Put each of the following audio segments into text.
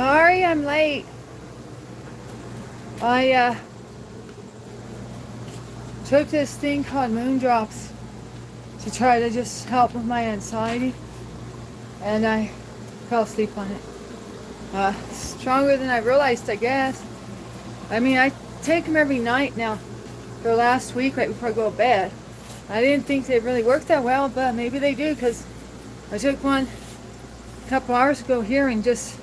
Sorry I'm late. I took this thing called moon drops to try to just help with my anxiety, and I fell asleep on it. Stronger than I realized, I guess. I mean, I take them every night now for the last week right before I go to bed. I didn't think they really worked that well, but maybe they do, because I took one a couple hours ago here and just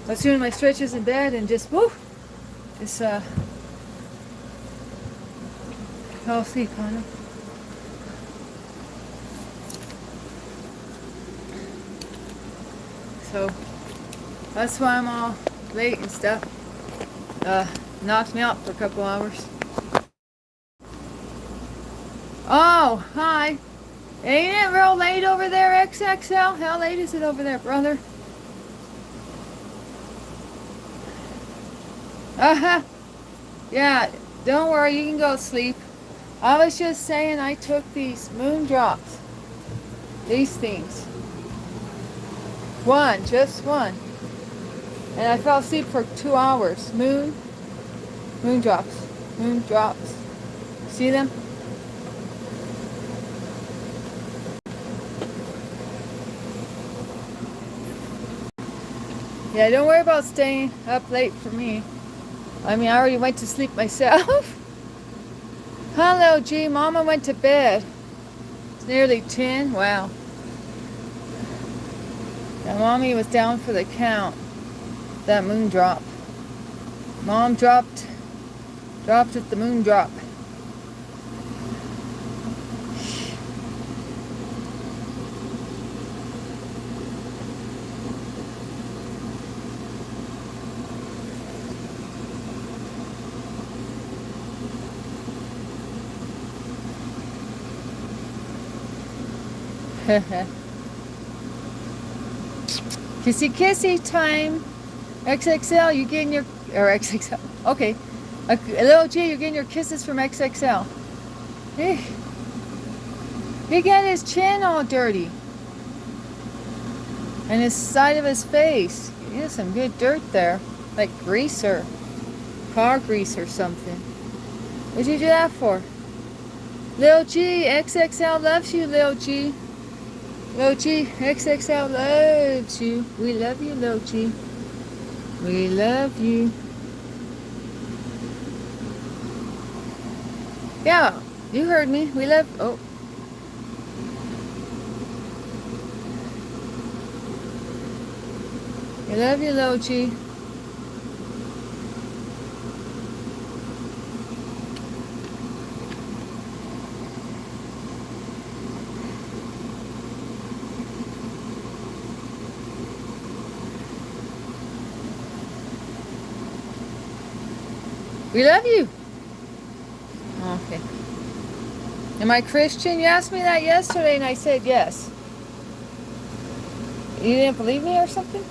was doing my stretches in bed and just whoo, just fell asleep on them. So that's why I'm all late and stuff. Knocked me out for a couple hours. Oh, hi. Ain't it real late over there, XXL? How late is it over there, brother? Uh-huh. Yeah, don't worry, you can go sleep. I was just saying I took these moon drops. These things. Just one. And I fell asleep for 2 hours. Moon drops. See them? Yeah, don't worry about staying up late for me. I mean, I already went to sleep myself. Hello, G. Mama went to bed. It's nearly 10. Wow. And Mommy was down for the count. That moon drop. Mom dropped at the moon drop. Kissy kissy time. XXL, you getting your, or XXL, okay. Little G, you're getting your kisses from XXL. Hey. He got his chin all dirty. And his side of his face. He has some good dirt there. Like grease or car grease or something. What'd you do that for? Lil G, XXL loves you, Lil G. Lil G, XXL loves you. We love you, Lil G. We love you. Yeah, you heard me. We love, oh. We love you, Lil G. We love you. Okay. Am I Christian? You asked me that yesterday and I said yes. You didn't believe me or something?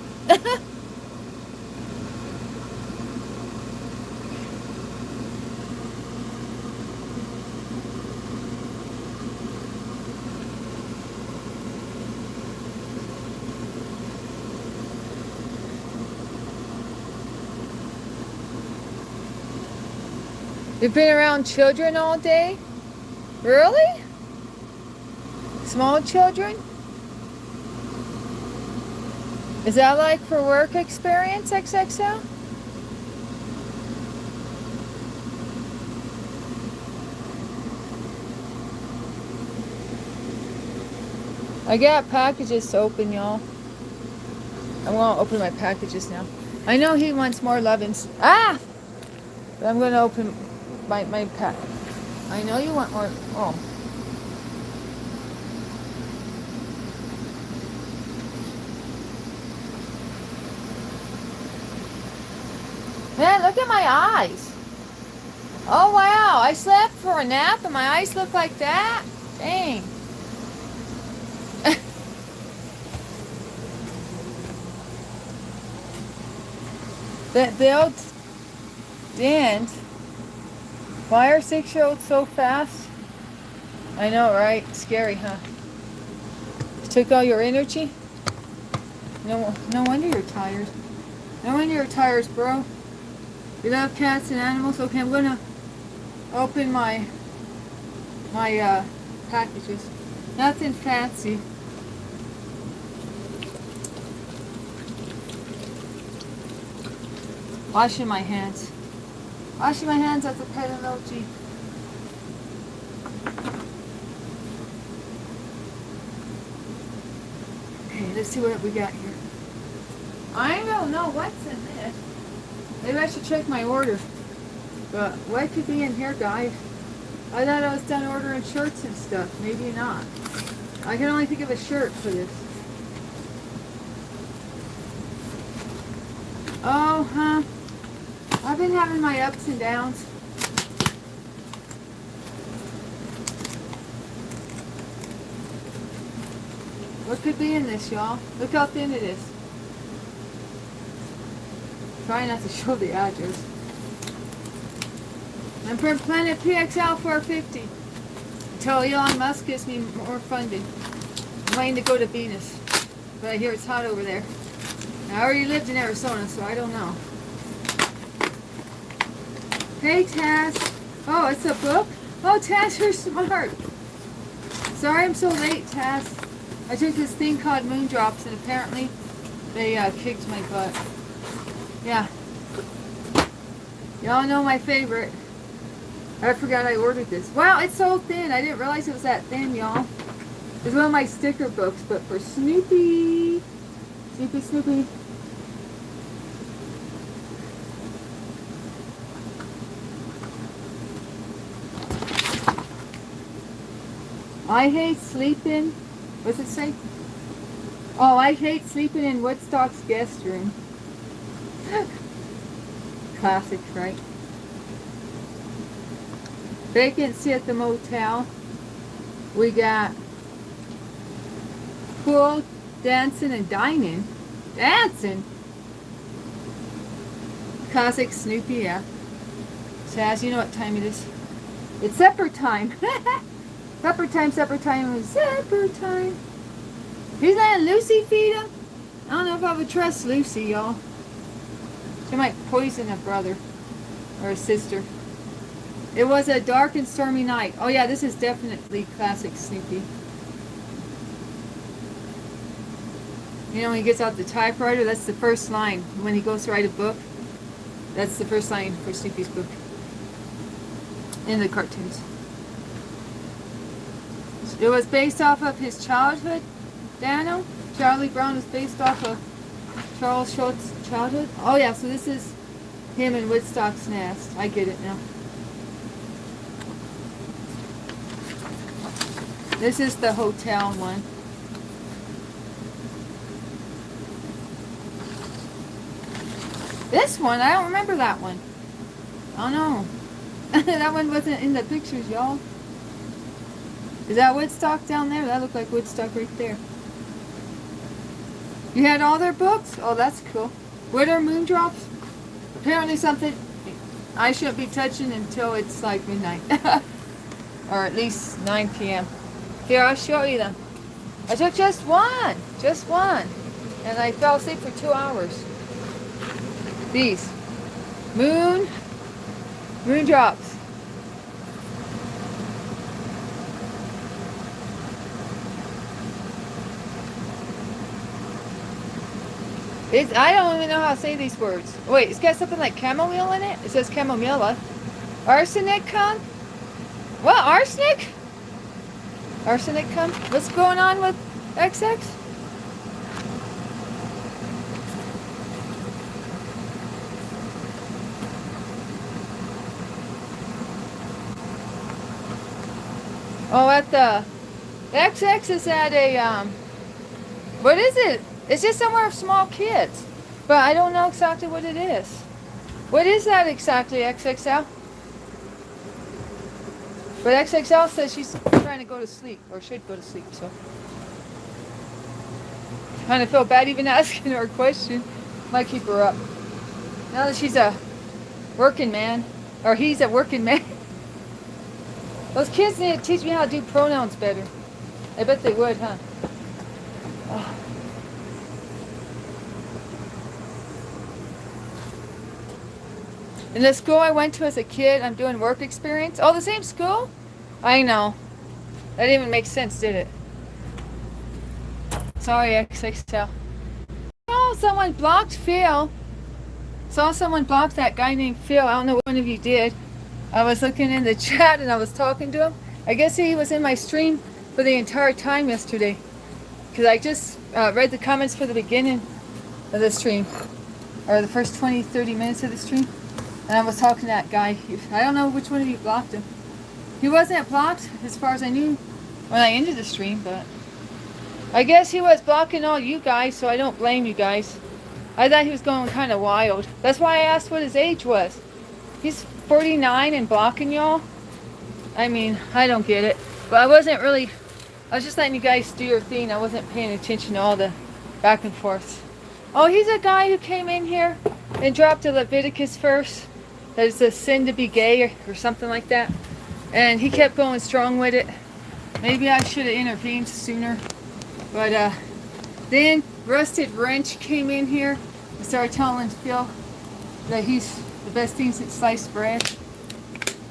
You've been around children all day? Really? Small children? Is that like for work experience, XXL? I got packages to open, y'all. I won't open my packages now. I know he wants more lovin's. Ah! But I'm going to open my pack. I know you want more. Oh. Man, look at my eyes. Oh, wow. I slept for a nap and my eyes look like that? Dang. They'll dance. Why are 6-year-olds so fast? I know, right? Scary, huh? Took all your energy? No wonder you're tired. No wonder you're tired, bro. You love cats and animals. Okay, I'm gonna open my packages. Nothing fancy. Washing my hands. Washing my hands at the pet emoji. Okay, let's see what we got here. I don't know what's in this. Maybe I should check my order. But what could be in here, guys? I thought I was done ordering shirts and stuff. Maybe not. I can only think of a shirt for this. Oh, huh. I've been having my ups and downs. What could be in this, y'all? Look how thin it is. Try not to show the address. I'm from Planet PXL 450. Until Elon Musk gives me more funding. I'm waiting to go to Venus. But I hear it's hot over there. I already lived in Arizona, so I don't know. Hey, Taz. Oh, it's a book? Oh, Taz, you're smart. Sorry I'm so late, Taz. I took this thing called Moondrops, and apparently they kicked my butt. Yeah. Y'all know my favorite. I forgot I ordered this. Wow, it's so thin. I didn't realize it was that thin, y'all. It's one of my sticker books, but for Snoopy. Snoopy, Snoopy. I hate sleeping. What's it say? Oh, I hate sleeping in Woodstock's guest room. Classic, right? Vacancy at the motel. We got pool, dancing, and dining. Dancing? Classic Snoopy, yeah. Chaz, you know what time it is. It's supper time. Supper time, supper time, supper time. He's letting Lucy feed him? I don't know if I would trust Lucy, y'all. She might poison a brother or a sister. It was a dark and stormy night. Oh yeah, this is definitely classic Snoopy. You know when he gets out the typewriter, that's the first line. When he goes to write a book, that's the first line for Snoopy's book. In the cartoons. It was based off of his childhood, Daniel. Charlie Brown was based off of Charles Schultz's childhood. Oh yeah, so this is him in Woodstock's nest. I get it now. This is the hotel one. This one, I don't remember that one. Oh no. That one wasn't in the pictures, y'all. Is that Woodstock down there? That looked like Woodstock right there. You had all their books? Oh, that's cool. What are Moondrops? Apparently something I shouldn't be touching until it's like midnight. Or at least 9 p.m. Here, I'll show you them. I took just one. And I fell asleep for 2 hours. These. Moondrops. I don't even know how to say these words. Wait, it's got something like chamomile in it? It says chamomilla. Arsenic cum? What, arsenic? Arsenic cum? What's going on with XX? Oh, at the XX is at a what is it? It's just somewhere of small kids, but I don't know exactly what it is. What is that exactly, XXL? But XXL says she's trying to go to sleep, or should go to sleep, so. Kind of feel bad even asking her a question. Might keep her up. Now that she's a working man, or he's a working man. Those kids need to teach me how to do pronouns better. I bet they would, huh? Oh. In the school I went to as a kid, I'm doing work experience. Oh, the same school? I know. That didn't even make sense, did it? Sorry, XXL. Oh, someone blocked Phil. Saw someone block that guy named Phil. I don't know what one of you did. I was looking in the chat and I was talking to him. I guess he was in my stream for the entire time yesterday. Because I just read the comments for the beginning of the stream. Or the first 20, 30 minutes of the stream. And I was talking to that guy. I don't know which one of you blocked him. He wasn't blocked as far as I knew when I ended the stream, but I guess he was blocking all you guys, so I don't blame you guys. I thought he was going kind of wild. That's why I asked what his age was. He's 49 and blocking y'all. I mean, I don't get it. But I wasn't really, I was just letting you guys do your thing. I wasn't paying attention to all the back and forths. Oh, he's a guy who came in here and dropped a Leviticus verse. That it's a sin to be gay or something like that. And he kept going strong with it. Maybe I should have intervened sooner. But then Rusted Wrench came in here and started telling Phil that he's the best thing since sliced bread.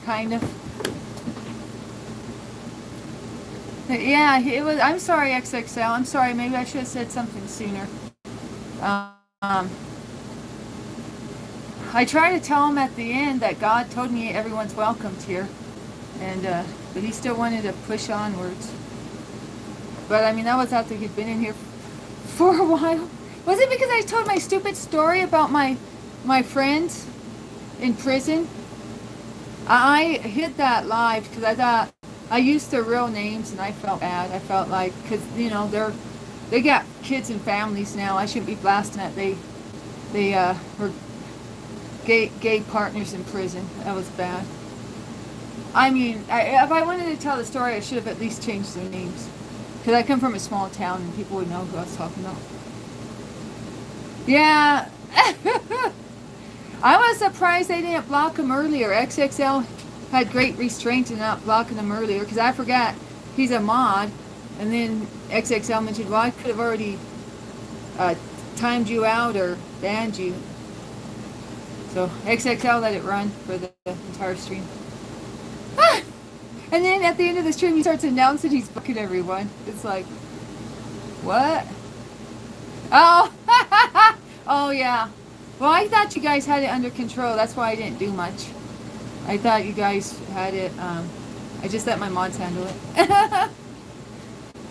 Kind of. But yeah, it was. I'm sorry, XXL. I'm sorry. Maybe I should have said something sooner. I tried to tell him at the end that God told me everyone's welcomed here, and but he still wanted to push onwards. But I mean, that was after he'd been in here for a while. Was it because I told my stupid story about my friends in prison? I hid that live because I thought I used their real names and I felt bad. I felt like, because you know they got kids and families now. I shouldn't be blasting that they were gay partners in prison. That was bad. I mean, if I wanted to tell the story, I should have at least changed their names. Because I come from a small town and people would know who I was talking about. Yeah. I was surprised they didn't block him earlier. XXL had great restraint in not blocking him earlier. Because I forgot he's a mod. And then XXL mentioned, well, I could have already timed you out or banned you. So XXL let it run for the entire stream. And then at the end of the stream, he starts announcing he's booking everyone. It's like, what? Oh, oh yeah. Well, I thought you guys had it under control. That's why I didn't do much. I thought you guys had it. I just let my mods handle it.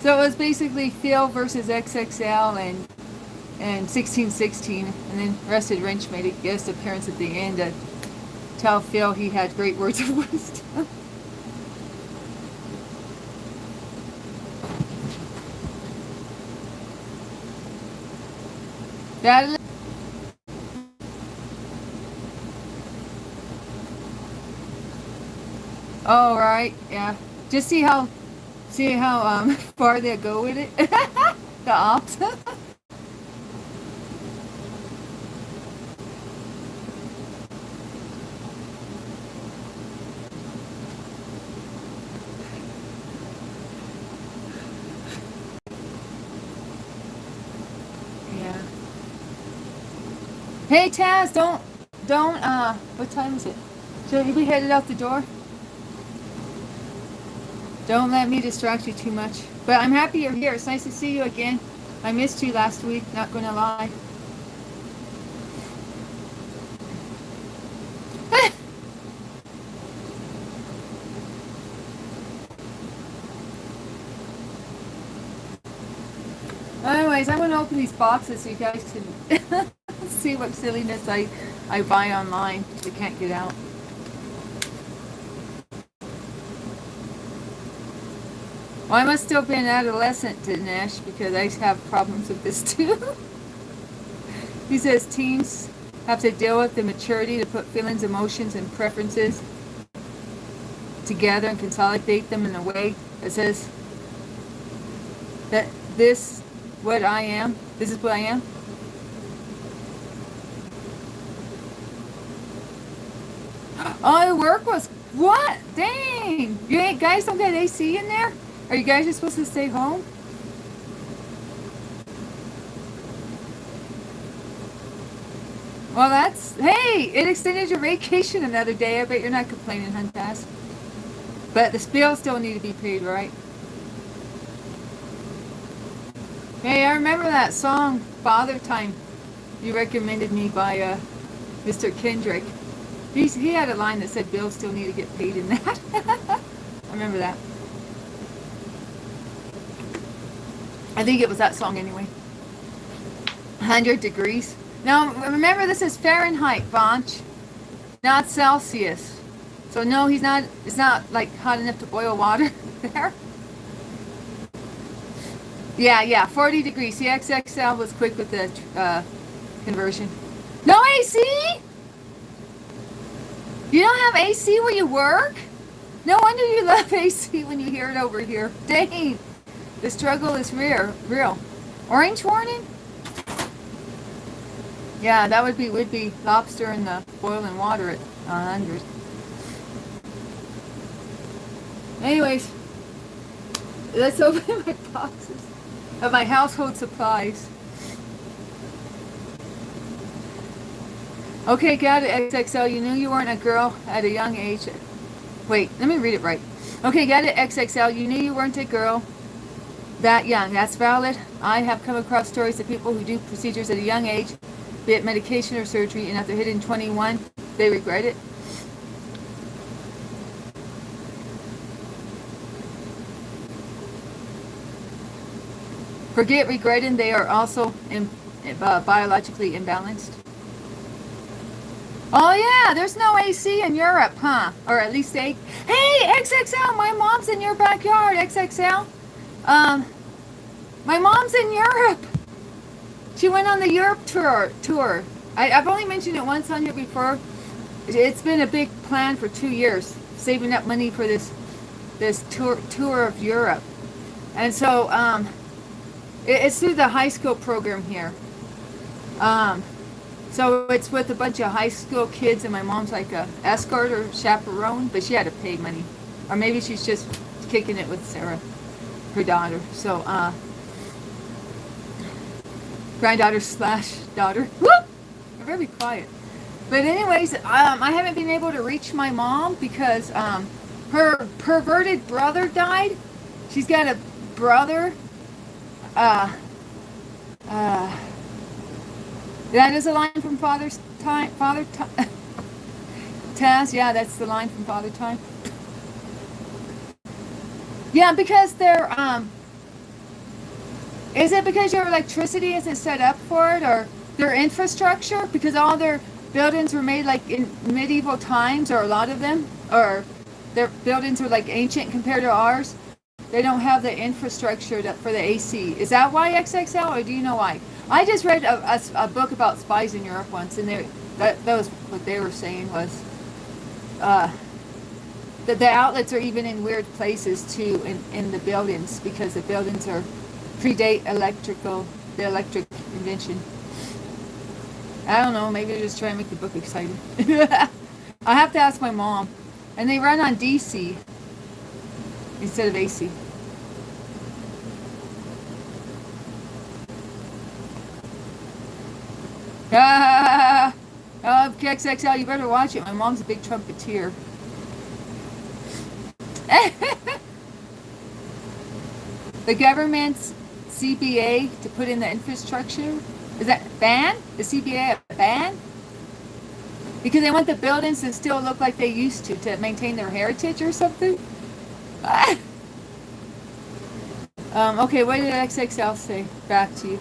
So it was basically Phil versus XXL and 1616, and then Rusted Wrench made a guest appearance at the end to tell Phil he had great words of wisdom. That. Oh right, yeah. Just see how far they go with it. The ops. Yeah. Hey Taz, don't what time is it? Should we be headed out the door? Don't let me distract you too much. But I'm happy you're here. It's nice to see you again. I missed you last week, not gonna lie. Anyways, I'm gonna open these boxes so you guys can see what silliness I buy online. They can't get out. Well, I must still be an adolescent, Dinesh, because I have problems with this too. He says teens have to deal with the maturity to put feelings, emotions, and preferences together and consolidate them in a way that says that this is what I am. Oh, the work was what? Dang! You ain't guys don't get AC in there? Are you guys just supposed to stay home? Well, hey, it extended your vacation another day. I bet you're not complaining, Hunt Pass. But the bills still need to be paid, right? Hey, I remember that song, Father Time, you recommended me by Mr. Kendrick. He had a line that said bills still need to get paid in that. I remember that. I think it was that song anyway. 100 degrees. Now, remember, this is Fahrenheit, Vanch, not Celsius. So no, it's not like hot enough to boil water there. Yeah, 40 degrees. The XXL was quick with the conversion. No AC? You don't have AC where you work? No wonder you love AC when you hear it over here. Dang, the struggle is real. Orange warning? Yeah, that would be lobster in the boiling water at 100. Anyways, let's open my boxes of my household supplies. Okay, got it, XXL. You knew you weren't a girl at a young age. Wait, let me read it right. Okay, got it, XXL. You knew you weren't a girl that young. That's valid. I have come across stories of people who do procedures at a young age, be it medication or surgery, and after hitting 21, they regret it. Forget regretting, they are also biologically imbalanced. Oh yeah, there's no AC in Europe, huh? Or at least hey, XXL, my mom's in your backyard, XXL. My mom's in Europe. She went on the Europe tour. I've only mentioned it once on here before. It's been a big plan for 2 years, saving up money for this tour of Europe. And so it's through the high school program here. So it's with a bunch of high school kids, and my mom's like a escort or chaperone, but she had to pay money. Or maybe she's just kicking it with Sarah, her daughter. So, granddaughter / daughter. Whoop! I'm very quiet. But anyways, I haven't been able to reach my mom because her perverted brother died. She's got a brother. That is a line from Father Time. Taz, yeah, that's the line from Father Time. Yeah, because they're is it because your electricity isn't set up for it, or their infrastructure? Because all their buildings were made like in medieval times, or a lot of them, or their buildings are like ancient compared to ours. They don't have the infrastructure for the AC. Is that why, XXL, or do you know why? I just read a book about spies in Europe once, and that was what they were saying was that the outlets are even in weird places too in the buildings, because the buildings predate the electric invention. I don't know, maybe they're just trying to make the book exciting. I have to ask my mom. And they run on DC instead of AC. Oh, XXL, you better watch it. My mom's a big trumpeter. The government's CBA to put in the infrastructure, is that ban? The CBA a ban? Because they want the buildings to still look like they used to maintain their heritage or something? Okay, what did XXL say? Back to you.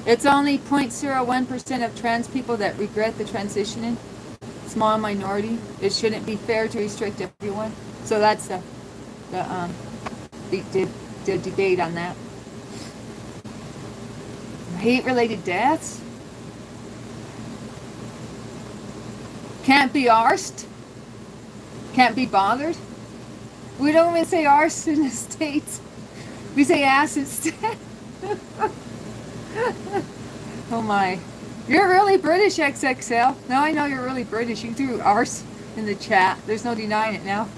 It's only 0.01% of trans people that regret the transitioning. Small minority. It shouldn't be fair to restrict everyone. So that's the debate on that. Hate-related deaths? Can't be arsed? Can't be bothered? We don't even say arse in the States. We say ass instead. Oh my. You're really British, XXL. Now I know you're really British. You threw arse in the chat. There's no denying it now.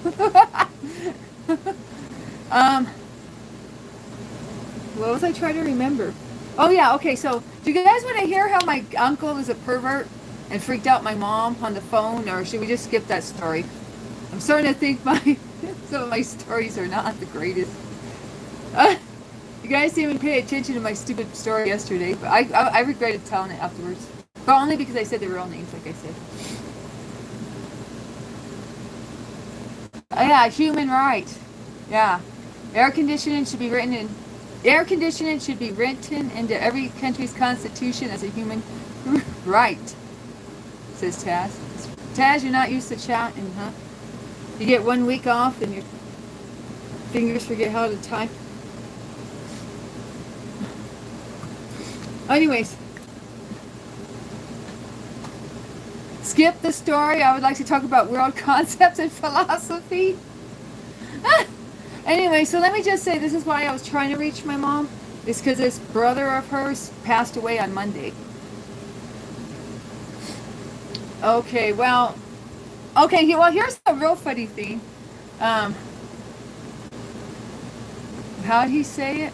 What was I trying to remember? Oh yeah, okay, so do you guys want to hear how my uncle is a pervert and freaked out my mom on the phone, or should we just skip that story? I'm starting to think my some of my stories are not the greatest. Uh, you guys didn't even pay attention to my stupid story yesterday, but I regretted telling it afterwards. But only because I said their real names, like I said. Oh yeah, human right. Yeah. Air conditioning should be written in Air conditioning should be written into every country's constitution as a human right, says Taz. Taz, you're not used to chatting, huh? You get 1 week off and your fingers forget how to type. Anyways, skip the story. I would like to talk about world concepts and philosophy. Anyway, so let me just say, this is why I was trying to reach my mom. It's because this brother of hers passed away on Monday. Okay, well, here's the real funny thing. How'd he say it?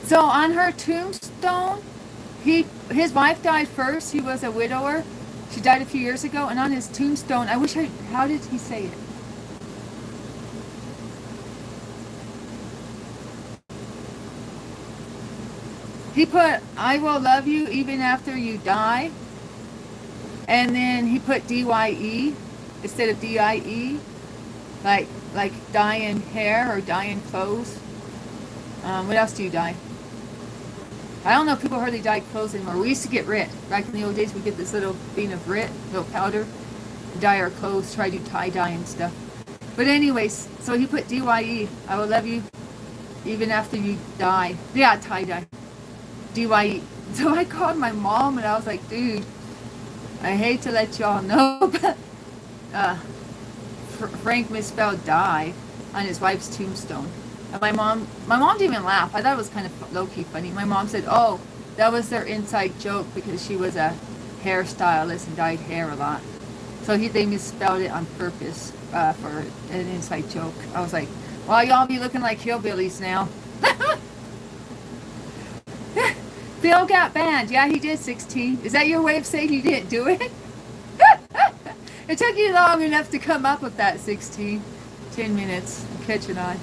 So on her tombstone, his wife died first. He was a widower. She died a few years ago, and on his tombstone, how did he say it? He put, I will love you even after you die. And then he put DYE instead of DIE, like dye in hair or dye in clothes. What else do you dye? I don't know if people hardly dye clothes anymore. We used to get RIT. Back in the old days, we'd get this little bean of RIT, little powder, dye our clothes, try to do tie-dye and stuff. But anyways, so he put DYE, I will love you even after you die. Yeah, tie-dye. DYE. So I called my mom and I was like, dude, I hate to let y'all know, but Frank misspelled die on his wife's tombstone. And my mom didn't even laugh. I thought it was kind of low-key funny. My mom said, oh, that was their inside joke because she was a hairstylist and dyed hair a lot. So they misspelled it on purpose for an inside joke. I was like, well, y'all be looking like hillbillies now. Bill got banned. Yeah, he did 16. Is that your way of saying he didn't do it? It took you long enough to come up with that 16. 10 minutes. I'm catching on.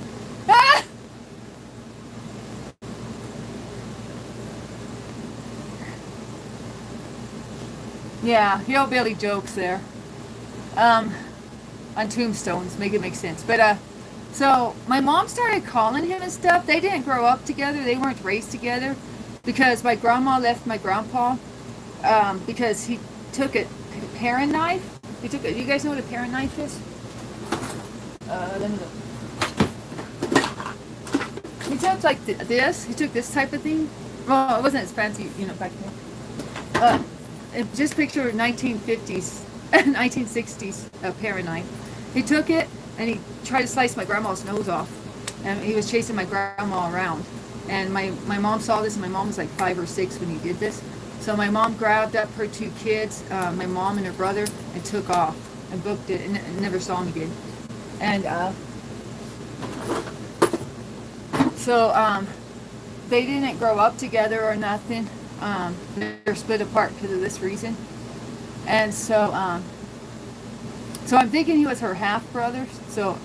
Yeah, hillbilly jokes there. On tombstones, make it make sense. But so my mom started calling him and stuff. They didn't grow up together. They weren't raised together because my grandma left my grandpa because he took a paring knife. You guys know what a paring knife is? Let me look. He took like this. He took this type of thing. Well, it wasn't as fancy, back then. Just picture 1950s, 1960s paring knife. He took it and he tried to slice my grandma's nose off, and he was chasing my grandma around. And my mom saw this, and my mom was like 5 or 6 when he did this. So my mom grabbed up her 2 kids, my mom and her brother, and took off and booked it, and never saw him again. And so they didn't grow up together or nothing. They're split apart because of this reason. And so I'm thinking he was her half brother. So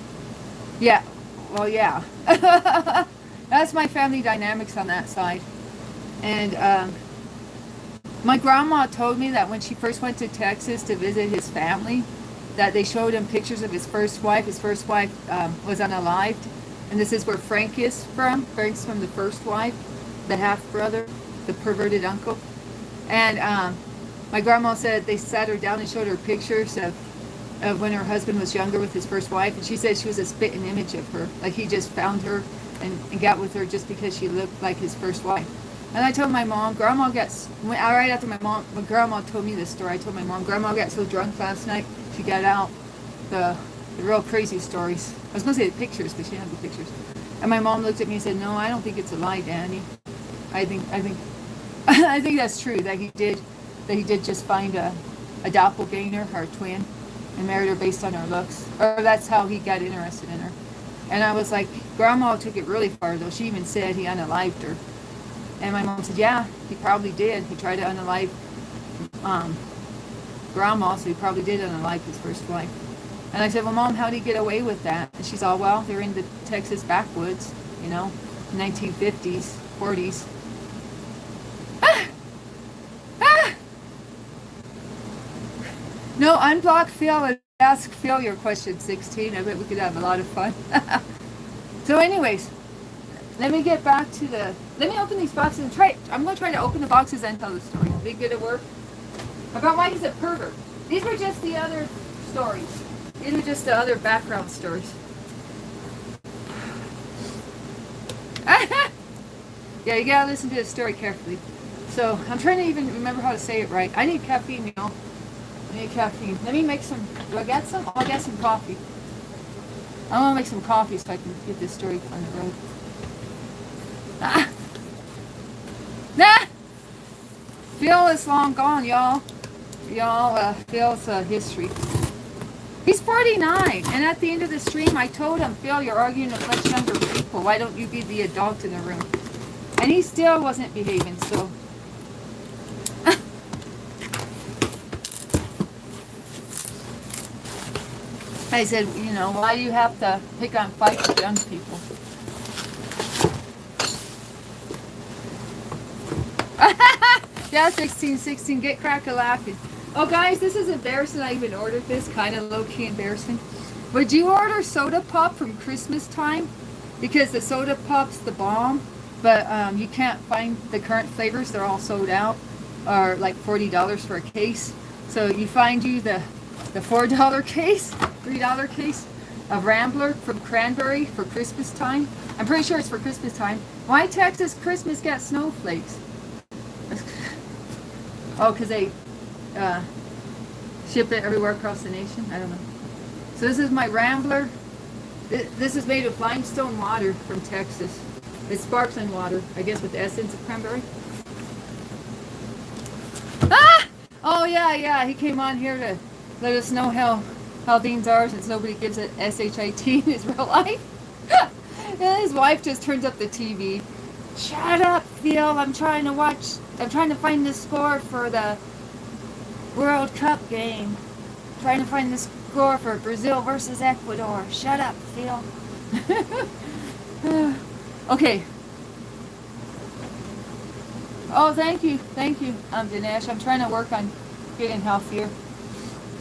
yeah, well, yeah. That's my family dynamics on that side. And my grandma told me that when she first went to Texas to visit his family, that they showed him pictures of his first wife. His first wife was unalived. And this is where Frank is from. Frank's from the first wife, the half brother, the perverted uncle. And my grandma said they sat her down and showed her pictures of when her husband was younger with his first wife. And she said she was a spitting image of her. Like he just found her and got with her just because she looked like his first wife. And I told my mom, Grandma right after my grandma told me this story, I told my mom, Grandma got so drunk last night, she got out the real crazy stories. I was going to say the pictures, but she didn't have the pictures. And my mom looked at me and said, no, I don't think it's a lie, Danny. I think I think that's true, that he did just find a doppelganger, or a twin, and married her based on her looks. Or that's how he got interested in her. And I was like, Grandma took it really far, though. She even said he unalived her. And my mom said, yeah, he probably did. He tried to unalive um, Grandma, so he probably did unalive his first wife. And I said, well, Mom, how did he get away with that? And she's all, well, they're in the Texas backwoods, 1950s, 40s. Ah! Ah! No, unblock Phil and ask Phil your question 16. I bet we could have a lot of fun. So anyways, let me get back to let me open these boxes and I'm going to try to open the boxes and tell the story. Be good at work. About why he's a pervert. These were just the other stories. These were just the other background stories. Yeah, you gotta listen to the story carefully. So, I'm trying to even remember how to say it right. I need caffeine, y'all. I need caffeine. Let me make some. Do I get some? I'll get some coffee. I want to make some coffee so I can get this story on the road. Ah! Nah! Phil is long gone, y'all. Phil's history. He's 49, and at the end of the stream, I told him, Phil, you're arguing with much younger people. Why don't you be the adult in the room? And he still wasn't behaving, so. I said, why do you have to pick on fights with young people? Yeah, 16, get crack a laughing. Oh, guys, this is embarrassing. I even ordered this, kind of low-key embarrassing. Would you order soda pop from Christmas time? Because the soda pop's the bomb, but you can't find the current flavors. They're all sold out, or like $40 for a case. So you find the $4 case, $3 case of Rambler from Cranberry for Christmas time. I'm pretty sure it's for Christmas time. Why Texas Christmas got snowflakes? Oh, because they ship it everywhere across the nation? I don't know. So this is my Rambler. This is made with limestone water from Texas. It's sparkling water, I guess, with the essence of cranberry. Ah! Oh, yeah. He came on here to let us know how Dean's are, since nobody gives it SHIT in his real life. And his wife just turns up the TV. Shut up, Phil. I'm trying to find the score for the World Cup game. Trying to find the score for Brazil versus Ecuador. Shut up, Phil. Okay. Oh, thank you, Dinesh. I'm trying to work on getting healthier.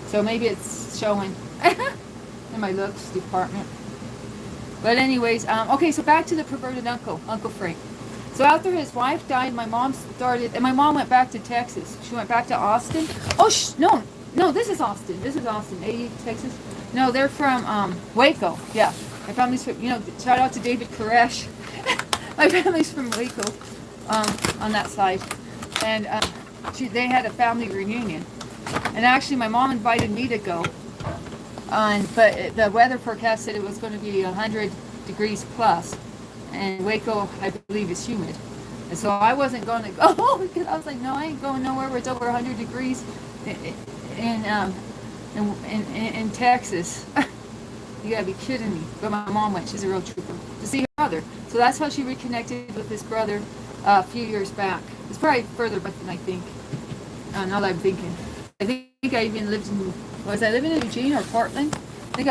So maybe it's showing in my looks department. But anyways, okay, so back to the perverted Uncle Frank. So after his wife died, my mom went back to Texas. She went back to Austin. Oh, no, this is Austin. 80, Texas. No, they're from Waco. Yeah, my family's from, shout out to David Koresh. My family's from Waco, on that side. And they had a family reunion. And actually, my mom invited me to go. But the weather forecast said it was going to be 100 degrees plus. And Waco, I believe, is humid. And so I wasn't going to go because I was like, no, I ain't going nowhere where it's over 100 degrees in Texas. You gotta be kidding me. But my mom went. She's a real trooper. To see her brother. So that's how she reconnected with his brother a few years back. It's probably further back than I think. Now that I'm thinking. I think I even lived in, was I living in Eugene or Portland? I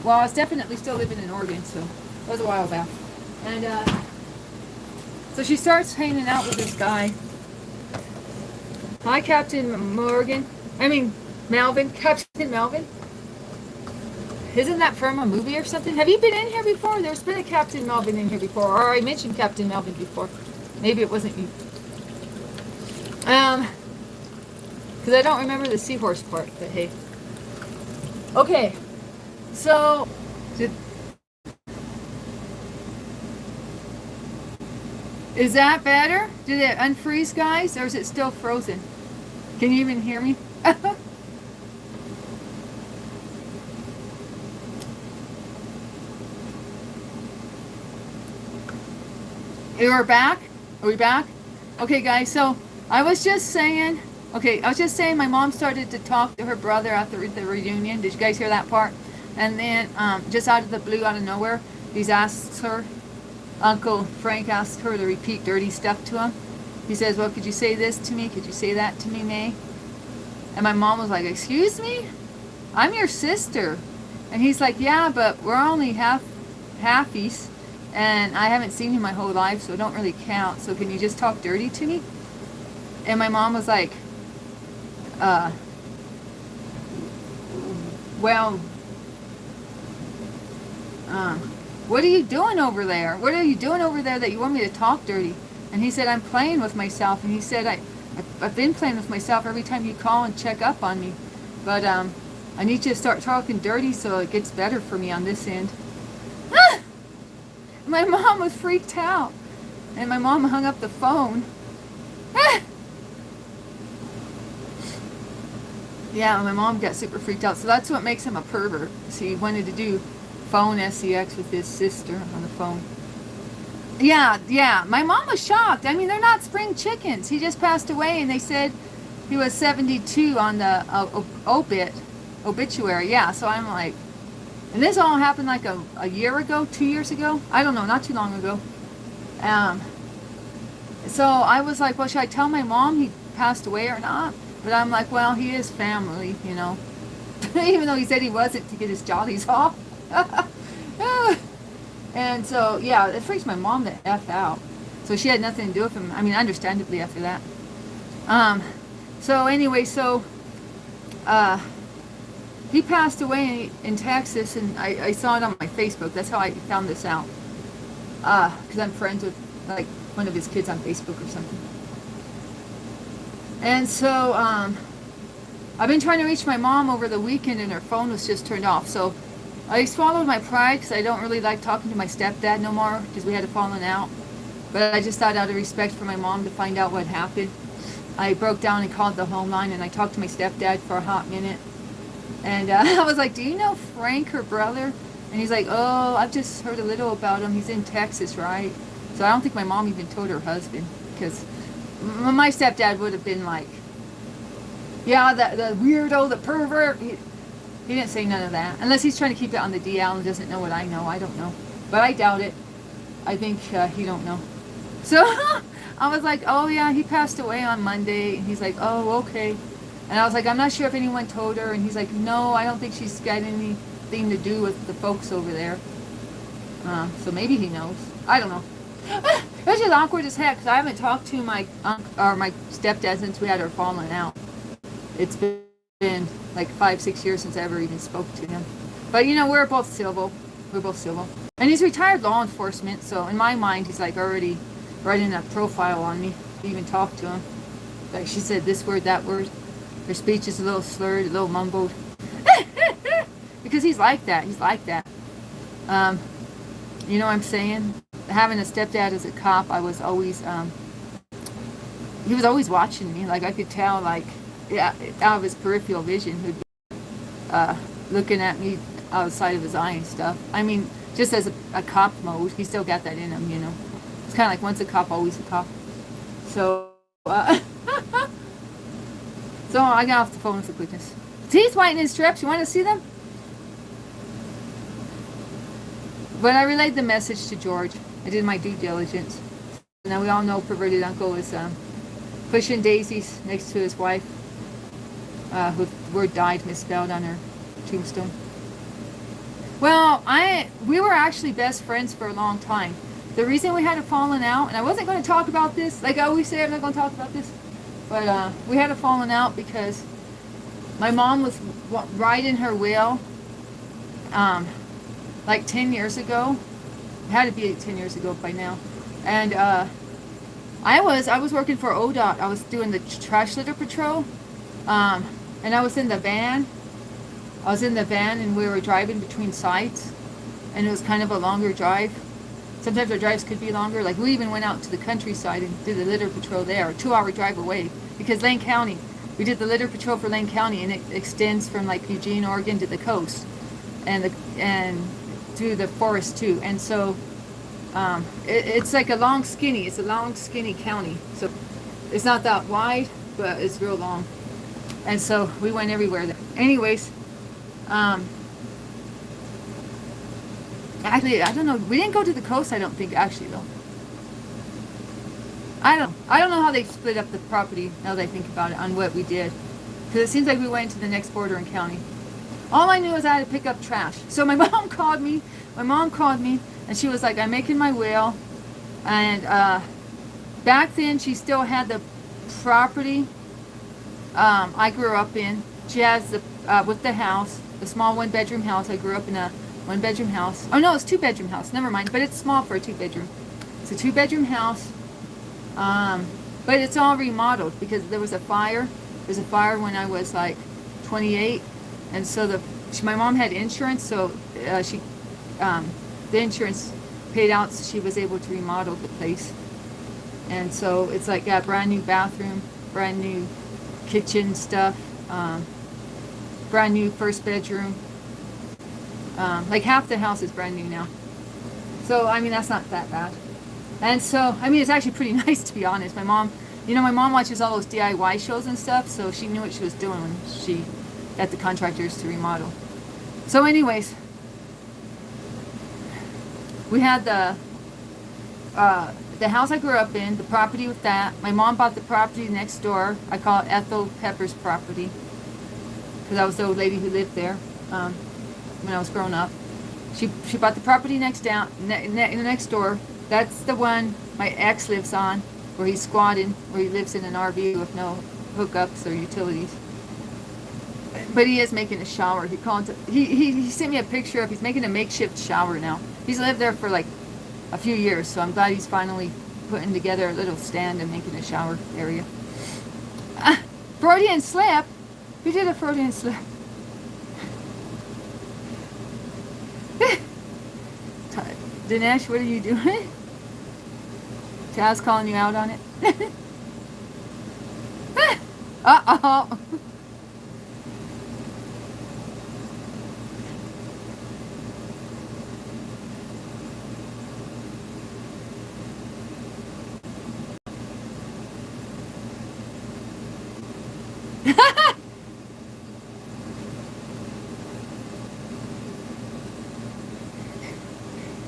was definitely still living in Oregon, so it was a while back. And so she starts hanging out with this guy. Hi, Captain Melvin. Captain Melvin. Isn't that from a movie or something? Have you been in here before? There's been a Captain Melvin in here before, or I mentioned Captain Melvin before. Maybe it wasn't you. Because I don't remember the seahorse part, but hey. Okay, so is that better? Did it unfreeze, guys, or is it still frozen? Can you even hear me? We're back? Are we back? Okay, guys, so I was just saying my mom started to talk to her brother at the reunion. Did you guys hear that part? And then, just out of the blue, out of nowhere, He's asked her, Uncle Frank asked her to repeat dirty stuff to him. He says, well, could you say this to me? Could you say that to me, May? And my mom was like, excuse me? I'm your sister. And he's like, yeah, but we're only halfies, and I haven't seen you my whole life, so it don't really count. So can you just talk dirty to me? And my mom was like, well, what are you doing over there? What are you doing over there that you want me to talk dirty? And he said, I'm playing with myself. And he said, I've been playing with myself every time you call and check up on me. But I need you to start talking dirty so it gets better for me on this end. Ah! My mom was freaked out. And my mom hung up the phone. Ah! Yeah, my mom got super freaked out. So that's what makes him a pervert. So he wanted to do phone sex with his sister on the phone. Yeah. My mom was shocked. I mean, they're not spring chickens. He just passed away, and they said he was 72 on the obituary. Yeah, so I'm like, and this all happened like a year ago, 2 years ago. I don't know, not too long ago. So I was like, well, should I tell my mom he passed away or not? But I'm like, well, he is family, you know. Even though he said he wasn't to get his jollies off. And so, yeah, it freaks my mom the F out. So she had nothing to do with him. I mean, understandably after that. So anyway, he passed away in Texas, and I saw it on my Facebook. That's how I found this out. Because I'm friends with, like, one of his kids on Facebook or something. And so, I've been trying to reach my mom over the weekend, and her phone was just turned off. So I swallowed my pride because I don't really like talking to my stepdad no more because we had a falling out. But I just thought out of respect for my mom to find out what happened. I broke down and called the home line, and I talked to my stepdad for a hot minute. And I was like, do you know Frank, her brother? And he's like, oh, I've just heard a little about him. He's in Texas, right? So I don't think my mom even told her husband, because my stepdad would have been like, yeah, the weirdo, the pervert. He didn't say none of that. Unless he's trying to keep it on the DL and doesn't know what I know. I don't know. But I doubt it. I think he don't know. So I was like, oh, yeah, he passed away on Monday. And he's like, oh, okay. And I was like, I'm not sure if anyone told her. And he's like, no, I don't think she's got anything to do with the folks over there. So maybe he knows. I don't know. It was just awkward as heck because I haven't talked to my stepdad since we had our falling out. It's been like 5-6 years since I ever even spoke to him. But you know, we're both civil. And he's retired law enforcement, so in my mind he's like already writing a profile on me to even talk to him. Like she said this word, that word. Her speech is a little slurred, a little mumbled. Because he's like that. You know what I'm saying? Having a stepdad as a cop, I was always he was always watching me. Like I could tell, like, yeah, out of his peripheral vision, he'd be looking at me outside of his eye and stuff. I mean, just as a cop mode, he still got that in him, you know. It's kind of like once a cop, always a cop. So, so I got off the phone for quickness. Teeth whitening strips, you want to see them? But I relayed the message to George. I did my due diligence. Now we all know perverted uncle is pushing daisies next to his wife, with the word died misspelled on her tombstone. Well, we were actually best friends for a long time. The reason we had a falling out, and I wasn't going to talk about this, like I always say I'm not going to talk about this, but we had a falling out because my mom was riding her wheel like 10 years ago. It had to be 10 years ago by now. And I was working for ODOT. I was doing the trash litter patrol, and I was in the van. And we were driving between sites, and it was kind of a longer drive. Sometimes our drives could be longer. Like we even went out to the countryside and did the litter patrol there, a 2-hour drive away, because Lane County, we did the litter patrol for Lane County, and it extends from like Eugene, Oregon to the coast, and through the forest too. And so it's like it's a long skinny county, so it's not that wide, but it's real long. And so we went everywhere there. Anyways, Actually, I don't know. We didn't go to the coast, I don't think, actually, though. I don't know how they split up the property, now that I think about it, on what we did. Because it seems like we went to the next bordering county. All I knew is I had to pick up trash. So my mom called me. My mom called me, and she was like, I'm making my will. And back then, she still had the property I grew up in. She has the with the house, the small one-bedroom house. I grew up in a one-bedroom house. Oh no, it's two-bedroom house. Never mind, but it's small for a two-bedroom. It's a two-bedroom house, but it's all remodeled because there was a fire. There was a fire when I was like 28, and so my mom had insurance, so the insurance paid out, so she was able to remodel the place. And so it's like got brand new bathroom, brand new kitchen stuff, brand new first bedroom. Like half the house is brand new now. So I mean, that's not that bad. And so I mean, it's actually pretty nice, to be honest. My mom watches all those DIY shows and stuff, so she knew what she was doing when she got the contractors to remodel. So anyways, we had the house I grew up in, the property with that. My mom bought the property next door. I call it Ethel Pepper's property because I was the old lady who lived there when I was growing up. She bought the property next door. That's the one my ex lives on, where he's squatting, where he lives in an RV with no hookups or utilities. But he is making a shower. He sent me a picture of, he's making a makeshift shower now. He's lived there for like a few years, so I'm glad he's finally putting together a little stand and making a shower area. Freudian slip? Who did a Freudian slip? Dinesh, what are you doing? Chad's calling you out on it. Uh-oh.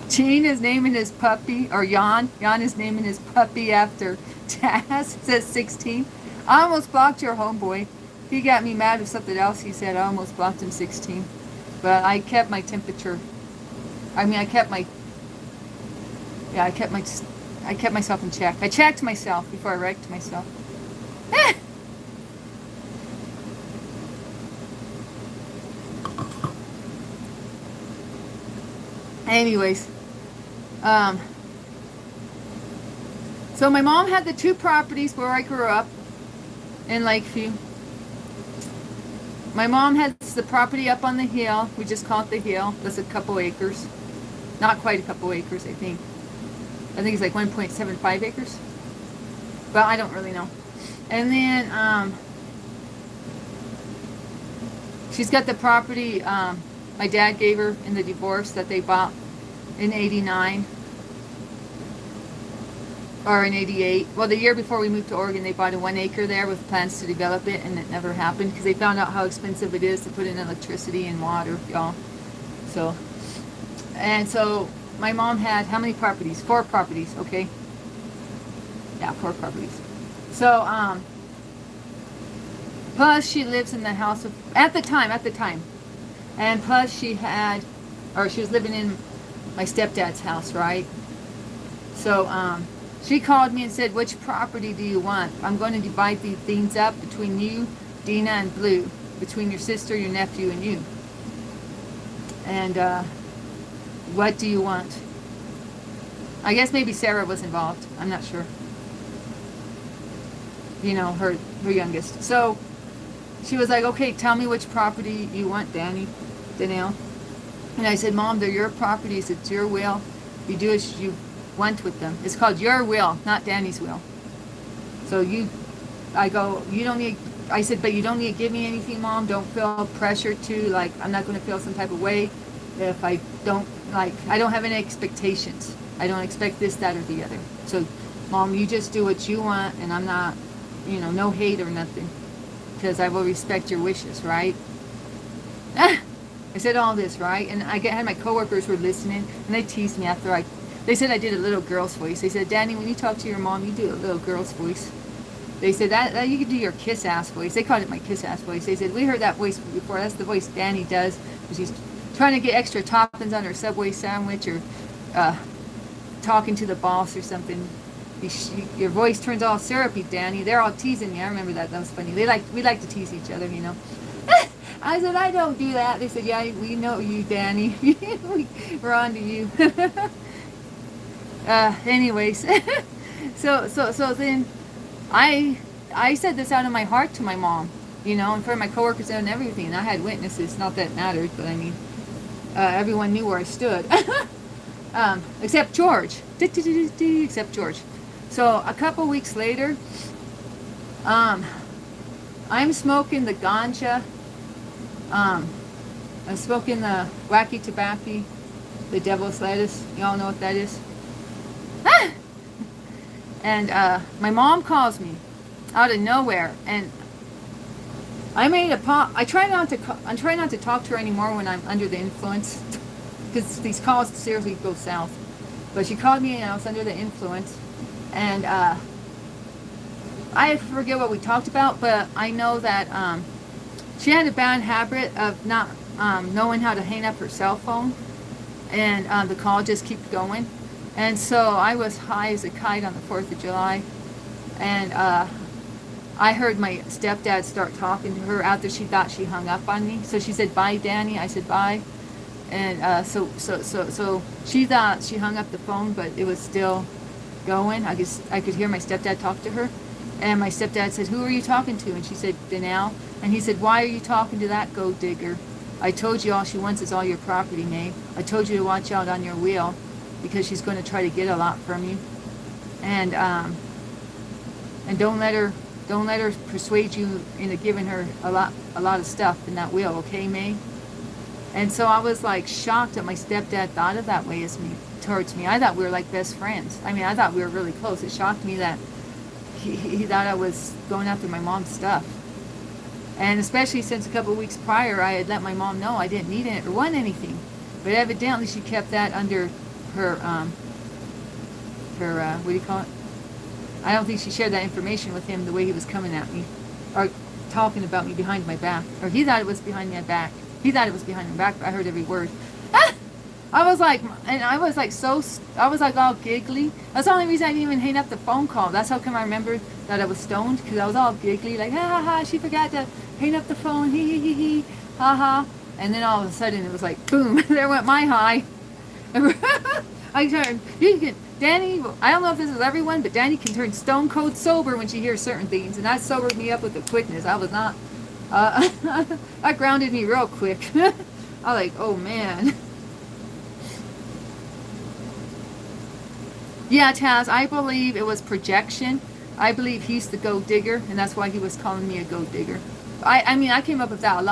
Gene is naming his puppy, or Jan is naming his puppy after Taz. It says 16. I almost blocked your homeboy. He got me mad with something else he said. I almost blocked him 16. But I kept my temperature. I mean, I kept myself in check. I checked myself before I wrecked myself. Anyways, so my mom had the two properties where I grew up in Lakeview. My mom has the property up on the hill. We just call it the hill. That's a couple acres. Not quite a couple acres, I think. I think it's like 1.75 acres. But I don't really know. And then she's got the property my dad gave her in the divorce that they bought in 89 or in 88. Well, the year before we moved to Oregon, they bought a 1 acre there with plans to develop it, and it never happened because they found out how expensive it is to put in electricity and water, y'all. So my mom had how many properties? 4 properties, okay? Yeah, 4 properties. So plus she lives in the house at the time. And plus she was living in my stepdad's house, right? So she called me and said, which property do you want? I'm going to divide these things up between you, Dina, and Blue. Between your sister, your nephew, and you. And what do you want? I guess maybe Sarah was involved. I'm not sure. You know, her youngest. So she was like, okay, tell me which property you want, Danielle. And I said, Mom, they're your properties. It's your will. You do as you want with them. It's called your will, not Danny's will. So I said, but you don't need to give me anything, Mom. Don't feel pressure to, like, I'm not going to feel some type of way if I don't have any expectations. I don't expect this, that, or the other. So, Mom, you just do what you want, and I'm not, no hate or nothing. Because I will respect your wishes, right? I said all this, right? And had my coworkers were listening, and they teased me after they said I did a little girl's voice. They said, Danny, when you talk to your mom, you do a little girl's voice. They said that you could do your kiss ass voice. They called it my kiss ass voice. They said, we heard that voice before. That's the voice Danny does when she's trying to get extra toppings on her Subway sandwich, or talking to the boss or something. Your voice turns all syrupy, Danny. They're all teasing me. I remember that. That was funny. We like to tease each other, you know. I said, I don't do that. They said, yeah, we know you, Danny. We're on to you. Anyways, so then I said this out of my heart to my mom, you know, in front of my coworkers and everything. And I had witnesses. Not that it mattered, but I mean, everyone knew where I stood, except George. Except George. So a couple weeks later, I'm smoking the ganja. I'm smoking the wacky tobacco, the devil's lettuce. Y'all know what that is? And my mom calls me out of nowhere, and I try not to talk to her anymore when I'm under the influence, because these calls seriously go south. But she called me, and I was under the influence, and I forget what we talked about, but I know that she had a bad habit of not knowing how to hang up her cell phone, and the call just kept going. And so I was high as a kite on the 4th of July, and I heard my stepdad start talking to her after she thought she hung up on me. So she said, bye, Danny. I said, bye. And so she thought she hung up the phone, but it was still going. I could hear my stepdad talk to her. And my stepdad said, who are you talking to? And she said, Danelle. And he said, why are you talking to that gold digger? I told you all she wants is all your property, Mae. I told you to watch out on your wheel, because she's going to try to get a lot from you. And don't let her persuade you into giving her a lot of stuff in that will, okay, Mae? And so I was like shocked that my stepdad thought of that way towards me. I thought we were like best friends. I mean, I thought we were really close. It shocked me that he thought I was going after my mom's stuff. And especially since a couple of weeks prior, I had let my mom know I didn't need it or want anything. But evidently she kept that under her what do you call it? I don't think she shared that information with him the way he was coming at me, or talking about me behind my back. Or he thought it was behind my back. He thought it was behind my back, but I heard every word. I was like all giggly. That's the only reason I didn't even hang up the phone call. That's how come I remembered that I was stoned, because I was all giggly, like, ha ha ha, she forgot to hang up the phone, hee, ha ha. And then all of a sudden it was like, boom, there went my high. I turned, Danny, I don't know if this is everyone, but Danny can turn stone cold sober when she hears certain things, and that sobered me up with the quickness. I was not, that grounded me real quick. I was like, oh man. Yeah, Taz, I believe it was projection. I believe he's the gold digger, and that's why he was calling me a gold digger. I mean, I came up with that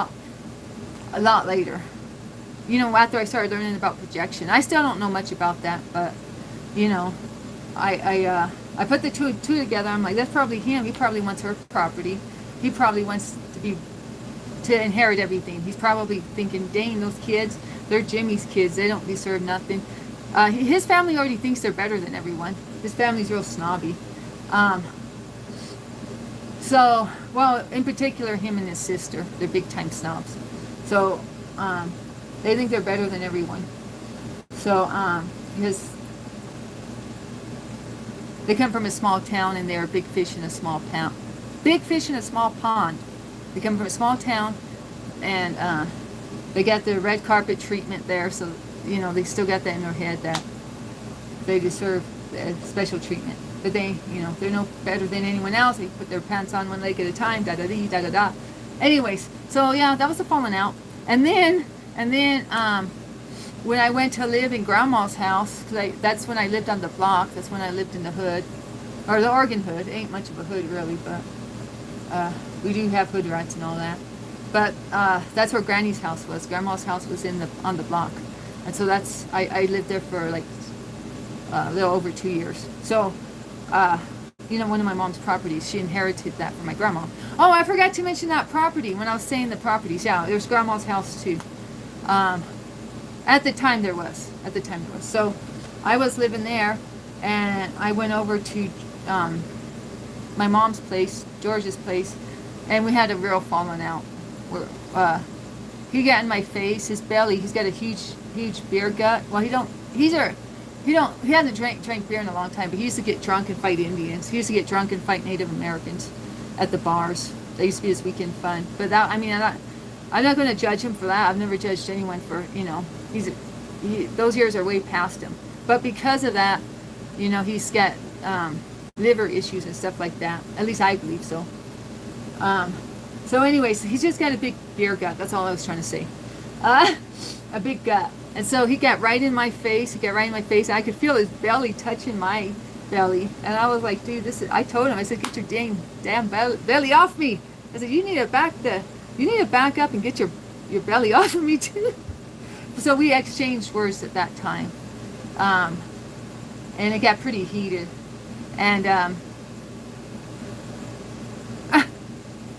a lot later. You know, after I started learning about projection. I still don't know much about that, but, you know, I put the two together. I'm like, that's probably him. He probably wants her property. He probably wants to inherit everything. He's probably thinking, dang, those kids, they're Jimmy's kids. They don't deserve nothing. His family already thinks they're better than everyone. His family's real snobby. So, well, in particular, him and his sister, they're big time snobs. So, they think they're better than everyone. So, because they come from a small town, and they're big fish in a small pond. Big fish in a small pond. They come from a small town, and they got the red carpet treatment there, so, you know, they still got that in their head that they deserve special treatment. But they, you know, they're no better than anyone else. They put their pants on one leg at a time, da-da-dee, da-da-da. Anyways, so yeah, that was a falling out. And then when I went to live in Grandma's house, because that's when I lived on the block. That's when I lived in the hood, or the Oregon hood. It ain't much of a hood really, but we do have hood rights and all that. But that's where Granny's house was. Grandma's house was on the block, and so I lived there for like a little over 2 years. So, you know, one of my mom's properties, she inherited that from my grandma. Oh, I forgot to mention that property when I was saying the properties. Yeah, there's Grandma's house too. Um, at the time there was. So I was living there, and I went over to my mom's place, George's place, and we had a real falling out. Where, he got in my face, his belly. He's got a huge beer gut. Well, he hasn't drank beer in a long time, but he used to get drunk and fight Indians. He used to get drunk and fight Native Americans at the bars. That used to be his weekend fun. But that, I mean, I'm not going to judge him for that. I've never judged anyone for, those years are way past him. But because of that, he's got liver issues and stuff like that. At least I believe so. So anyways, he's just got a big beer gut. That's all I was trying to say. A big gut. And so he got right in my face. I could feel his belly touching my belly. And I was like, dude, I told him, I said, get your damn belly off me. I said, you need to back up and get your belly off of me too. So we exchanged words at that time. And it got pretty heated. And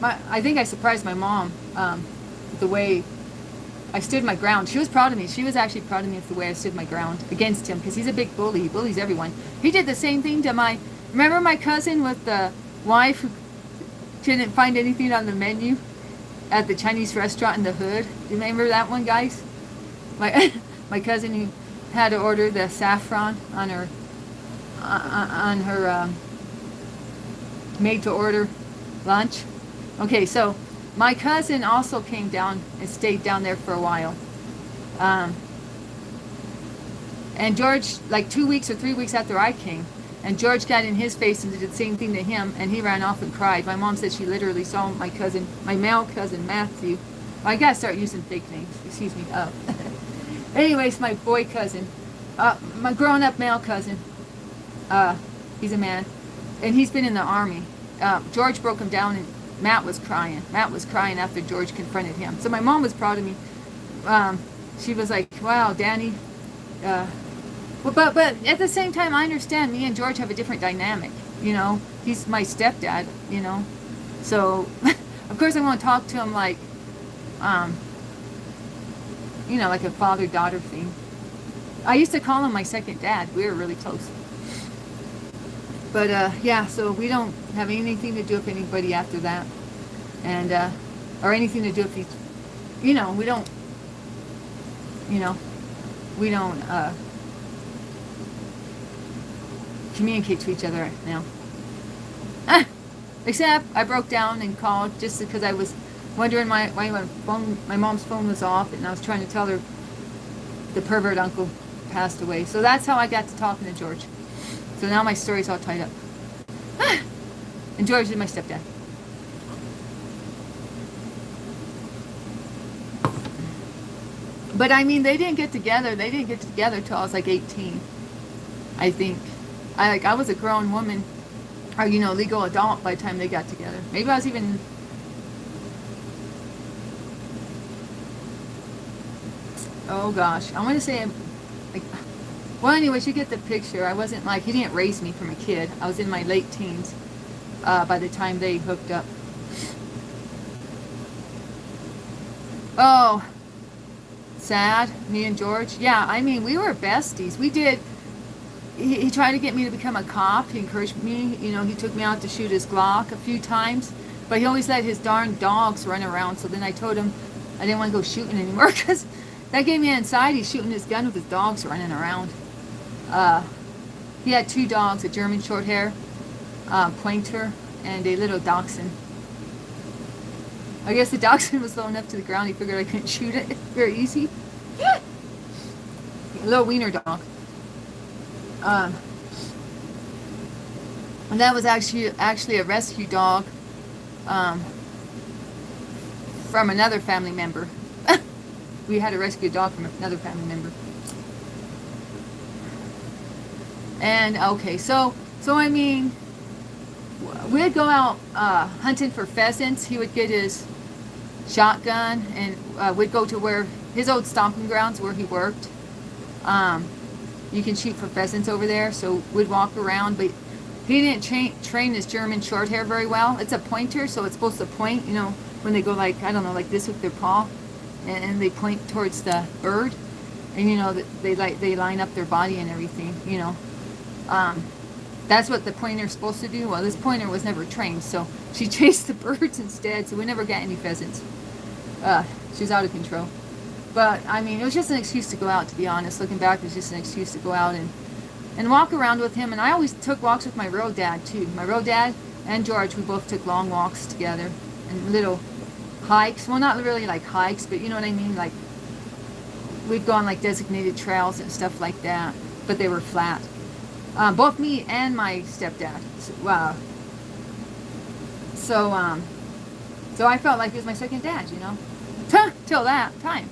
I think I surprised my mom with the way I stood my ground. She was proud of me. She was actually proud of me with the way I stood my ground against him, because he's a big bully. He bullies everyone. He did the same thing to remember my cousin with the wife who didn't find anything on the menu at the Chinese restaurant in the hood? Do you remember that one, guys? My cousin who had to order the saffron on her made to order lunch. Okay, so my cousin also came down and stayed down there for a while. And George, like 2 weeks or 3 weeks after I came, and George got in his face and did the same thing to him, and he ran off and cried. My mom said she literally saw my male cousin Matthew. Well, I gotta start using fake names. Excuse me. Anyways, my boy cousin, my grown-up male cousin, he's a man, and he's been in the army. George broke him down, and Matt was crying. Matt was crying after George confronted him. So my mom was proud of me. She was like, wow, Danny. But at the same time, I understand me and George have a different dynamic. He's my stepdad, So, of course, I want to talk to him like, like a father-daughter thing. I used to call him my second dad. We were really close. But, yeah, so we don't have anything to do with anybody after that. And, or anything to do with each, we don't, communicate to each other right now. Except I broke down and called just because I was wondering why my mom's phone was off, and I was trying to tell her the pervert uncle passed away. So that's how I got to talking to George. So now my story's all tied up. And George is my stepdad. But I mean, they didn't get together till I was like 18, I think. I was a grown woman, or legal adult by the time they got together. Maybe I was even, oh gosh, I want to say, well, anyways, you get the picture. I wasn't he didn't raise me from a kid. I was in my late teens by the time they hooked up. Oh, sad, me and George. Yeah, I mean, we were besties. We did. He tried to get me to become a cop. He encouraged me. He took me out to shoot his Glock a few times, but he always let his darn dogs run around. So then I told him I didn't want to go shooting anymore, because that gave me anxiety, shooting his gun with his dogs running around. He had 2 dogs, a German short hair pointer, and a little dachshund. I guess the dachshund was low enough to the ground, he figured I couldn't shoot it very easy. A little wiener dog. And that was actually a rescue dog from another family member. We had a rescue dog from another family member. And okay, so I mean, we'd go out hunting for pheasants. He would get his shotgun, and we'd go to where his old stomping grounds where he worked. You can shoot for pheasants over there, so we'd walk around, but he didn't train his German short hair very well. It's a pointer, so it's supposed to point, when they go like this with their paw. and they point towards the bird, and you know they line up their body and everything. You know, that's what the pointer's supposed to do. Well, this pointer was never trained, so she chased the birds instead. So we never got any pheasants. She was out of control. But I mean, it was just an excuse to go out. To be honest, looking back, it was just an excuse to go out and walk around with him. And I always took walks with my road dad too. My road dad and George, we both took long walks together and little hikes. Well, not really like hikes, but you know what I mean. Like we'd go on like designated trails and stuff like that, but they were flat. Both me and my stepdad. So I felt like he was my second dad, you know, till that time.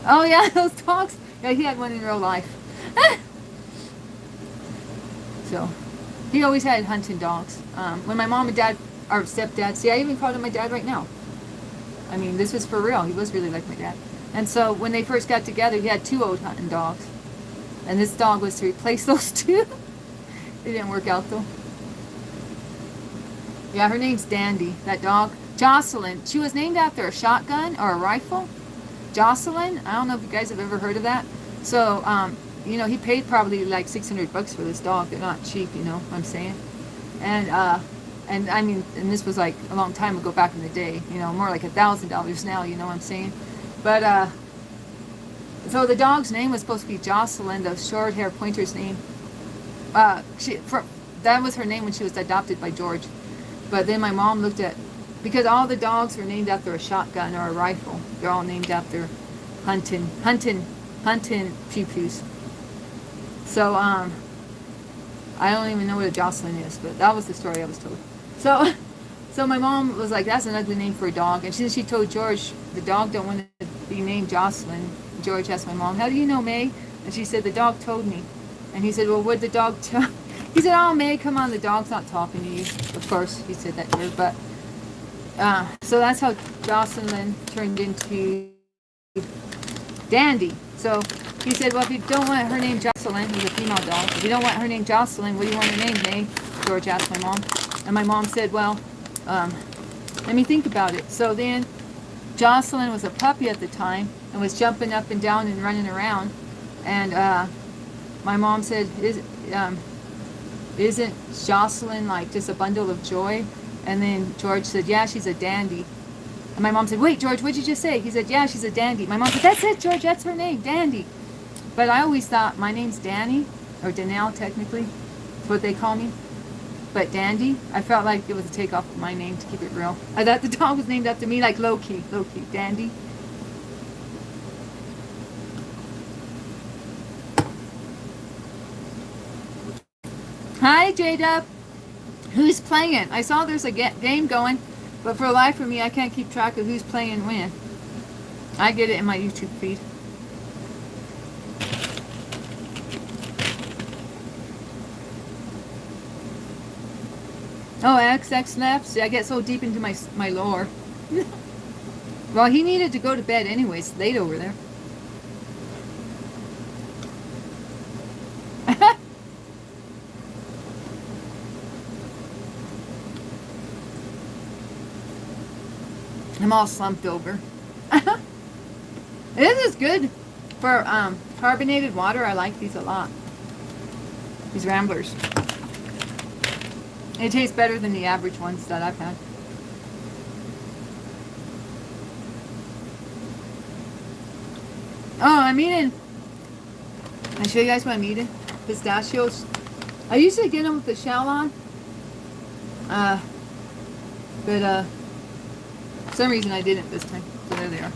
Oh yeah, those dogs. Yeah, he had one in real life. So he always had hunting dogs. When my mom and dad, or stepdad, see, I even called him my dad right now. I mean, this was for real. He was really like my dad. And so when they first got together, he had 2 old hunting dogs. And this dog was to replace those 2. It didn't work out though. Yeah, her name's Dandy. That dog, Jocelyn. She was named after a shotgun or a rifle. Jocelyn. I don't know if you guys have ever heard of that. So, you know, he paid probably like $600 for this dog. They're not cheap, you know what I'm saying? And I mean, and this was like a long time ago back in the day, you know, more like $1,000 now, you know what I'm saying? But, so the dog's name was supposed to be Jocelyn, the short hair pointer's name. That was her name when she was adopted by George. But then my mom looked at, because all the dogs were named after a shotgun or a rifle. They're all named after hunting pew-pews. So, I don't even know what a Jocelyn is, but that was the story I was told. So my mom was like, that's an ugly name for a dog. And she told George, the dog don't want to be named Jocelyn. George asked my mom, how do you know, May? And she said, the dog told me. And he said, well, what'd the dog tell? He said, oh, May, come on, the dog's not talking to you. Of course, he said that to her. But, so that's how Jocelyn turned into Dandy. So he said, well, if you don't want her name Jocelyn, he's a female dog. If you don't want her name Jocelyn, what do you want her name, May? George asked my mom. And my mom said, well, let me think about it. So then Jocelyn was a puppy at the time and was jumping up and down and running around. And my mom said, isn't Jocelyn like just a bundle of joy? And then George said, yeah, she's a dandy. And my mom said, wait, George, what'd you just say? He said, yeah, she's a dandy. My mom said, that's it, George, that's her name, Dandy. But I always thought my name's Danny, or Danelle technically, is what they call me. But Dandy, I felt like it was a takeoff of my name to keep it real. I thought the dog was named after me, like low-key, Dandy. Hi, J-Dub. Who's playing? I saw there's a game going, but for the life of me, I can't keep track of who's playing when. I get it in my YouTube feed. Oh, XX left? See, I get so deep into my lore. Well, he needed to go to bed anyways. It's late over there. I'm all slumped over. This is good for carbonated water. I like these a lot. These Ramblers. It tastes better than the average ones that I've had. Oh, I'm eating. I'll show you guys what I'm eating. Pistachios. I usually get them with the shell on. But for some reason I didn't this time. So there they are.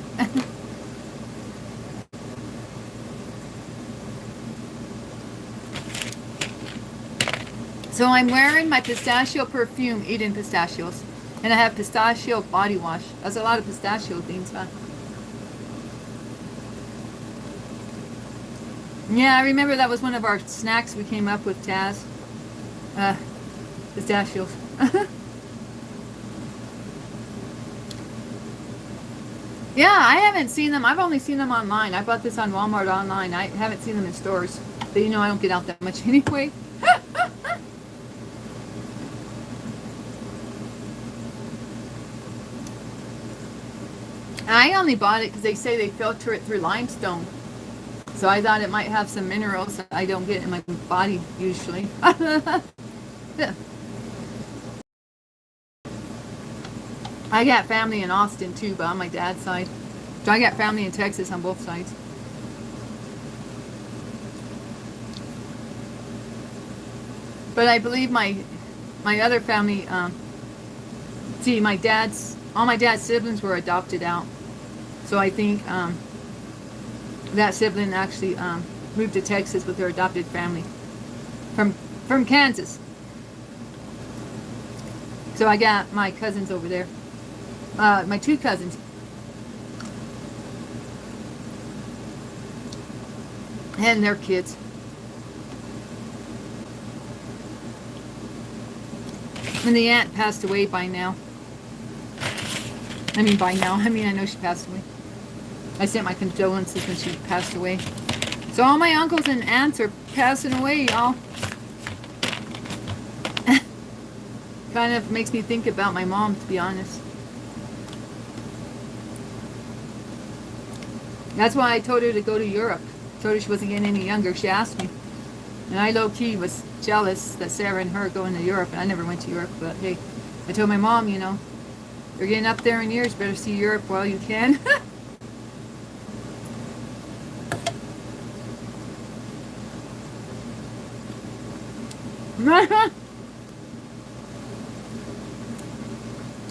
So I'm wearing my pistachio perfume, eating pistachios. And I have pistachio body wash. That's a lot of pistachio things, huh? Yeah, I remember that was one of our snacks we came up with, Taz. Pistachios. Yeah, I haven't seen them. I've only seen them online. I bought this on Walmart online. I haven't seen them in stores. But you know I don't get out that much anyway. I only bought it because they say they filter it through limestone. So I thought it might have some minerals that I don't get in my body usually. Yeah. I got family in Austin too, but on my dad's side. So I got family in Texas on both sides. But I believe my other family, see, all my dad's siblings were adopted out. So I think that sibling actually moved to Texas with their adopted family from Kansas. So I got my cousins over there, my 2 cousins, and their kids. And the aunt passed away by now. I mean, I know she passed away. I sent my condolences when she passed away. So all my uncles and aunts are passing away, y'all. Kind of makes me think about my mom, to be honest. That's why I told her to go to Europe. Told her she wasn't getting any younger. She asked me. And I low-key was jealous that Sarah and her are going to Europe. And I never went to Europe, but hey, I told my mom, you know, you're getting up there in years, better see Europe while you can.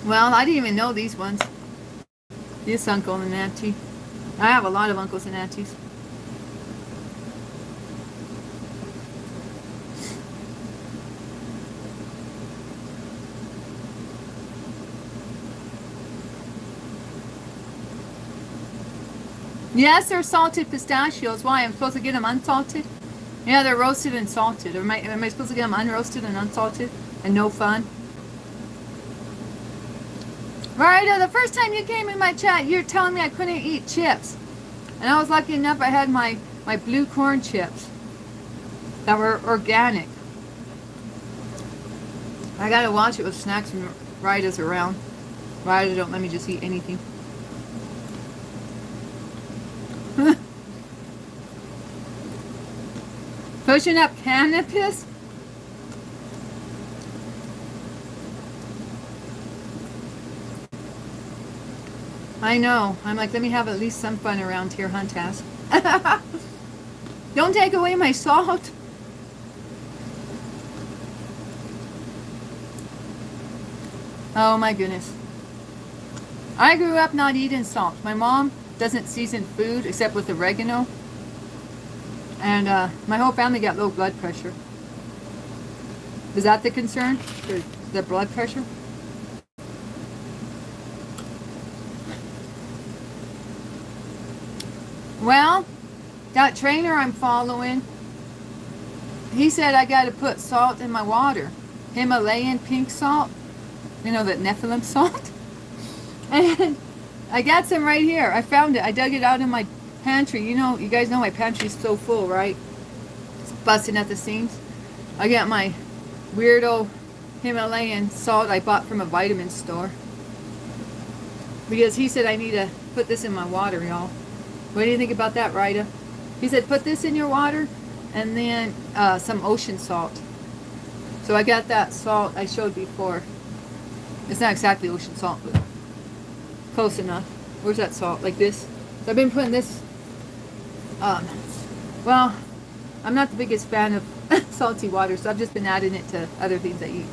Well, I didn't even know these ones. This uncle and auntie. I have a lot of uncles and aunties. Yes, they're salted pistachios. Why? I'm supposed to get them unsalted? Yeah, they're roasted and salted. Am I supposed to get them unroasted and unsalted? And no fun? Right, the first time you came in my chat, you were telling me I couldn't eat chips. And I was lucky enough I had my blue corn chips that were organic. I gotta watch it with snacks and Ryda's around. Ryda don't let me just eat anything. Pushing up cannabis? I know. I'm like, let me have at least some fun around here, Huntask. Don't take away my salt. Oh my goodness. I grew up not eating salt. My mom doesn't season food except with oregano. And my whole family got low blood pressure. Is that the concern? The blood pressure? Well, that trainer I'm following, he said I got to put salt in my water. Himalayan pink salt. You know, that Nephilim salt. And I got some right here. I found it. I dug it out in my pantry. You know, you guys know my pantry's so full, right? It's busting at the seams. I got my weirdo Himalayan salt I bought from a vitamin store. Because he said I need to put this in my water, y'all. What do you think about that, Ryda? He said put this in your water and then some ocean salt. So I got that salt I showed before. It's not exactly ocean salt, but close enough. Where's that salt? Like this? So I've been putting this, well, I'm not the biggest fan of salty water, so I've just been adding it to other things I eat.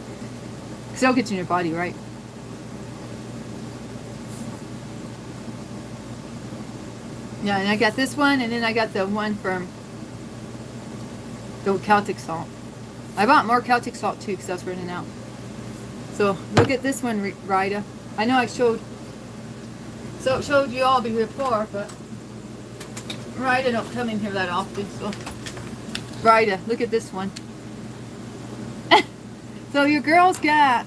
Because it'll get you in your body, right? Yeah, and I got this one, and then I got the one from the Celtic salt. I bought more Celtic salt too, because I was running out. So look at this one, Ryda. I know I showed you all before, but Ryda don't come in here that often. So Ryda, look at this one. So your girl's got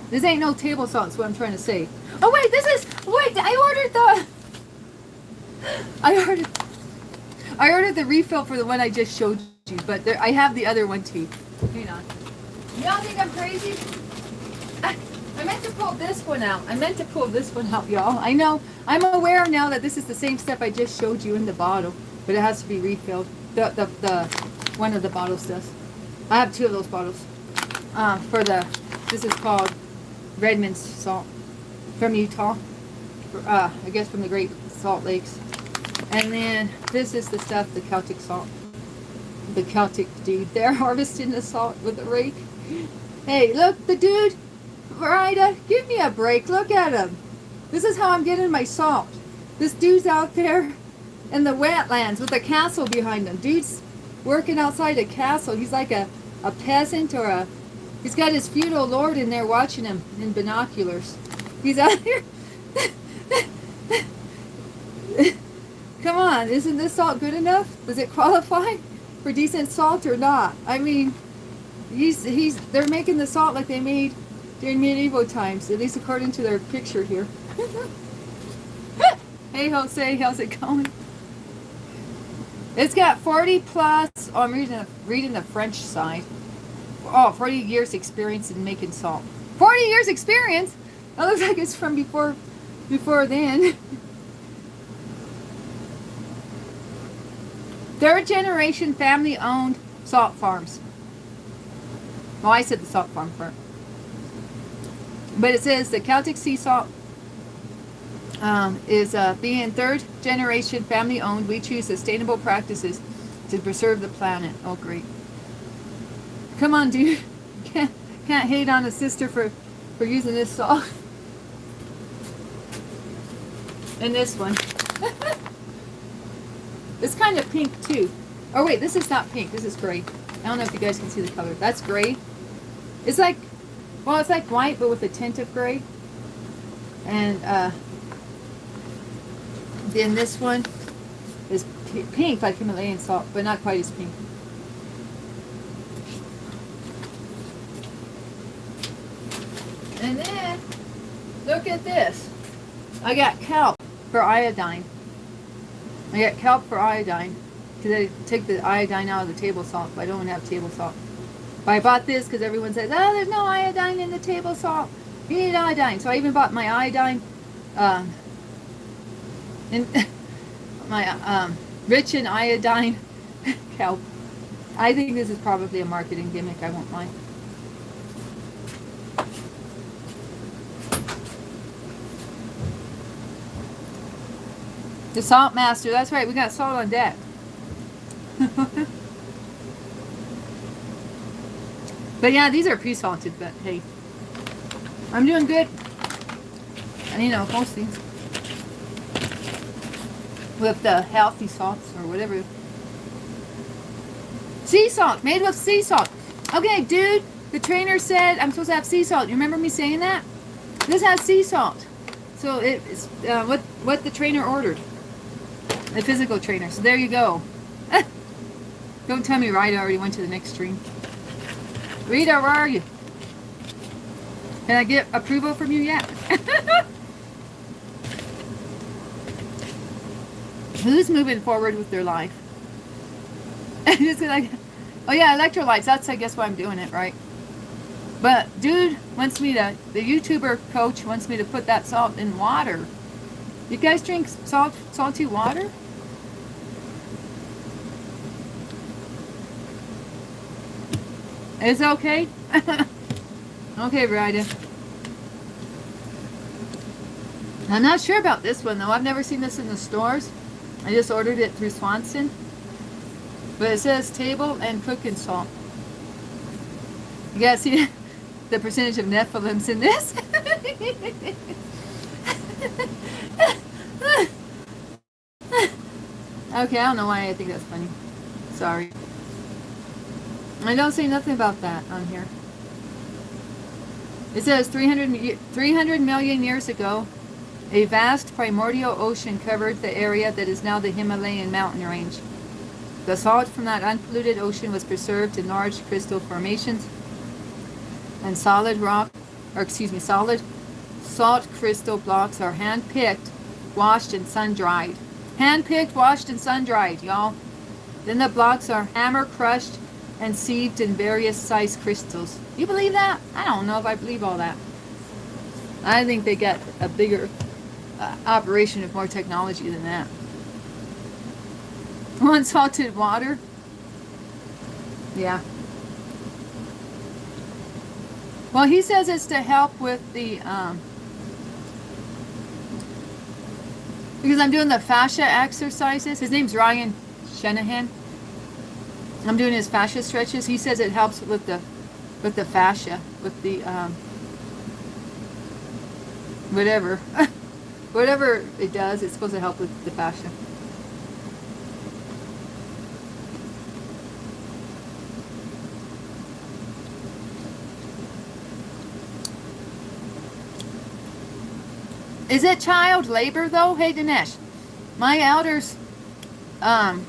this ain't no table salt. Is what I'm trying to say. Oh wait, I ordered the refill for the one I just showed you, but I have the other one too. Hang on. Y'all think I'm crazy? I meant to pull this one out. I meant to pull this one out, y'all. I know. I'm aware now that this is the same stuff I just showed you in the bottle, but it has to be refilled. The one of the bottles does. I have 2 of those bottles. This is called Redmond's salt from Utah. I guess from the Great Salt Lakes. And then this is the stuff, the Celtic salt. The Celtic dude there harvesting the salt with a rake. Hey, look, the dude. Rida, give me a break. Look at him. This is how I'm getting my salt. This dude's out there in the wetlands with a castle behind him. Dude's working outside a castle. He's like a peasant or a... He's got his feudal lord in there watching him in binoculars. He's out here. Come on, isn't this salt good enough? Does it qualify for decent salt or not? I mean, they're making the salt like they made during medieval times, at least according to their picture here. Hey Jose, how's it going? It's got 40 plus, oh, I'm reading the French side. Oh, 40 years experience in making salt. 40 years experience? That looks like it's from before then. 3rd generation family owned salt farms. Well, I said the salt farm part. But it says the Celtic sea salt is being 3rd generation family owned. We choose sustainable practices to preserve the planet. Oh, great. Come on, dude. Can't hate on a sister for using this salt. And this one. It's kind of pink too. Oh wait, this is not pink. This is gray. I don't know if you guys can see the color. That's gray. It's like, well, it's like white, but with a tint of gray. And then this one is pink, like Himalayan salt, but not quite as pink. And then, look at this. I got kelp for iodine. I got kelp for iodine because I took the iodine out of the table salt, but I don't have table salt. But I bought this because everyone says, oh, there's no iodine in the table salt. You need iodine. So I even bought my iodine, rich in iodine kelp. I think this is probably a marketing gimmick. I won't lie. The Salt Master. That's right. We got salt on deck. But yeah, these are pre-salted, but hey. I'm doing good. And you know, mostly. With the healthy salts or whatever. Sea salt. Made with sea salt. Okay, dude. The trainer said I'm supposed to have sea salt. You remember me saying that? This has sea salt. So it's what the trainer ordered. The physical trainer. So there you go. Don't tell me Rita already went to the next stream. Rita, where are you? Can I get approval from you yet? Who's moving forward with their life? Just like, oh yeah, electrolytes. That's, I guess, why I'm doing it, right? But dude wants me to, the YouTuber coach wants me to put that salt in water. You guys drink salty water? It's okay? Okay, Rida. I'm not sure about this one, though. I've never seen this in the stores. I just ordered it through Swanson. But it says table and cooking salt. You guys see the percentage of Nephilims in this? Okay, I don't know why I think that's funny. Sorry. I don't say nothing about that on here. It says 300 million years ago, a vast primordial ocean covered the area that is now the Himalayan mountain range. The salt from that unpolluted ocean was preserved in large crystal formations and solid salt crystal blocks are hand-picked, washed, and sun-dried. Hand-picked, washed, and sun-dried, y'all. Then the blocks are hammer-crushed and sieved in various size crystals. You believe that? I don't know if I believe all that. I think they got a bigger operation with more technology than that. Unsalted water. Yeah. Well, he says it's to help with the, because I'm doing the fascia exercises. His name's Ryan Shanahan. I'm doing his fascia stretches. He says it helps with the fascia, with the, whatever. Whatever it does, it's supposed to help with the fascia. Is it child labor though? Hey Dinesh, my elders, one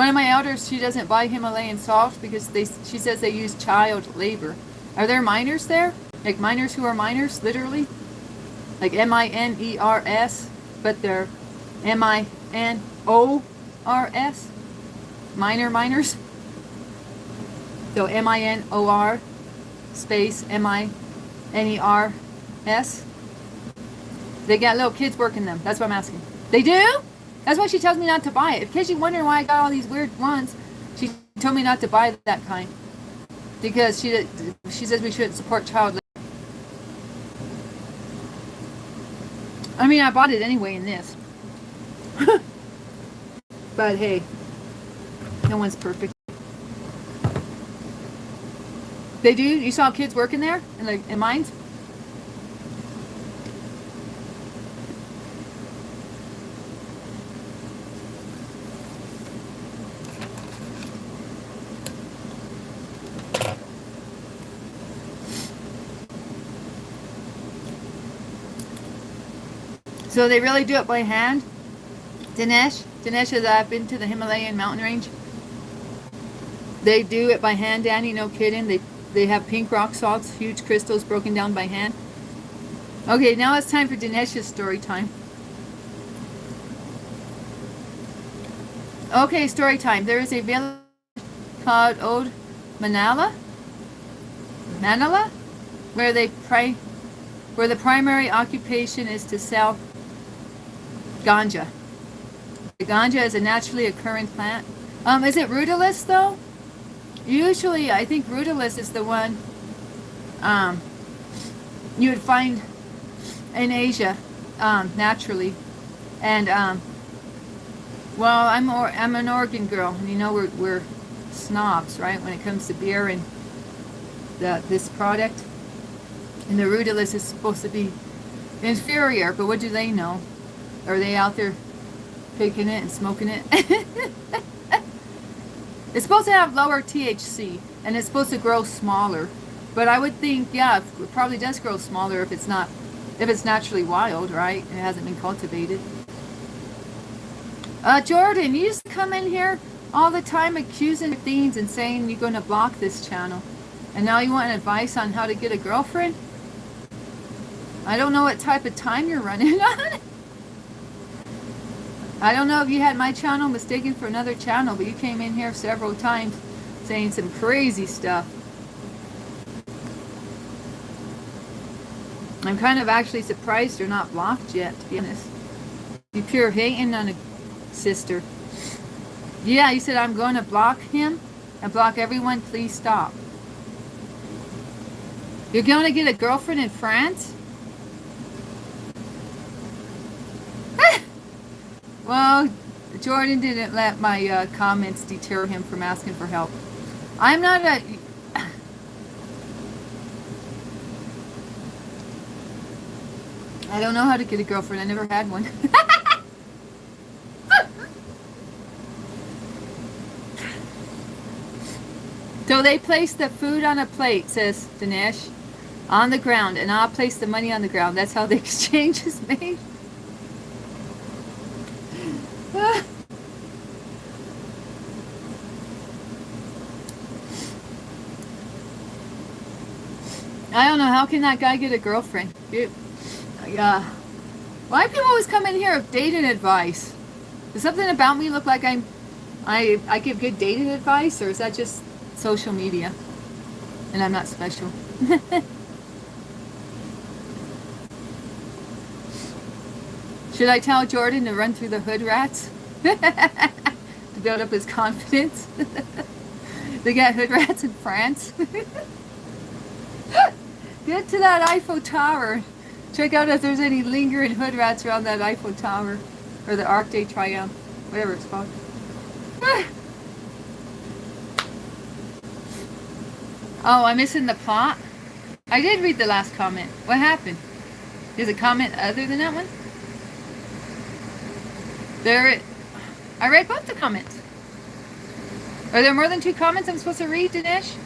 of my elders, she doesn't buy Himalayan salt because she says they use child labor. Are there minors there? Like minors who are minors, literally? Like M-I-N-E-R-S, but they're M-I-N-O-R-S? Minors? So M-I-N-O-R space M-I-N-E-R-S? They got little kids working them. That's what I'm asking. They do? That's why she tells me not to buy it. In case you're wondering why I got all these weird ones, she told me not to buy that kind. Because she says we shouldn't support child labor. I mean, I bought it anyway in this. But hey, no one's perfect. They do? You saw kids working there? In mines? So they really do it by hand? Dinesh says I've been to the Himalayan mountain range. They do it by hand, Danny, no kidding. They have pink rock salts, huge crystals broken down by hand. Okay, now it's time for Dinesh's story time. Okay, story time. There is a village called Old Manala, where the primary occupation is to sell ganja. The ganja is a naturally occurring plant. Is it rudolus though? Usually, I think rudolus is the one you would find in Asia naturally. And well, I'm an Oregon girl, and you know we're snobs, right, when it comes to beer and this product. And the rudolus is supposed to be inferior, but what do they know? Are they out there picking it and smoking it? It's supposed to have lower THC, and it's supposed to grow smaller. But I would think, yeah, it probably does grow smaller if it's naturally wild, right? It hasn't been cultivated. Jordan, you used to come in here all the time accusing things and saying you're going to block this channel. And now you want advice on how to get a girlfriend? I don't know what type of time you're running on. I don't know if you had my channel mistaken for another channel, but you came in here several times saying some crazy stuff. I'm kind of actually surprised you're not blocked yet, to be honest. You pure hating on a sister. Yeah, you said I'm going to block him and block everyone. Please stop. You're going to get a girlfriend in France? Well, Jordan didn't let my comments deter him from asking for help. I'm not a... I don't know how to get a girlfriend. I never had one. So they place the food on a plate, says Dinesh, on the ground, and I'll place the money on the ground. That's how the exchange is made. I don't know, how can that guy get a girlfriend? Why do people always come in here with dating advice? Does something about me look like I give good dating advice, or is that just social media and I'm not special? Should I tell Jordan to run through the hood rats? To build up his confidence? They got hood rats in France? Get to that Eiffel Tower. Check out if there's any lingering hood rats around that Eiffel Tower. Or the Arc de Triomphe. Whatever it's called. Oh, I'm missing the plot? I did read the last comment. What happened? Is a comment other than that one? I read both the comments. Are there more than 2 comments I'm supposed to read, Dinesh?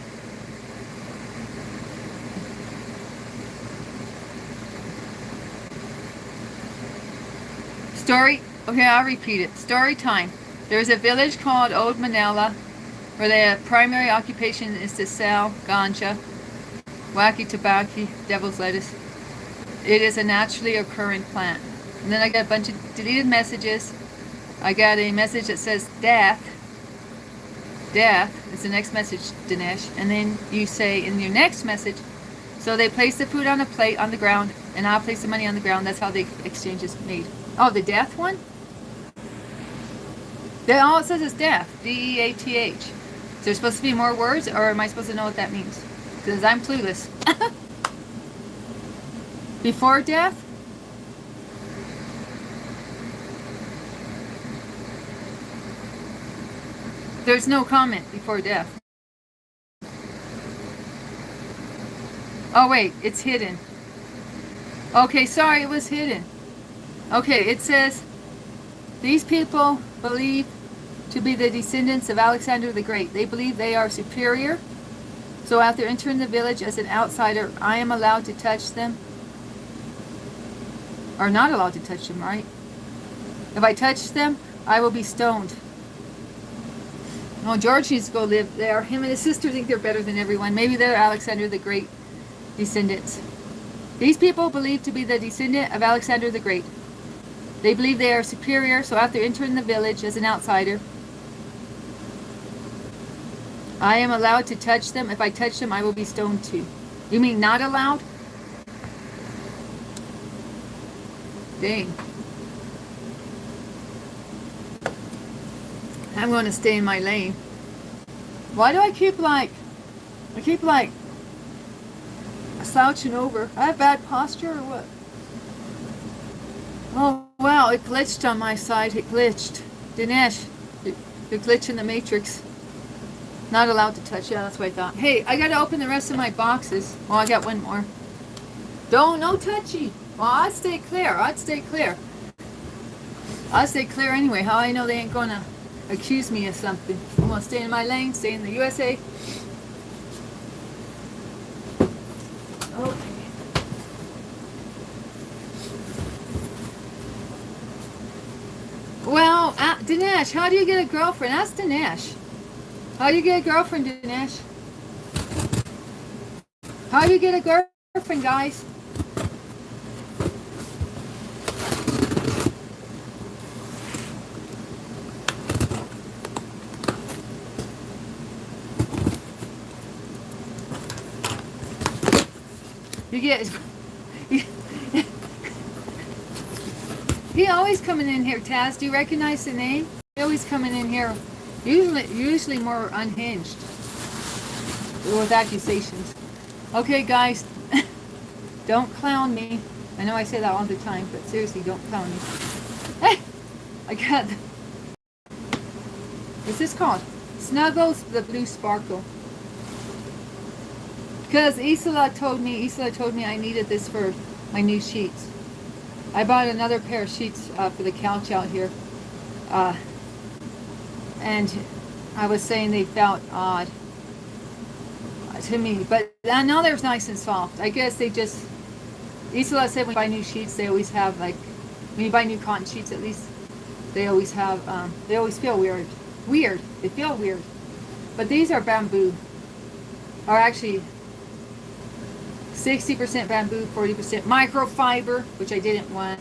Story. Okay, I'll repeat it. Story time. There's a village called Old Manila where their primary occupation is to sell ganja, wacky tobacco, devil's lettuce. It is a naturally occurring plant. And then I got a bunch of deleted messages. I got a message that says death. Death is the next message, Dinesh. And then you say in your next message, so they place the food on a plate on the ground, and I'll place the money on the ground. That's how the exchange is made. Oh, the death one? All it says is death. D-E-A-T-H. Is there supposed to be more words, or am I supposed to know what that means? Because I'm clueless. Before death? There's no comment before death. Oh wait, it's hidden. Okay, sorry, it was hidden. Okay, it says, these people believe to be the descendants of Alexander the Great. They believe they are superior. So after entering the village as an outsider, I am allowed to touch them. Or not allowed to touch them, right? If I touch them, I will be stoned. Oh, George needs to go live there. Him and his sister think they're better than everyone. Maybe they're Alexander the Great descendants. These people believe to be the descendant of Alexander the Great. They believe they are superior, so after entering the village as an outsider, I am allowed to touch them. If I touch them, I will be stoned too. You mean not allowed? Dang. I'm going to stay in my lane. Why do I keep slouching over? I have bad posture or what? Oh, wow, it glitched on my side. It glitched. Dinesh, you're glitching the matrix. Not allowed to touch. Yeah, that's what I thought. Hey, I got to open the rest of my boxes. Oh, I got one more. No touchy. Well, I'd stay clear. I'd stay clear anyway. How I know they ain't going to accuse me of something. I'm going to stay in my lane, stay in the USA. Okay. Well, Dinesh, how do you get a girlfriend? Ask Dinesh. How do you get a girlfriend, Dinesh? How do you get a girlfriend, guys? You get... He always coming in here, Taz. Do you recognize the name? He always coming in here, usually more unhinged with accusations. Okay, guys, don't clown me. I know I say that all the time, but seriously, don't clown me. Hey, I got. What's this called? Snuggles the Blue Sparkle. Because Isola told me I needed this for my new sheets. I bought another pair of sheets for the couch out here. And I was saying they felt odd to me. But now they're nice and soft. I guess they just... Isola said when you buy new sheets, they always have, like... When you buy new cotton sheets, at least, they always have... they always feel weird. They feel weird. But these are bamboo. Or actually... 60% bamboo, 40% microfiber, which I didn't want.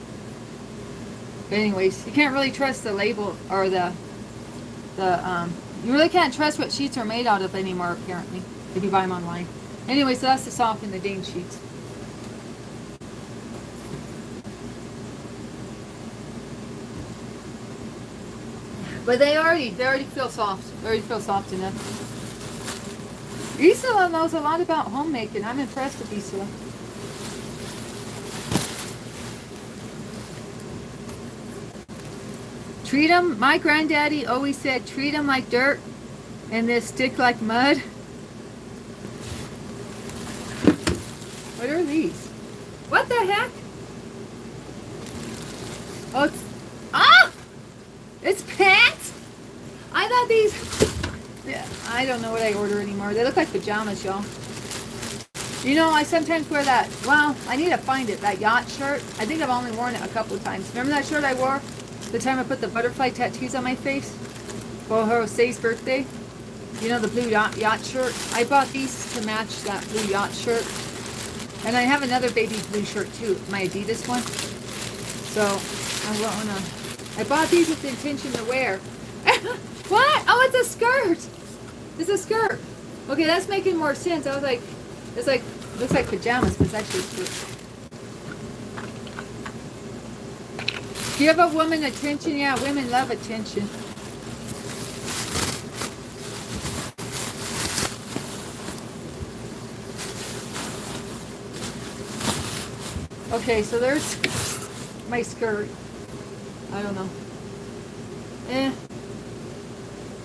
But anyways, you can't really trust the label or the you really can't trust what sheets are made out of anymore, apparently, if you buy them online. Anyway, so that's the soft and the Dane sheets. But they already feel soft. They already feel soft enough. Isla knows a lot about homemaking. I'm impressed with Isla. Treat them, my granddaddy always said, treat them like dirt and they stick like mud. What are these? What the heck? Oh, it's, ah! It's pants? I thought these, yeah, I don't know what I order anymore. They look like pajamas, y'all. You know, I sometimes wear that, well, I need to find it, that yacht shirt. I think I've only worn it a couple of times. Remember that shirt I wore the time I put the butterfly tattoos on my face for Jose's birthday? You know, the blue yacht shirt? I bought these to match that blue yacht shirt. And I have another baby blue shirt too, my Adidas one. So, I bought these with the intention to wear. What? Oh, it's a skirt. It's a skirt. Okay, that's making more sense. I was like, it's like, looks like pajamas, but it's actually a skirt. Give a woman attention. Yeah, women love attention. Okay, so there's my skirt. I don't know.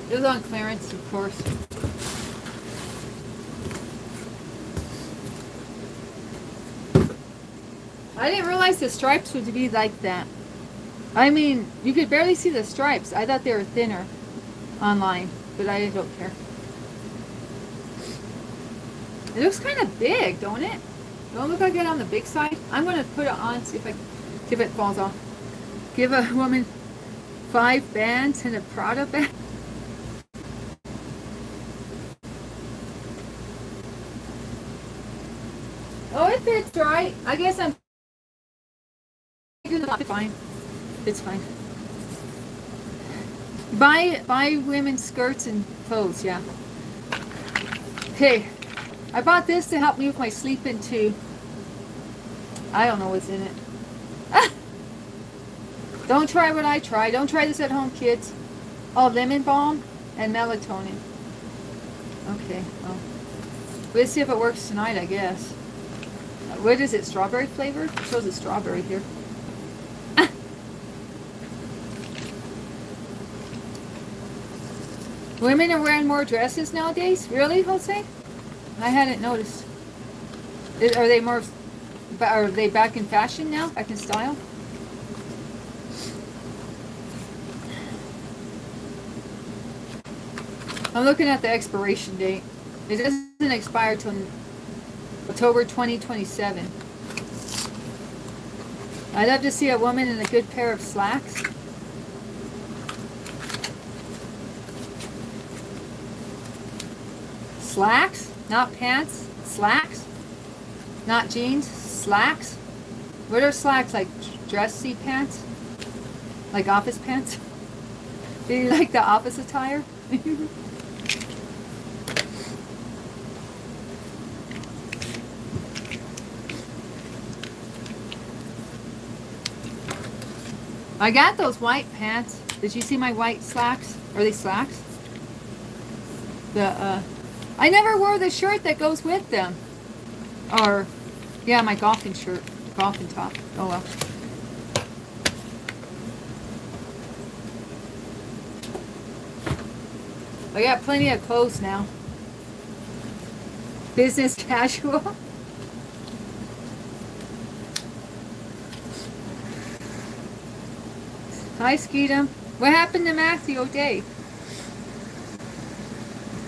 It was on clearance, of course. I didn't realize the stripes would be like that. I mean, you could barely see the stripes. I thought they were thinner online, but I don't care. It looks kind of big, don't it? Don't look like it on the big side. I'm going to put it on, see if it falls off. Give a woman 5 bands and a Prada band. Oh, it fits right. I guess I'm fine. It's fine. Buy women's skirts and clothes, yeah. Okay. I bought this to help me with my sleeping too. I don't know what's in it. Ah! Don't try what I try. Don't try this at home, kids. Oh, lemon balm and melatonin. Okay, well. We'll see if it works tonight, I guess. What is it, strawberry flavored? It shows it's strawberry here. Ah! Women are wearing more dresses nowadays? Really, Jose? I hadn't noticed. Are they back in fashion now? Back in style? I'm looking at the expiration date. It doesn't expire till October 2027. I'd love to see a woman in a good pair of slacks. Slacks? Not pants? Slacks? Not jeans? Slacks? What are slacks? Like dressy pants? Like office pants? Do you like the office attire? I got those white pants. Did you see my white slacks? Are they slacks? I never wore the shirt that goes with them. Or, yeah, my golfing shirt. Golfing top. Oh well. I got plenty of clothes now. Business casual. Hi, Skeetum. What happened to Matthew O'Day?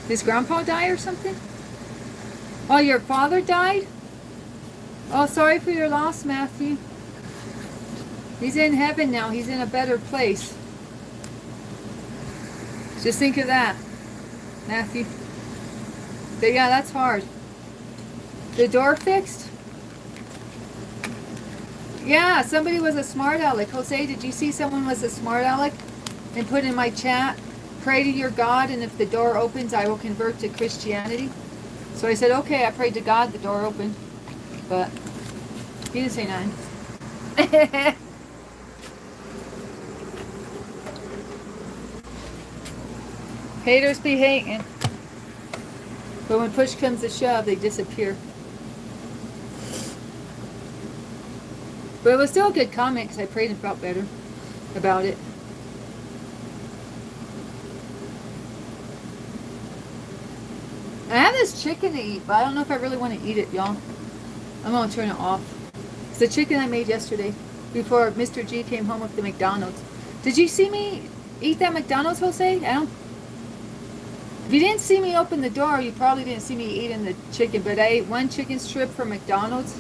His grandpa die or something? Oh, your father died? Oh, sorry for your loss, Matthew. He's in heaven now. He's in a better place. Just think of that, Matthew. But yeah, that's hard. The door fixed? Yeah, somebody was a smart aleck. Jose, did you see someone was a smart aleck and put in my chat, pray to your God, and if the door opens, I will convert to Christianity? So I said, okay, I prayed to God, the door opened. But he didn't say nothing. Haters be hating. But when push comes to shove, they disappear. But it was still a good comment because I prayed and felt better about it. I have this chicken to eat, but I don't know if I really want to eat it, y'all. I'm going to turn it off. It's the chicken I made yesterday before Mr. G came home with the McDonald's. Did you see me eat that McDonald's, Jose? If you didn't see me open the door, you probably didn't see me eating the chicken, but I ate one chicken strip from McDonald's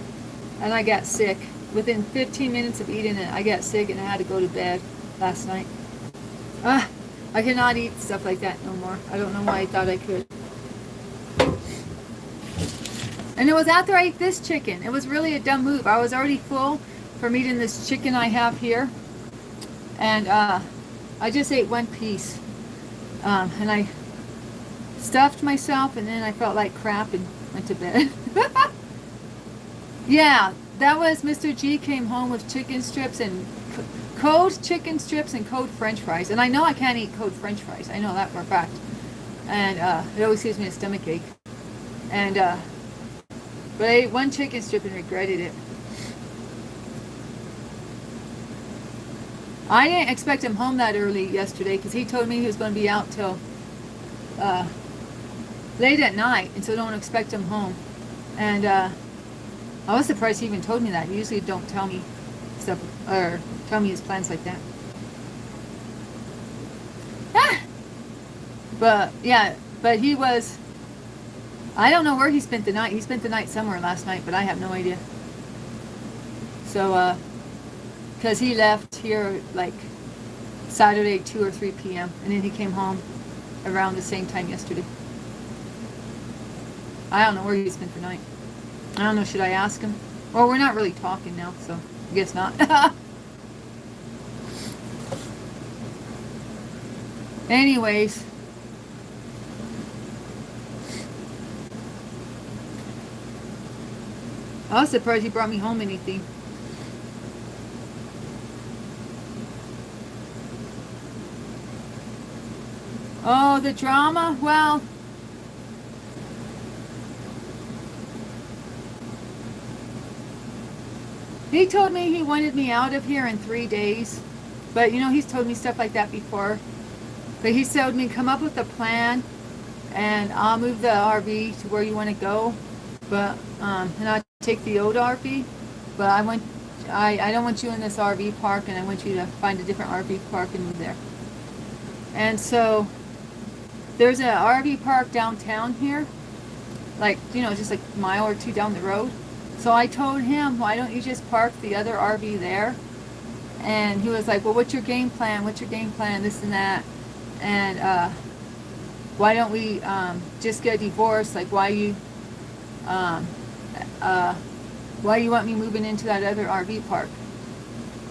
and I got sick. Within 15 minutes of eating it, I got sick and I had to go to bed last night. I cannot eat stuff like that no more. I don't know why I thought I could. And it was after I ate this chicken. It was really a dumb move. I was already full from eating this chicken I have here. And I just ate one piece. And I stuffed myself and then I felt like crap and went to bed. Yeah, that was Mr. G came home with chicken strips and cold chicken strips and cold french fries. And I know I can't eat cold french fries. I know that for a fact. And it always gives me a stomach ache. And but I ate one chicken strip and regretted it. I didn't expect him home that early yesterday because he told me he was going to be out till late at night, and so don't expect him home. And I was surprised he even told me that. He usually don't tell me stuff or tell me his plans like that. But yeah, but he was. I don't know where he spent the night. He spent the night somewhere last night, but I have no idea. So, because he left here like Saturday 2 or 3 p.m. and then he came home around the same time yesterday. I don't know where he spent the night. I don't know, should I ask him? Well, we're not really talking now, so I guess not. Anyways. I was surprised he brought me home anything. Oh, the drama? Well, he told me he wanted me out of here in 3 days. But, you know, he's told me stuff like that before. But he told me, come up with a plan, and I'll move the RV to where you want to go. But, and I'll take the old RV. But I don't want you in this RV park, and I want you to find a different RV park and move there. And so, there's an RV park downtown here. Like, you know, just like a mile or two down the road. So I told him, why don't you just park the other RV there? And he was like, well, what's your game plan? What's your game plan? This and that. And why don't we just get a divorce? Like, why you want me moving into that other RV park?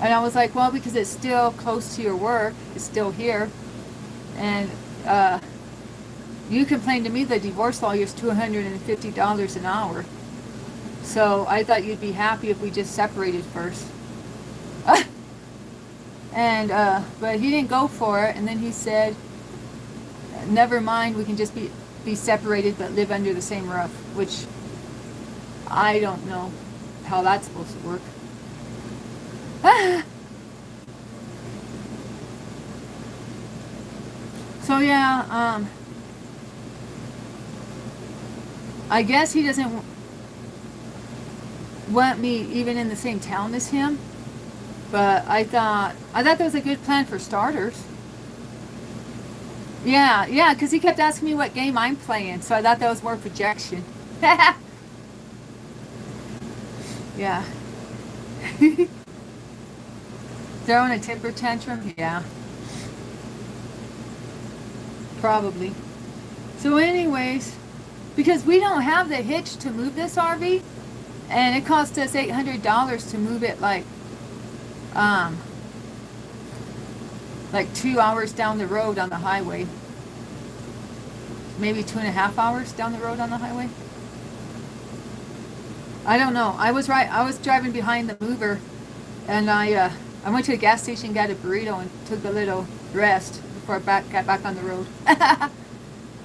And I was like, well, because it's still close to your work. It's still here. And you complained to me the divorce lawyer is $250 an hour. So I thought you'd be happy if we just separated first. And but he didn't go for it, and then he said, never mind, we can just be separated but live under the same roof, which I don't know how that's supposed to work. So yeah, I guess he doesn't want me even in the same town as him, but I thought that was a good plan for starters. Yeah, because he kept asking me what game I'm playing, so I thought that was more projection. Yeah. Throwing a temper tantrum? Yeah. Probably. So anyways, because we don't have the hitch to move this RV, and it cost us $800 to move it like 2 hours down the road on the highway. Maybe 2.5 hours down the road on the highway. I don't know. I was driving behind the mover, and I went to the gas station, got a burrito, and took a little rest before I got back on the road.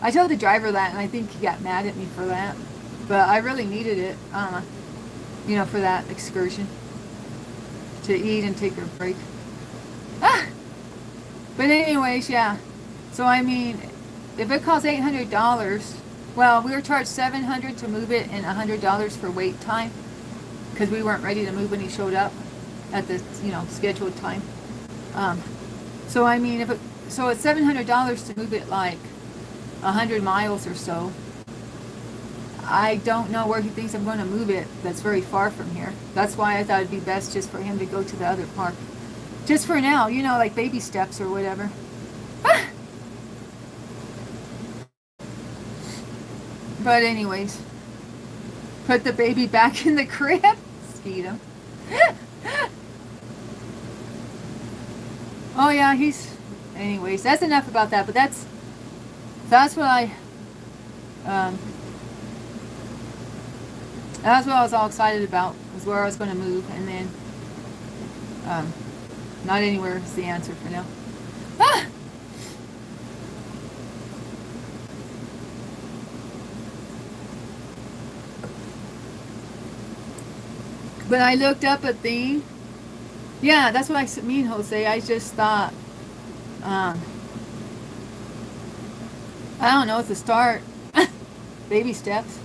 I told the driver that, and I think he got mad at me for that. But I really needed it, you know, for that excursion. To eat and take a break. Ah! But anyways, yeah. So I mean, if it costs $800, well, we were charged $700 to move it and $100 for wait time because we weren't ready to move when he showed up at the, you know, scheduled time. So I mean, so it's $700 to move it like 100 miles or so. I don't know where he thinks I'm going to move it. That's very far from here. That's why I thought it'd be best just for him to go to the other park. Just for now, you know, like baby steps or whatever. Ah! But anyways, put the baby back in the crib. Feed him. Oh yeah, anyways, that's enough about that. But that's what that's what I was all excited about, was where I was going to move, and then not anywhere is the answer for now. Ah! But I looked up a thing. Yeah, that's what I mean, Jose. I just thought, I don't know, it's a start. Baby steps.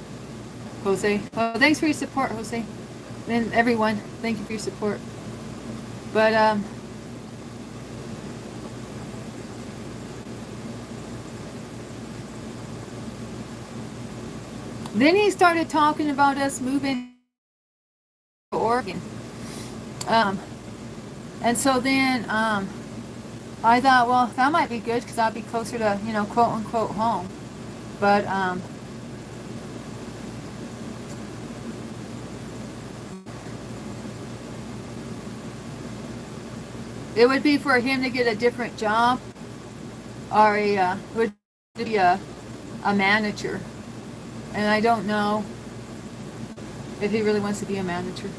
Jose. Well, thanks for your support, Jose. And everyone, thank you for your support. But, then he started talking about us moving to Oregon. And so then, I thought, well, that might be good because I'll be closer to, you know, quote unquote home. But, it would be for him to get a different job, or would be a manager. And I don't know if he really wants to be a manager.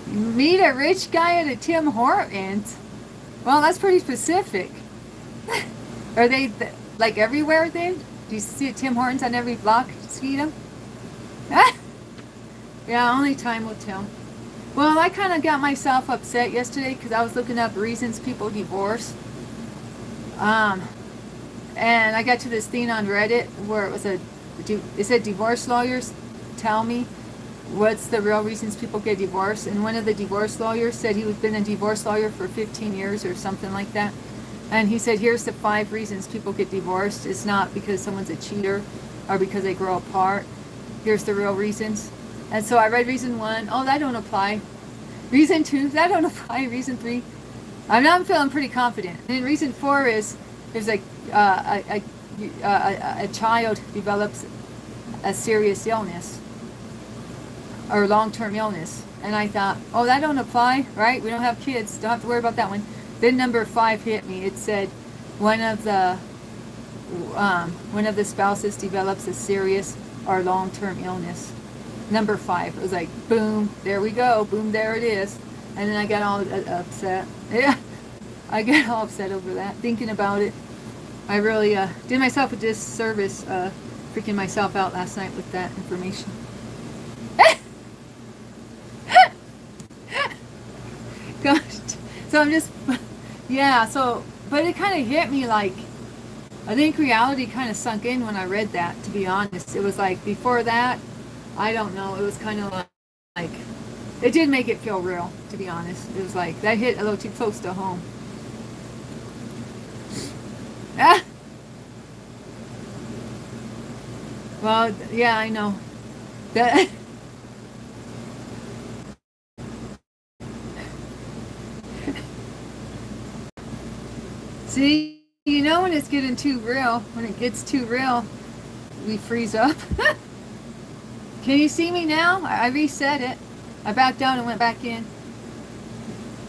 Meet a rich guy at a Tim Hortons. Well, that's pretty specific. Are they like everywhere then? Do you see a Tim Hortons on every block? See them? Yeah, only time will tell. Well, I kind of got myself upset yesterday because I was looking up reasons people divorce. And I got to this thing on Reddit where it said divorce lawyers tell me what's the real reasons people get divorced. And one of the divorce lawyers said he was been a divorce lawyer for 15 years or something like that. And he said, here's the 5 reasons people get divorced. It's not because someone's a cheater or because they grow apart. Here's the real reasons. And so I read reason 1. Oh, that don't apply. Reason 2, that don't apply. Reason 3, I'm feeling pretty confident. And then reason 4 is there's a child develops a serious illness or long-term illness. And I thought, oh, that don't apply, right? We don't have kids. Don't have to worry about that one. Then number 5 hit me. It said one of the spouses develops a serious or long-term illness. Number 5. It was like, boom, there we go. Boom, there it is. And then I got all upset. Yeah, I got all upset over that, thinking about it. I really did myself a disservice, freaking myself out last night with that information. Gosh. So I'm just, yeah, so, but it kind of hit me like, I think reality kind of sunk in when I read that, to be honest. It was like, before that, I don't know, it was kind of like, it did make it feel real, to be honest. It was like, that hit a little too close to home. Ah! Well, yeah, I know. That... See, you know when it's getting too real, when it gets too real, we freeze up. Can you see me now? I reset it. I backed out and went back in.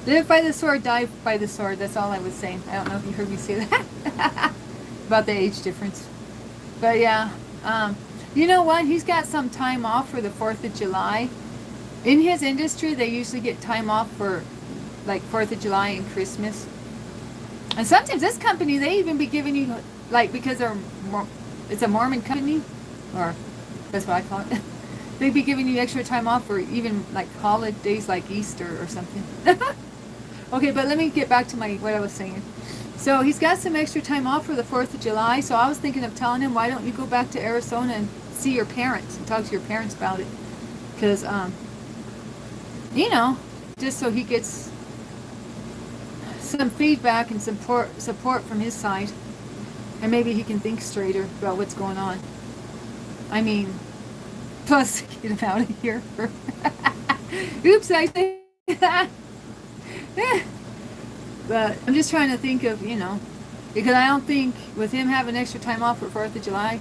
Live by the sword, die by the sword. That's all I was saying. I don't know if you heard me say that. About the age difference. But yeah, you know what? He's got some time off for the 4th of July. In his industry, they usually get time off for like 4th of July and Christmas. And sometimes this company, they even be giving you, like, because it's a Mormon company, or that's what I call it. They'd be giving you extra time off for even like holidays like Easter or something. Okay, but let me get back to what I was saying. So he's got some extra time off for the 4th of July. So I was thinking of telling him, why don't you go back to Arizona and see your parents and talk to your parents about it? Because, you know, just so he gets some feedback and support from his side. And maybe he can think straighter about what's going on. I mean, plus get him out of here. Oops, I say that. But I'm just trying to think of, you know, because I don't think with him having extra time off for 4th of July,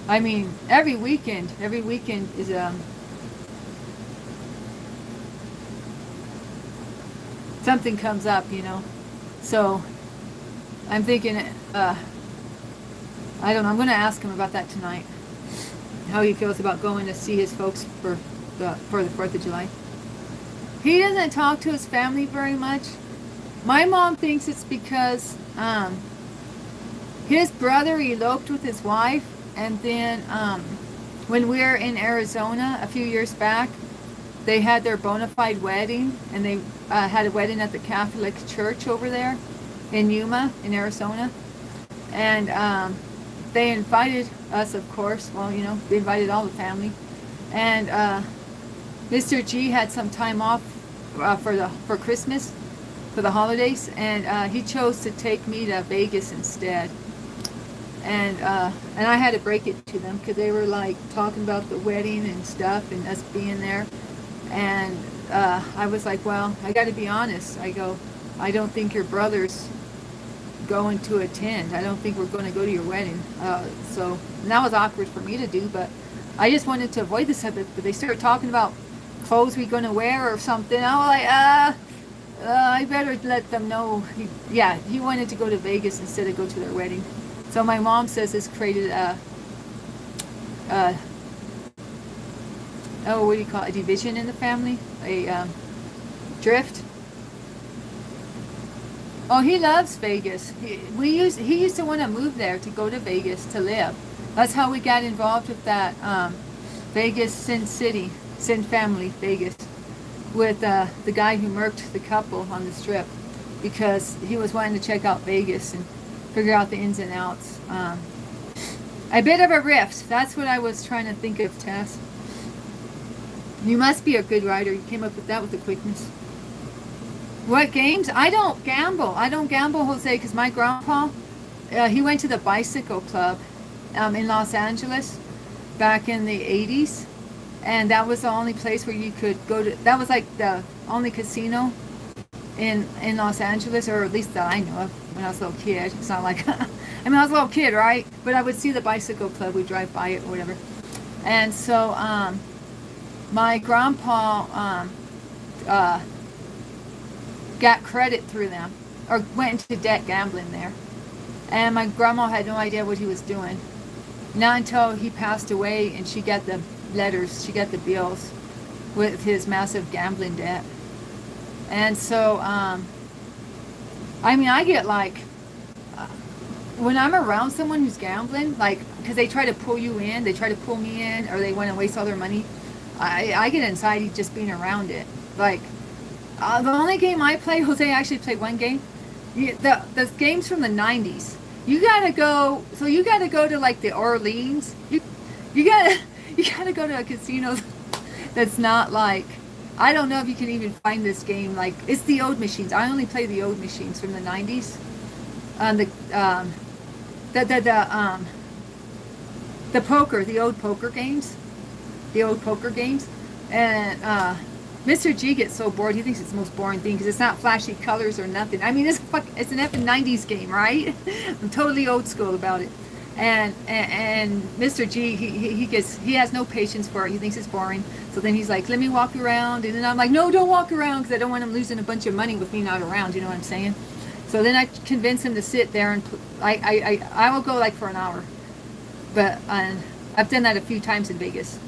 I mean, every weekend is something comes up, you know. So I'm thinking, I don't know, I'm going to ask him about that tonight, how he feels about going to see his folks for the 4th of July. He doesn't talk to his family very much. My mom thinks it's because his brother eloped with his wife, and then when we were in Arizona a few years back, they had their bona fide wedding, and they had a wedding at the Catholic Church over there in Yuma, in Arizona. And they invited us, of course. Well, you know, they invited all the family. And Mr. G had some time off for Christmas, for the holidays, and he chose to take me to Vegas instead. And I had to break it to them because they were like talking about the wedding and stuff and us being there. And I was like, well, I got to be honest. I go, I don't think your brother's going to attend. I don't think we're going to go to your wedding. So and that was awkward for me to do, but I just wanted to avoid the subject. But they started talking about clothes we're going to wear or something. I was like, I better let them know. He wanted to go to Vegas instead of go to their wedding. So my mom says this created what do you call it? A division in the family, a drift. Oh, he loves Vegas. He used to want to move there to go to Vegas to live. That's how we got involved with that Vegas Sin Family Vegas, with the guy who murked the couple on the Strip, because he was wanting to check out Vegas and figure out the ins and outs. A bit of a rift. That's what I was trying to think of, Tess. You must be a good writer. You came up with that with the quickness. What games? I don't gamble. Jose, because my grandpa, he went to the bicycle club in Los Angeles back in the 80s. And that was the only place where you could go to. That was like the only casino in Los Angeles, or at least that I know of when I was a little kid. It's not like, I mean, I was a little kid, right? But I would see the bicycle club. We'd drive by it or whatever. And so my grandpa got credit through them, or went into debt gambling there. And my grandma had no idea what he was doing. Not until he passed away and she got the letters, she got the bills with his massive gambling debt. And so, I mean, I get like, when I'm around someone who's gambling, like, because they try to pull you in, they try to pull me in, or they want to waste all their money, I get anxiety just being around it. Like, the only game I play, Jose, I actually played one game. The games from the 90s. You gotta go to like the Orleans. You gotta go to a casino that's not like, I don't know if you can even find this game. Like, it's the old machines. I only play the old machines from the 90s. The poker, the old poker games. And Mr. G gets so bored, he thinks it's the most boring thing because it's not flashy colors or nothing. I mean, it's an effing 90s game, right? I'm totally old school about it. And Mr. G, he has no patience for it. He thinks it's boring. So then he's like, let me walk around. And then I'm like, no, don't walk around, because I don't want him losing a bunch of money with me not around. You know what I'm saying? So then I convince him to sit there, and I will go like for an hour. But I've done that a few times in Vegas.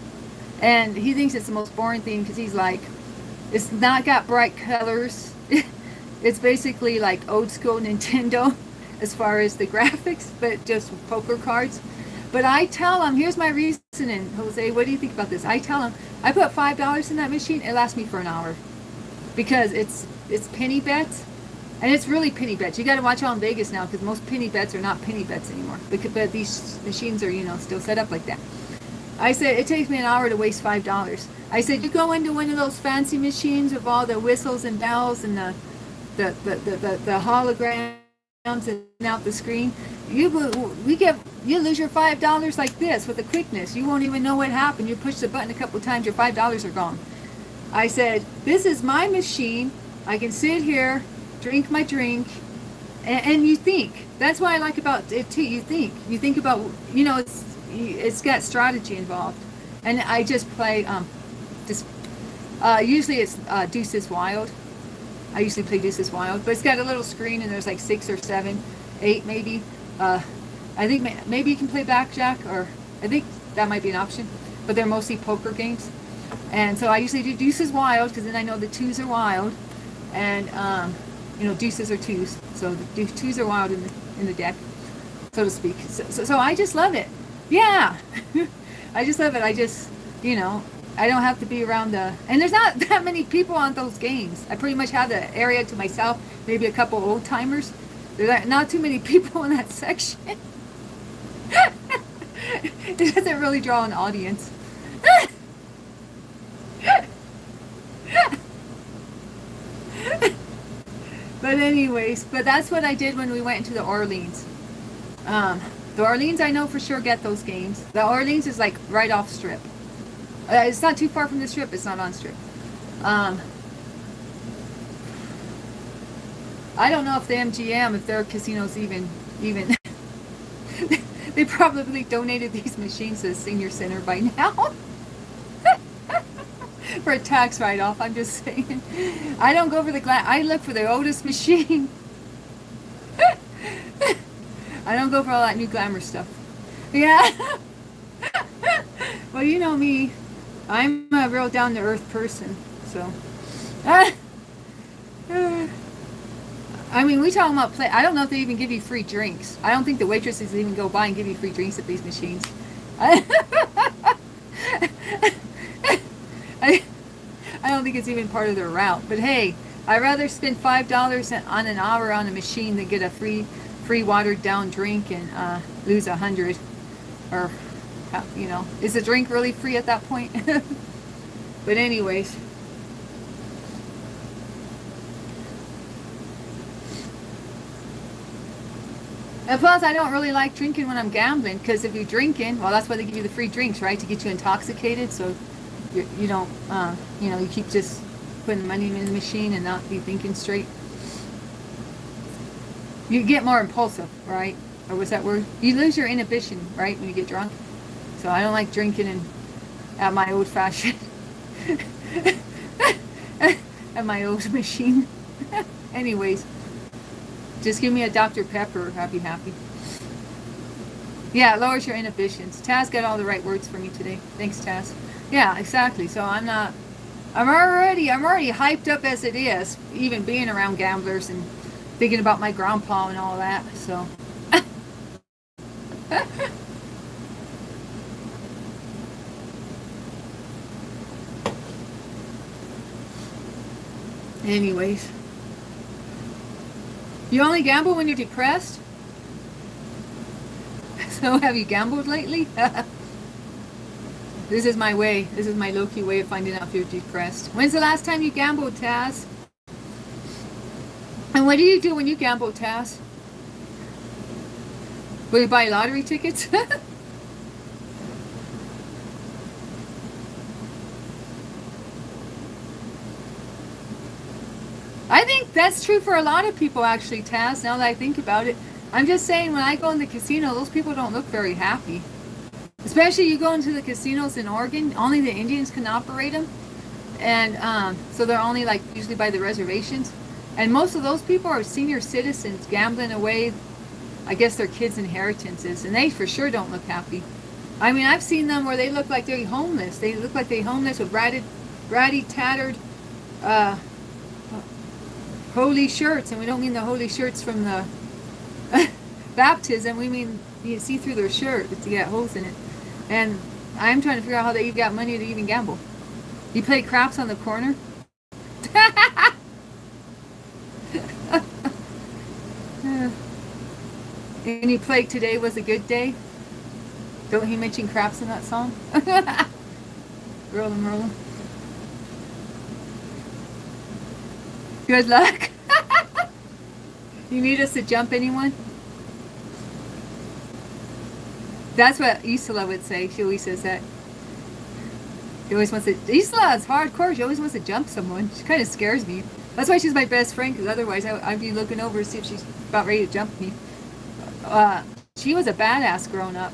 And he thinks it's the most boring thing because he's like, it's not got bright colors. It's basically like old school Nintendo as far as the graphics, but just poker cards. But I tell him, here's my reasoning, Jose, what do you think about this? I tell him, I put $5 in that machine, it lasts me for an hour. Because it's penny bets, and it's really penny bets. You got to watch out in Vegas now because most penny bets are not penny bets anymore. But these machines are, still set up like that. I said, it takes me an hour to waste $5. I said, you go into one of those fancy machines with all the whistles and bells and the holograms and out the screen. You lose your $5 like this with the quickness. You won't even know what happened. You push the button a couple times, your $5 are gone. I said, this is my machine. I can sit here, drink my drink, and you think. That's what I like about it too. You think about, it's got strategy involved. And I just play, usually it's Deuces Wild. I usually play Deuces Wild, but it's got a little screen and there's like 6 or 7, 8 maybe. I think maybe you can play Blackjack, or I think that might be an option, but they're mostly poker games. And so I usually do Deuces Wild because then I know the 2s are wild, and deuces are 2s, so the 2s are wild in the deck, so to speak. So I just love it. Yeah, I just love it. I just I don't have to be around and there's not that many people on those games. I pretty much have the area to myself. Maybe a couple old timers. There's not too many people in that section. It doesn't really draw an audience. But anyways, that's what I did when we went into the Orleans. The Orleans, I know for sure get those games. The Orleans is like right off strip. It's not too far from the strip. It's not on strip. I don't know if the MGM, if their casinos even they probably donated these machines to the senior center by now. For a tax write-off, I'm just saying. I don't go for I look for the oldest machine. I don't go for all that new glamour stuff. Yeah. Well, you know me. I'm a real down-to-earth person, so. I mean, we talking about play. I don't know if they even give you free drinks. I don't think the waitresses even go by and give you free drinks at these machines. I don't think it's even part of their route. But hey, I'd rather spend $5 on an hour on a machine than get a free watered down drink and lose 100. Or, is the drink really free at that point? But anyways. And plus, I don't really like drinking when I'm gambling, because if you're drinking, well, that's why they give you the free drinks, right? To get you intoxicated, so you don't, you keep just putting money in the machine and not be thinking straight. You get more impulsive, right? Or what's that word? You lose your inhibition, right, when you get drunk. So I don't like drinking at my old fashioned, at my old machine. Anyways. Just give me a Dr. Pepper, I'll be happy. Yeah, it lowers your inhibitions. Taz got all the right words for me today. Thanks, Taz. Yeah, exactly. So I'm already hyped up as it is, even being around gamblers and thinking about my grandpa and all that. So. Anyways. You only gamble when you're depressed? So have you gambled lately? This is my way. This is my low-key way of finding out if you're depressed. When's the last time you gambled, Taz? And what do you do when you gamble, Taz? Will you buy lottery tickets? I think that's true for a lot of people, actually, Taz, now that I think about it. I'm just saying, when I go in the casino, those people don't look very happy. Especially you go into the casinos in Oregon, only the Indians can operate them. And so they're only like usually by the reservations. And most of those people are senior citizens gambling away, I guess, their kids' inheritances. And they for sure don't look happy. I mean, I've seen them where they look like they're homeless. They look like they're homeless with ratty, tattered, uh, holy shirts. And we don't mean the holy shirts from the baptism. We mean you see through their shirt to get holes in it. And I'm trying to figure out how they got money to even gamble. You play craps on the corner? And you played Today Was a Good Day? Don't he mention craps in that song? Rollin', rollin'. Good luck. You need us to jump anyone? That's what Isla would say. She always says that. She always wants to. Isla is hardcore. She always wants to jump someone. She kind of scares me. That's why she's my best friend, because otherwise I'd be looking over to see if she's about ready to jump me. She was a badass growing up.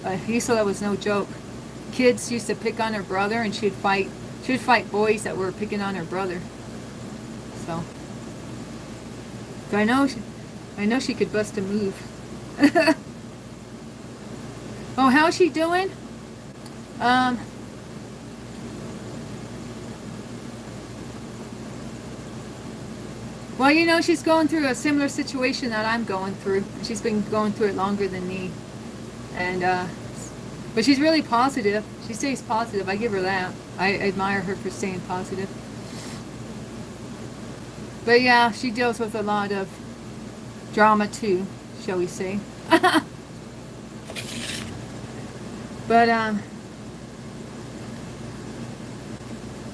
Isla was no joke. Kids used to pick on her brother, and she'd fight boys that were picking on her brother. So I know she could bust a move. Oh, how's she doing? Well, you know, she's going through a similar situation that I'm going through. She's been going through it longer than me. And, but she's really positive. She stays positive. I give her that. I admire her for staying positive. But yeah, she deals with a lot of drama too, shall we say. But,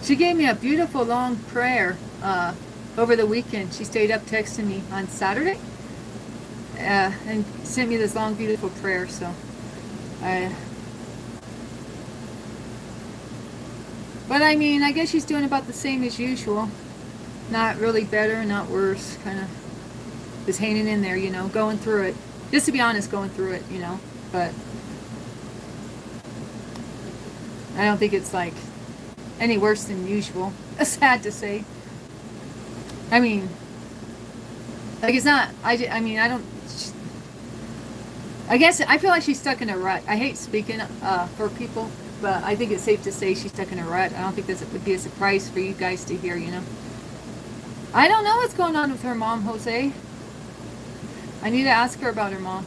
she gave me a beautiful long prayer, over the weekend. She stayed up texting me on Saturday, and sent me this long, beautiful prayer. So, but I mean, I guess she's doing about the same as usual. Not really better, not worse. Kind of just hanging in there, you know, going through it. Just to be honest, going through it, you know. But I don't think it's like any worse than usual. Sad to say. I mean, like it's not, I mean, I don't, I guess, I feel like she's stuck in a rut. I hate speaking for people, but I think it's safe to say she's stuck in a rut. I don't think this would be a surprise for you guys to hear, you know. I don't know what's going on with her mom, Jose. I need to ask her about her mom.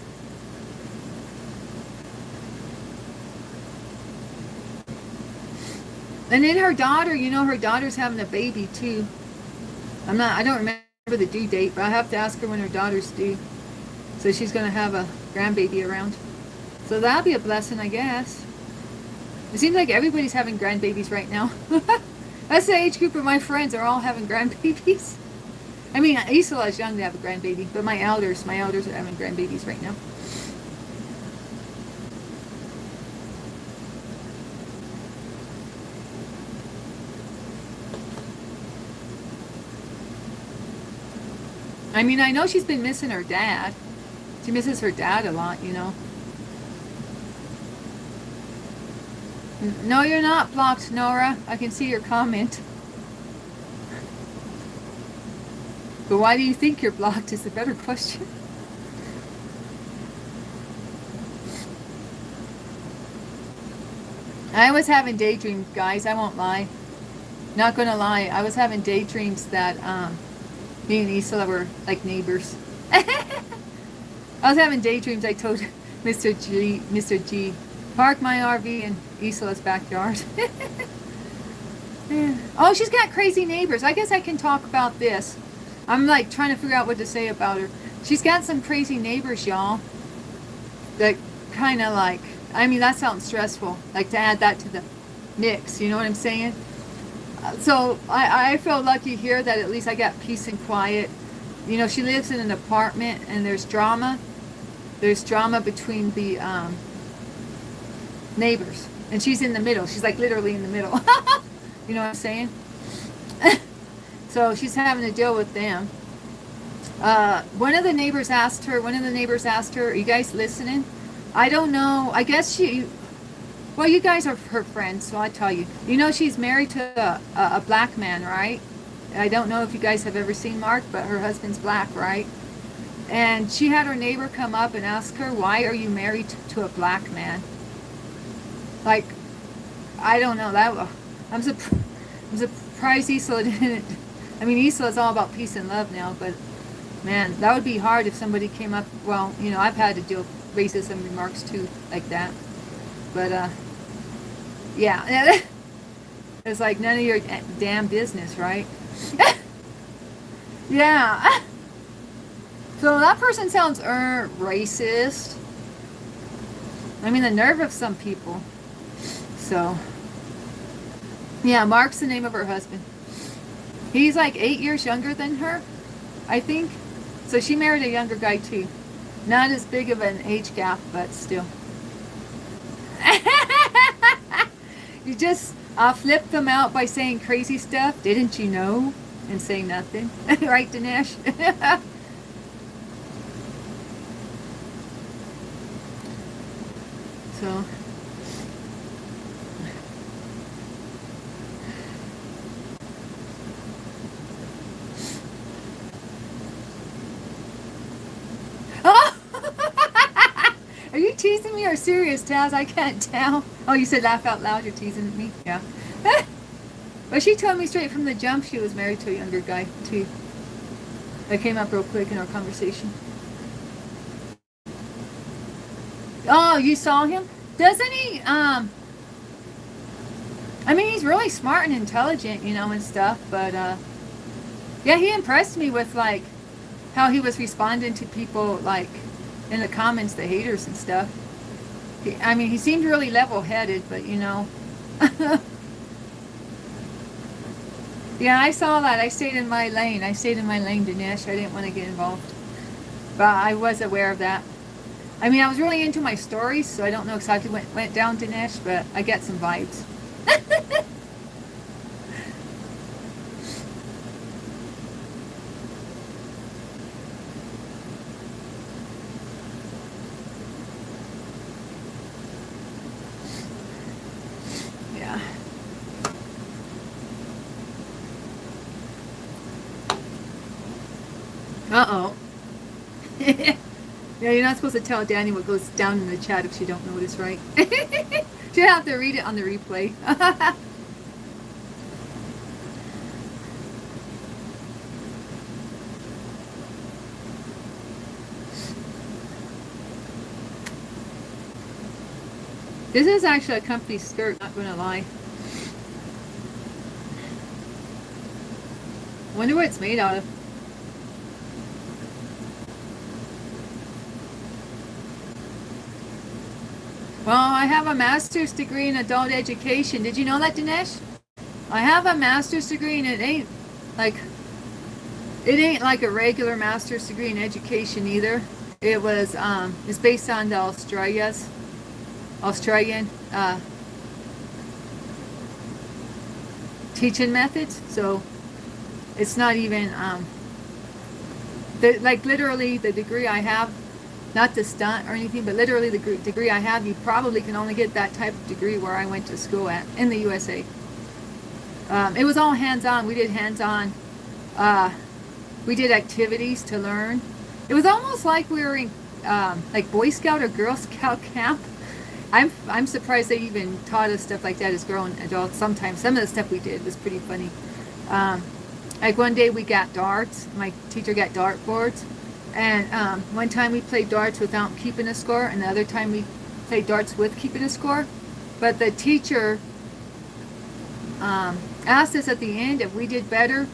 And then her daughter, you know, her daughter's having a baby too. I don't remember the due date, but I have to ask her when her daughter's due. So she's going to have a grandbaby around. So that'll be a blessing, I guess. It seems like everybody's having grandbabies right now. That's the age group of my friends are all having grandbabies. I mean, Isola's young to have a grandbaby, but my elders are having grandbabies right now. I mean, I know she's been missing her dad. She misses her dad a lot, you know. No, you're not blocked, Nora. I can see your comment. But why do you think you're blocked is the better question. I was having daydreams, guys. I won't lie. Not gonna lie. I was having daydreams that me and Isla were like neighbors. I was having daydreams. I told Mr. G, park my RV in Isla's backyard. Yeah. Oh, she's got crazy neighbors. I guess I can talk about this. I'm like trying to figure out what to say about her. She's got some crazy neighbors, y'all. That kind of like, I mean, that sounds stressful. Like to add that to the mix, you know what I'm saying? So I feel lucky here that at least I got peace and quiet. You know, she lives in an apartment and there's drama. There's drama between the neighbors. And she's in the middle. She's like literally in the middle. You know what I'm saying? So she's having to deal with them. One of the neighbors asked her, are you guys listening? I don't know. I guess well, you guys are her friends, so I tell you. You know she's married to a black man, right? I don't know if you guys have ever seen Mark, but her husband's black, right? And she had her neighbor come up and ask her, why are you married to a black man? Like, I don't know, I'm, I'm surprised Isla didn't. I mean, Isla is all about peace and love now, but man, that would be hard if somebody came up. Well, I've had to deal with racism remarks too, like that. But yeah, it's like none of your damn business, right? Yeah. So that person sounds racist. I mean, the nerve of some people. So, yeah, Mark's the name of her husband. He's like 8 years younger than her, I think. So she married a younger guy too. Not as big of an age gap, but still. You just flip them out by saying crazy stuff. Didn't you know? And say nothing. Right, Dinesh? So. Oh! Are you teasing me or serious, Taz? I can't tell. Oh, you said laugh out loud. You're teasing me? Yeah. But she told me straight from the jump she was married to a younger guy, too. That came up real quick in our conversation. Oh, you saw him? Doesn't he? I mean, he's really smart and intelligent, and stuff. But yeah, he impressed me with like how he was responding to people like in the comments, the haters and stuff. I mean, he seemed really level-headed, but yeah, I saw that. I stayed in my lane. Dinesh. I didn't want to get involved, but I was aware of that. I mean, I was really into my stories, so I don't know exactly what went down, Dinesh, but I get some vibes. Yeah. Uh-oh. Yeah, you're not supposed to tell Danny what goes down in the chat if she don't notice, right? She'll have to read it on the replay. This is actually a comfy skirt, not gonna lie. Wonder what it's made out of. Well, I have a master's degree in adult education. Did you know that, Dinesh? I have a master's degree and it ain't like a regular master's degree in education either. It was it's based on the Australian teaching methods. So it's not even literally the degree I have, not the stunt or anything, but literally the degree I have, you probably can only get that type of degree where I went to school at in the USA. It was all hands-on. We did hands-on. We did activities to learn. It was almost like we were in like Boy Scout or Girl Scout camp. I'm surprised they even taught us stuff like that as grown adults. Sometimes some of the stuff we did was pretty funny. Like one day we got darts. My teacher got dartboards, and one time we played darts without keeping a score, and the other time we played darts with keeping a score. But the teacher asked us at the end if we did better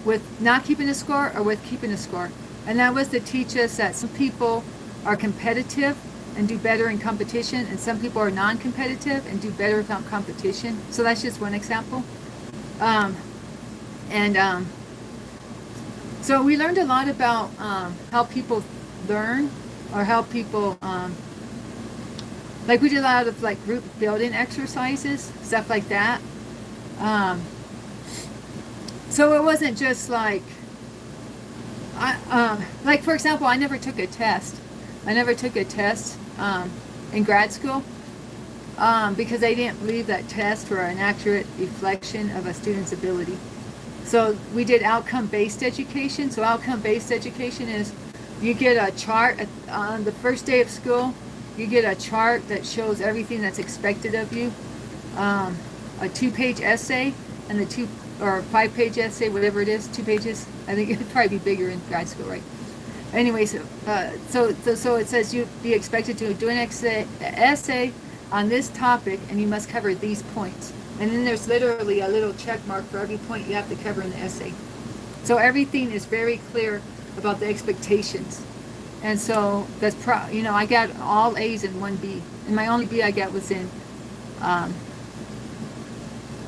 with not keeping a score or with keeping a score. And that was to teach us that some people are competitive and do better in competition, and some people are non-competitive and do better without competition. So that's just one example. So we learned a lot about how people learn, or how people like we did a lot of like group building exercises, stuff like that. So it wasn't just like like for example, I never took a test. In grad school because they didn't believe that tests were an accurate reflection of a student's ability. So we did outcome-based education. So outcome-based education is you get a chart on the first day of school. you get a chart that shows everything that's expected of you, a 2-page essay, and the 2 or 5-page essay, whatever it is, 2 pages. I think it'd probably be bigger in grad school, right? Anyway, so it says you be expected to do an essay on this topic, and you must cover these points. And then there's literally a little check mark for every point you have to cover in the essay. So everything is very clear about the expectations. And so that's I got all A's and 1 B. And my only B I got was in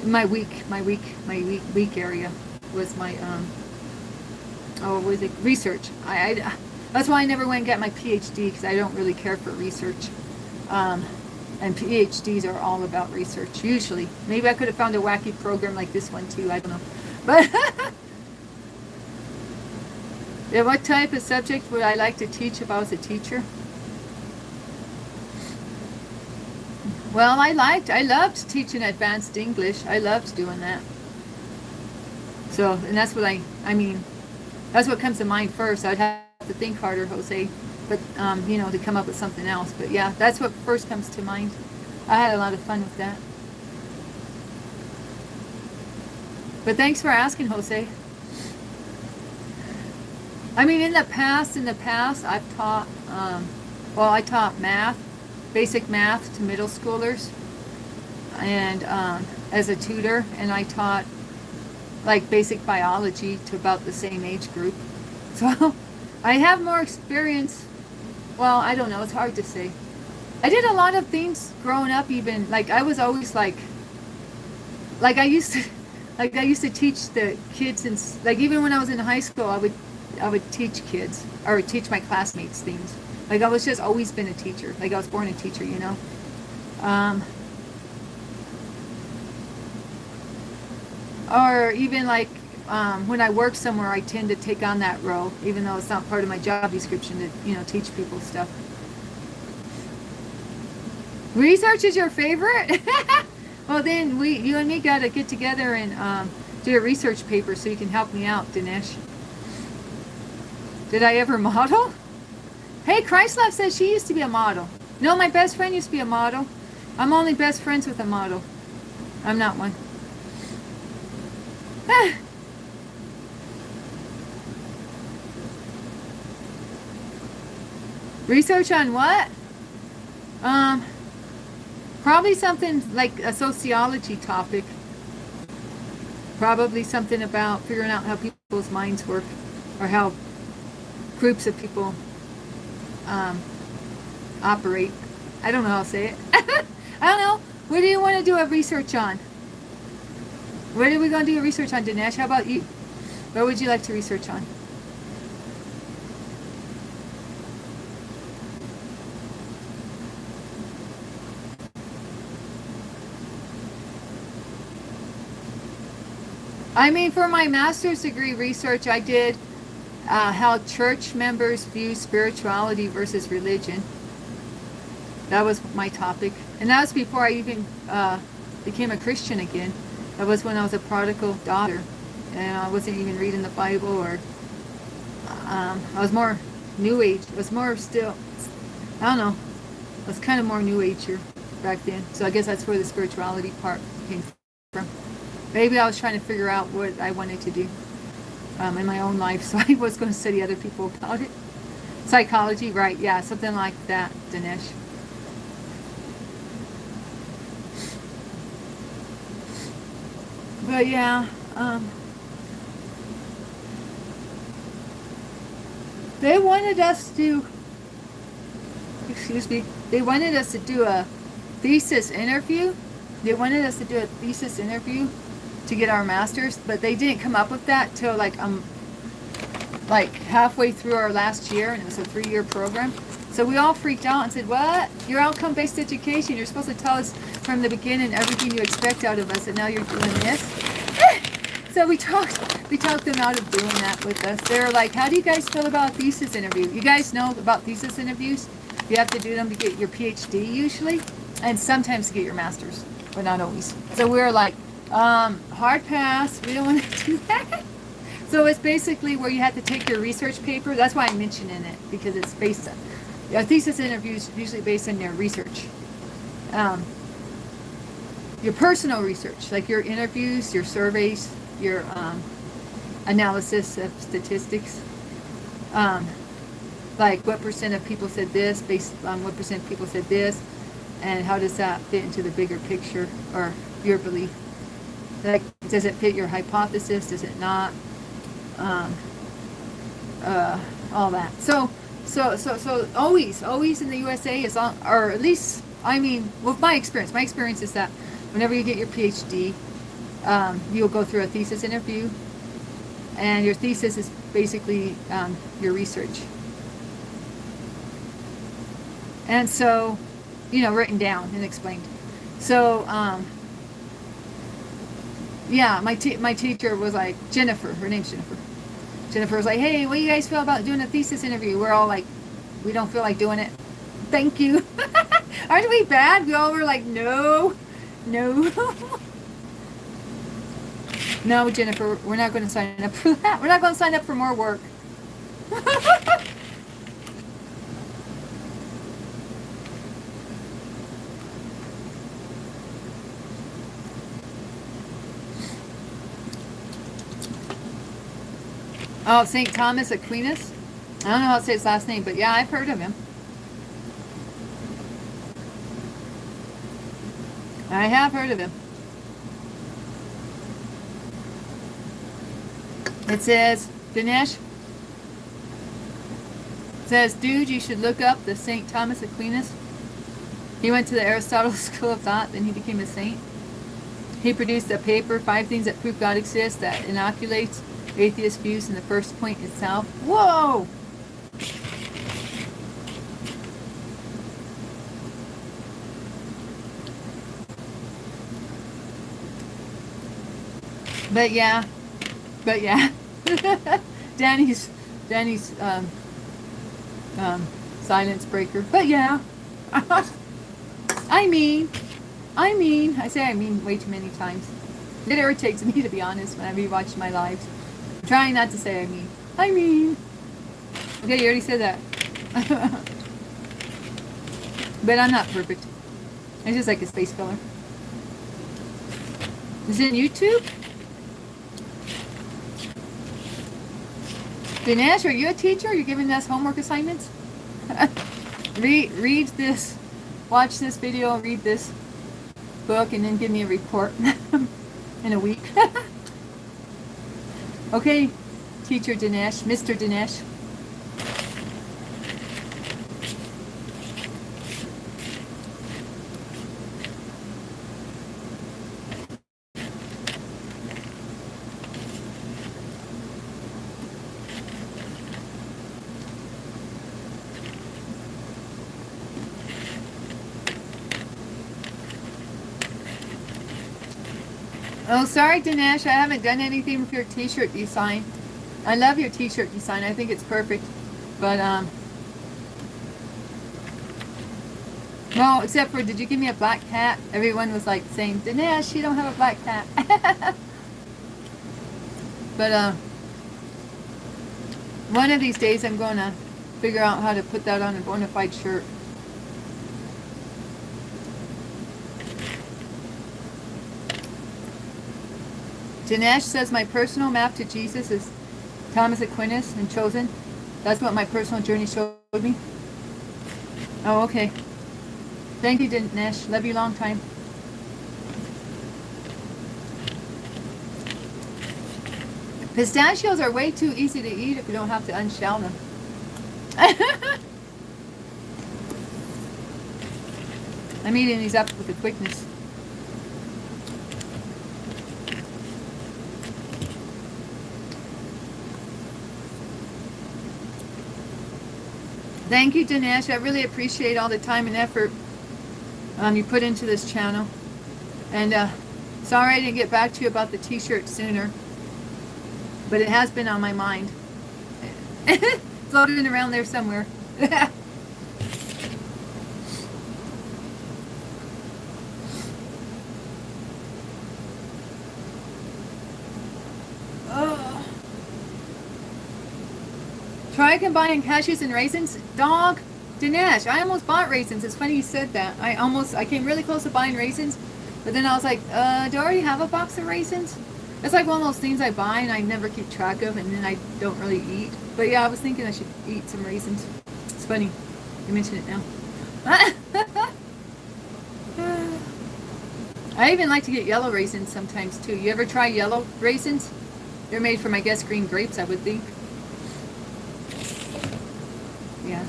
my weak area was my research. That's why I never went and got my PhD, because I don't really care for research. And PhDs are all about research, usually. Maybe I could have found a wacky program like this one too, I don't know. But yeah, what type of subject would I like to teach if I was a teacher? Well, I loved teaching advanced English. I loved doing that. So, and that's what that's what comes to mind first. I'd have to think harder, Jose, but to come up with something else. But yeah, that's what first comes to mind. I had a lot of fun with that. But thanks for asking, Jose. I mean, in the past, I've taught, I taught math, basic math to middle schoolers, and as a tutor, and I taught like basic biology to about the same age group. So I have more experience. Well, I don't know, it's hard to say. I did a lot of things growing up, even like I was always like I used to teach the kids, and like even when I was in high school, I would teach kids, or teach my classmates things. Like I was just always been a teacher. Like I was born a teacher, Or even like when I work somewhere, I tend to take on that role, even though it's not part of my job description to teach people stuff. Research is your favorite? Well, then you and me got to get together and do a research paper so you can help me out, Dinesh. Did I ever model? Hey, Christlove says she used to be a model. No, my best friend used to be a model. I'm only best friends with a model. I'm not one. Research on what? Probably something like a sociology topic. Probably something about figuring out how people's minds work, or how groups of people operate. I don't know how to say it. I don't know. What do you want to do a research on? What are we going to do a research on, Dinesh? How about you? What would you like to research on? I mean, for my master's degree research, I did how church members view spirituality versus religion. That was my topic. And that was before I even became a Christian again. That was when I was a prodigal daughter. And I wasn't even reading the Bible, or I was more New Age. It was more still, I don't know. I was kind of more New Ager back then. So I guess that's where the spirituality part came from. Maybe I was trying to figure out what I wanted to do in my own life, so I was going to study other people about it. Psychology, right? Yeah, something like that, Dinesh. But yeah, they wanted us to, they wanted us to do a thesis interview. They wanted us to do a thesis interview to get our master's, but they didn't come up with that till like halfway through our last year, and it was a 3-year program. So we all freaked out and said, what? Your outcome-based education, you're supposed to tell us from the beginning everything you expect out of us, and now you're doing this? So we talked them out of doing that with us. They were like, how do you guys feel about a thesis interview? You guys know about thesis interviews? You have to do them to get your PhD usually, and sometimes to get your master's, but not always. So we were like, hard pass, we don't want to do that. So it's basically where you have to take your research paper. That's why I'm mentioning it, because it's based on, A thesis interview is usually based on your research. Your personal research, like your interviews, your surveys, your analysis of statistics. Like what percent of people said this, based on what percent of people said this, and how does that fit into the bigger picture or your belief? Like, does it fit your hypothesis? Does it not? All that. So always in the USA is on, or at least, I mean, with my experience is that whenever you get your PhD, you'll go through a thesis interview, and your thesis is basically your research. And so, written down and explained. So, yeah, my teacher was like, Jennifer, her name's Jennifer. Jennifer was like, hey, what do you guys feel about doing a thesis interview? We're all like, we don't feel like doing it. Thank you. Aren't we bad? We all were like, no. No, Jennifer, we're not going to sign up for that. We're not going to sign up for more work. Oh, St. Thomas Aquinas? I don't know how to say his last name, but yeah, I've heard of him. I have heard of him. It says, Dinesh, says, dude, you should look up the St. Thomas Aquinas. He went to the Aristotle School of Thought, then he became a saint. He produced a paper, 5 Things That Prove God Exists, that inoculates atheist views in the first point itself. Whoa! But yeah. Danny's silence breaker. But yeah. I mean way too many times. It irritates me, to be honest, when I rewatch my lives. I'm trying not to say I mean. Okay, you already said that. But I'm not perfect. It's just like a space filler. Is it YouTube? Dinesh, are you a teacher? You're giving us homework assignments? read this. Watch this video, read this book, and then give me a report in a week. Okay, teacher Dinesh, Mr. Dinesh. Oh, sorry, Dinesh. I haven't done anything with your t-shirt design. I love your t-shirt design. I think it's perfect. But, no, except for, did you give me a black cat? Everyone was like saying, Dinesh, you don't have a black cat. But, one of these days I'm going to figure out how to put that on a bona fide shirt. Dinesh says, my personal map to Jesus is Thomas Aquinas and Chosen. That's what my personal journey showed me. Oh, okay. Thank you, Dinesh. Love you long time. Pistachios are way too easy to eat if you don't have to unshell them. I'm eating these up with a quickness. Thank you, Dinesh. I really appreciate all the time and effort you put into this channel. And sorry I didn't get back to you about the t-shirt sooner. But it has been on my mind. Floating around there somewhere. Try combining cashews and raisins. Dog, Dinesh, I almost bought raisins. It's funny you said that. I came really close to buying raisins, but then I was like, do I already have a box of raisins? It's like one of those things I buy and I never keep track of, and then I don't really eat. But yeah, I was thinking I should eat some raisins. It's funny you mention it now. I even like to get yellow raisins sometimes too. You ever try yellow raisins? They're made from, I guess, green grapes, I would think. Yeah.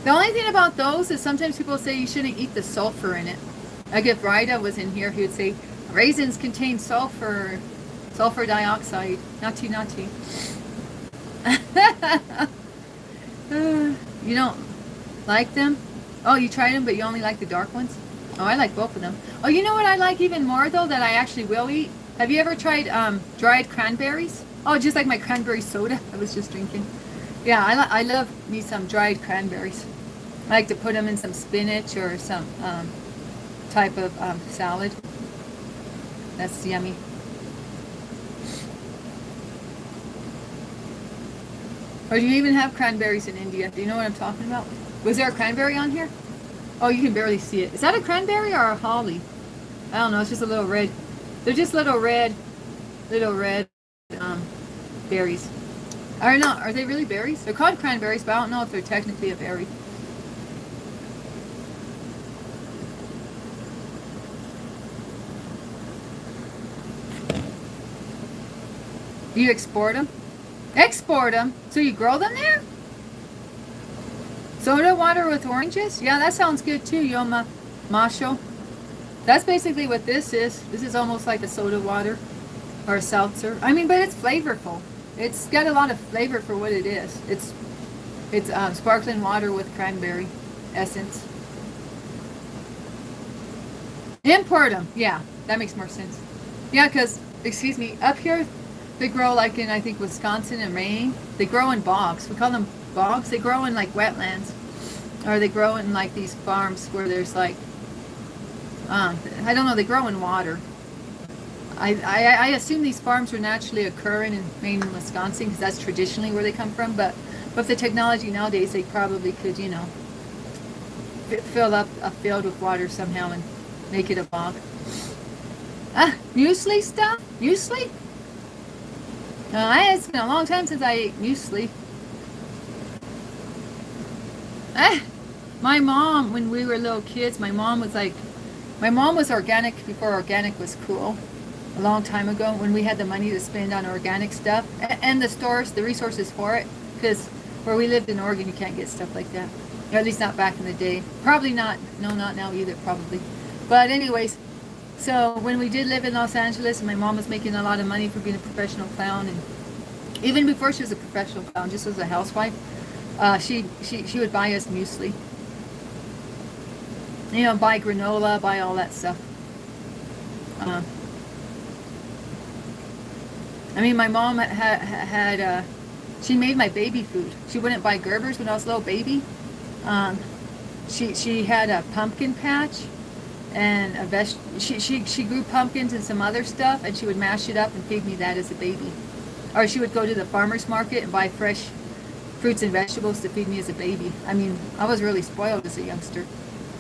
The only thing about those is sometimes people say you shouldn't eat the sulfur in it. Like if Rida was in here, he would say, raisins contain sulfur dioxide. Nutty. You don't like them? Oh, you tried them, but you only like the dark ones? Oh, I like both of them. Oh, you know what I like even more, though, that I actually will eat? Have you ever tried dried cranberries? Oh, just like my cranberry soda I was just drinking. Yeah, I love me some dried cranberries. I like to put them in some spinach or some type of salad. That's yummy. Or do you even have cranberries in India? Do you know what I'm talking about? Was there a cranberry on here? Oh, you can barely see it. Is that a cranberry or a holly? I don't know. It's just a little red. They're just little red berries. Or not? Are they really berries? They're called cranberries, but I don't know if they're technically a berry. You export them? Export them? So you grow them there? Soda water with oranges? Yeah, that sounds good too, Yoma Masho. That's basically what this is. This is almost like a soda water or a seltzer. I mean, but it's flavorful. It's got a lot of flavor for what it is. It's sparkling water with cranberry essence. Import them. Yeah, that makes more sense. Yeah, because, excuse me, up here they grow like in, I think, Wisconsin and Maine. They grow in bogs. We call them bogs. They grow in like wetlands. Or they grow in like these farms where there's like, I don't know, they grow in water. I assume these farms are naturally occurring in Maine and Wisconsin because that's traditionally where they come from. But with the technology nowadays, they probably could, you know, fill up a field with water somehow and make it a bog. Muesli stuff? Muesli? It's been a long time since I ate muesli. My mom, when we were little kids, my mom was organic before organic was cool. A long time ago, when we had the money to spend on organic stuff and the stores, the resources for it, because where we lived in Oregon, you can't get stuff like that. Or at least not back in the day. Probably not. No, not now either, probably. But anyways, so when we did live in Los Angeles, my mom was making a lot of money for being a professional clown, and even before she was a professional clown, just as a housewife, she would buy us muesli. You know, buy granola, buy all that stuff. I mean, my mom had she made my baby food. She wouldn't buy Gerber's when I was a little baby. She had a pumpkin patch and she grew pumpkins and some other stuff, and she would mash it up and feed me that as a baby. Or she would go to the farmer's market and buy fresh fruits and vegetables to feed me as a baby. I mean, I was really spoiled as a youngster.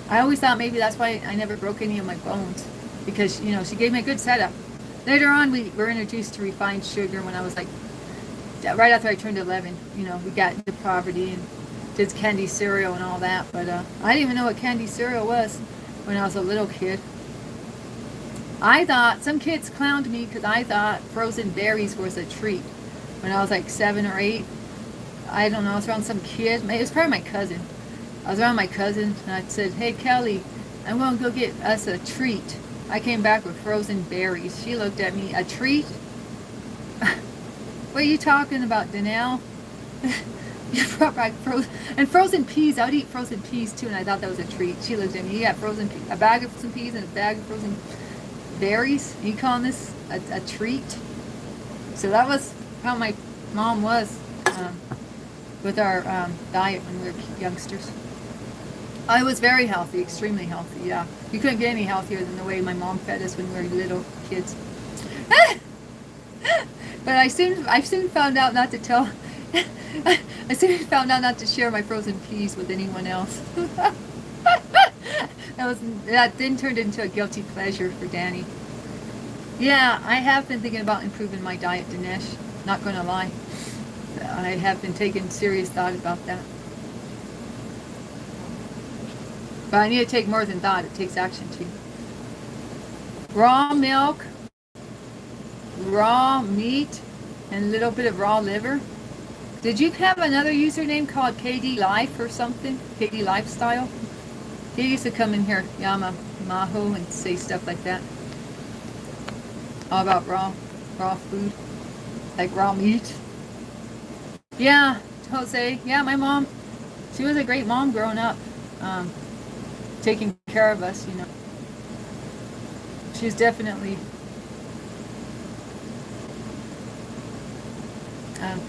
I always thought maybe that's why I never broke any of my bones, because, you know, she gave me a good setup. Later on, we were introduced to refined sugar when I was like, right after I turned 11. You know, we got into poverty and did candy cereal and all that. But I didn't even know what candy cereal was when I was a little kid. I thought, some kids clowned me because I thought frozen berries was a treat when I was like 7 or 8. I don't know, I was around some kid. It was probably my cousin. I was around my cousin and I said, hey Kelly, I'm going to go get us a treat. I came back with frozen berries. She looked at me, a treat? What are you talking about, Danelle? You brought back frozen peas. I would eat frozen peas too, and I thought that was a treat. She looked at me, you got a bag of frozen peas and a bag of frozen berries? Are you calling this a treat? So that was how my mom was with our diet when we were youngsters. I was very healthy, extremely healthy, yeah. You couldn't get any healthier than the way my mom fed us when we were little kids. But I soon found out not to tell. I soon found out not to share my frozen peas with anyone else. That then turned into a guilty pleasure for Danny. Yeah, I have been thinking about improving my diet, Dinesh. Not going to lie. I have been taking serious thought about that. But I need to take more than thought. It takes action too. Raw milk, raw meat, and a little bit of raw liver. Did you have another username called KD Life or something? KD Lifestyle? He used to come in here, Yama Maho, and say stuff like that. All about raw food, like raw meat. Yeah, Jose. Yeah, my mom, she was a great mom growing up, taking care of us, you know. She's definitely,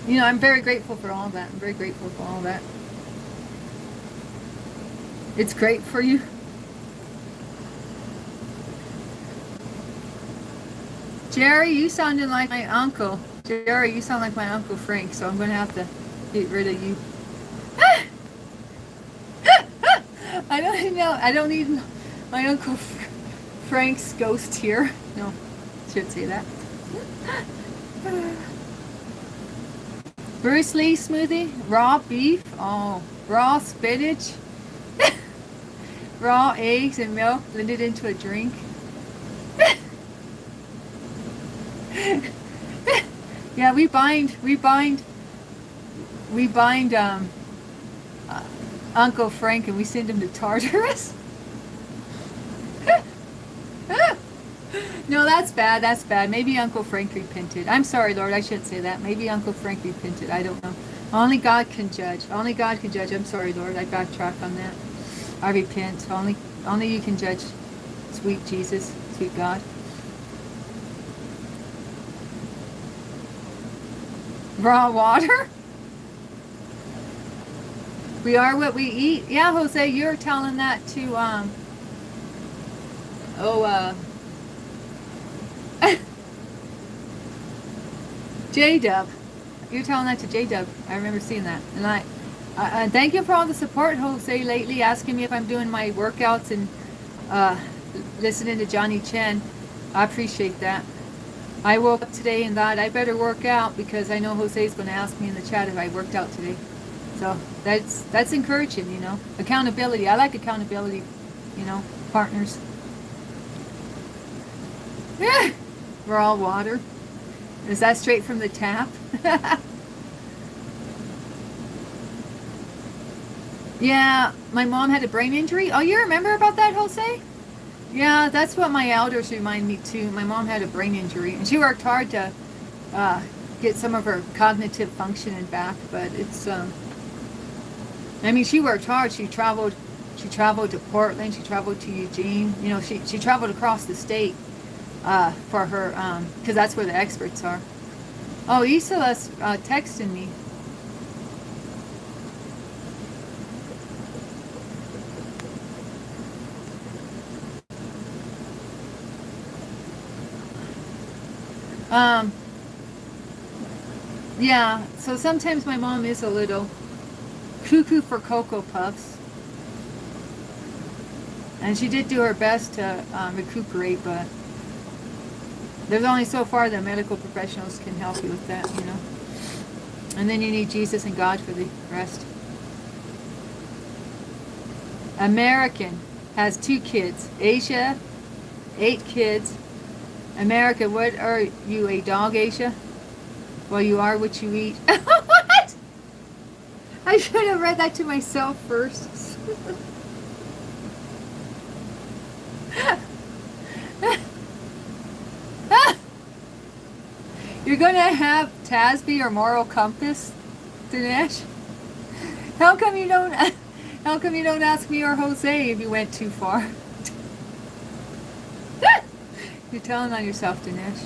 you know, I'm very grateful for all that. I'm very grateful for all that. It's great for you. Jerry, you sounded like my uncle. Jerry, you sound like my Uncle Frank, so I'm going to have to get rid of you. I don't need my Uncle Frank's ghost here. No, should say that. Bruce Lee smoothie, raw beef, oh, raw spinach, raw eggs and milk blended into a drink. Yeah, we bind Uncle Frank and we send him to Tartarus. No, that's bad. Maybe Uncle Frank repented. I'm sorry, Lord, I shouldn't say that. Maybe Uncle Frank repented. I don't know. Only God can judge. Only God can judge. I'm sorry, Lord. I backtrack on that. I repent. Only you can judge. Sweet Jesus, sweet God. Raw water? We are what we eat. Yeah, Jose, you're telling that to J-Dub. You're telling that to J-Dub. I remember seeing that. And I thank you for all the support, Jose, lately, asking me if I'm doing my workouts and listening to Johnny Chen. I appreciate that. I woke up today and thought I better work out because I know Jose's going to ask me in the chat if I worked out today. So that's encouraging, you know. Accountability. I like accountability, you know, partners. Yeah. Raw water. Is that straight from the tap? Yeah, my mom had a brain injury. Oh, you remember about that, Jose? Yeah, that's what my elders remind me too. My mom had a brain injury, and she worked hard to get some of her cognitive functioning back. But it's, I mean, she worked hard. She traveled to Portland. She traveled to Eugene. You know, she traveled across the state for her, because that's where the experts are. Oh, Isola's texting me. Yeah, so sometimes my mom is a little cuckoo for Cocoa Puffs. And she did do her best to recuperate, but there's only so far that medical professionals can help you with that, you know. And then you need Jesus and God for the rest. American has 2 kids. Asia, 8 kids. America, what are you, a dog, Asia? Well, you are what you eat. What? I should have read that to myself first. You're going to have TASB or moral compass, Dinesh? How come you don't ask me or Jose if you went too far? You're telling on yourself, Dinesh.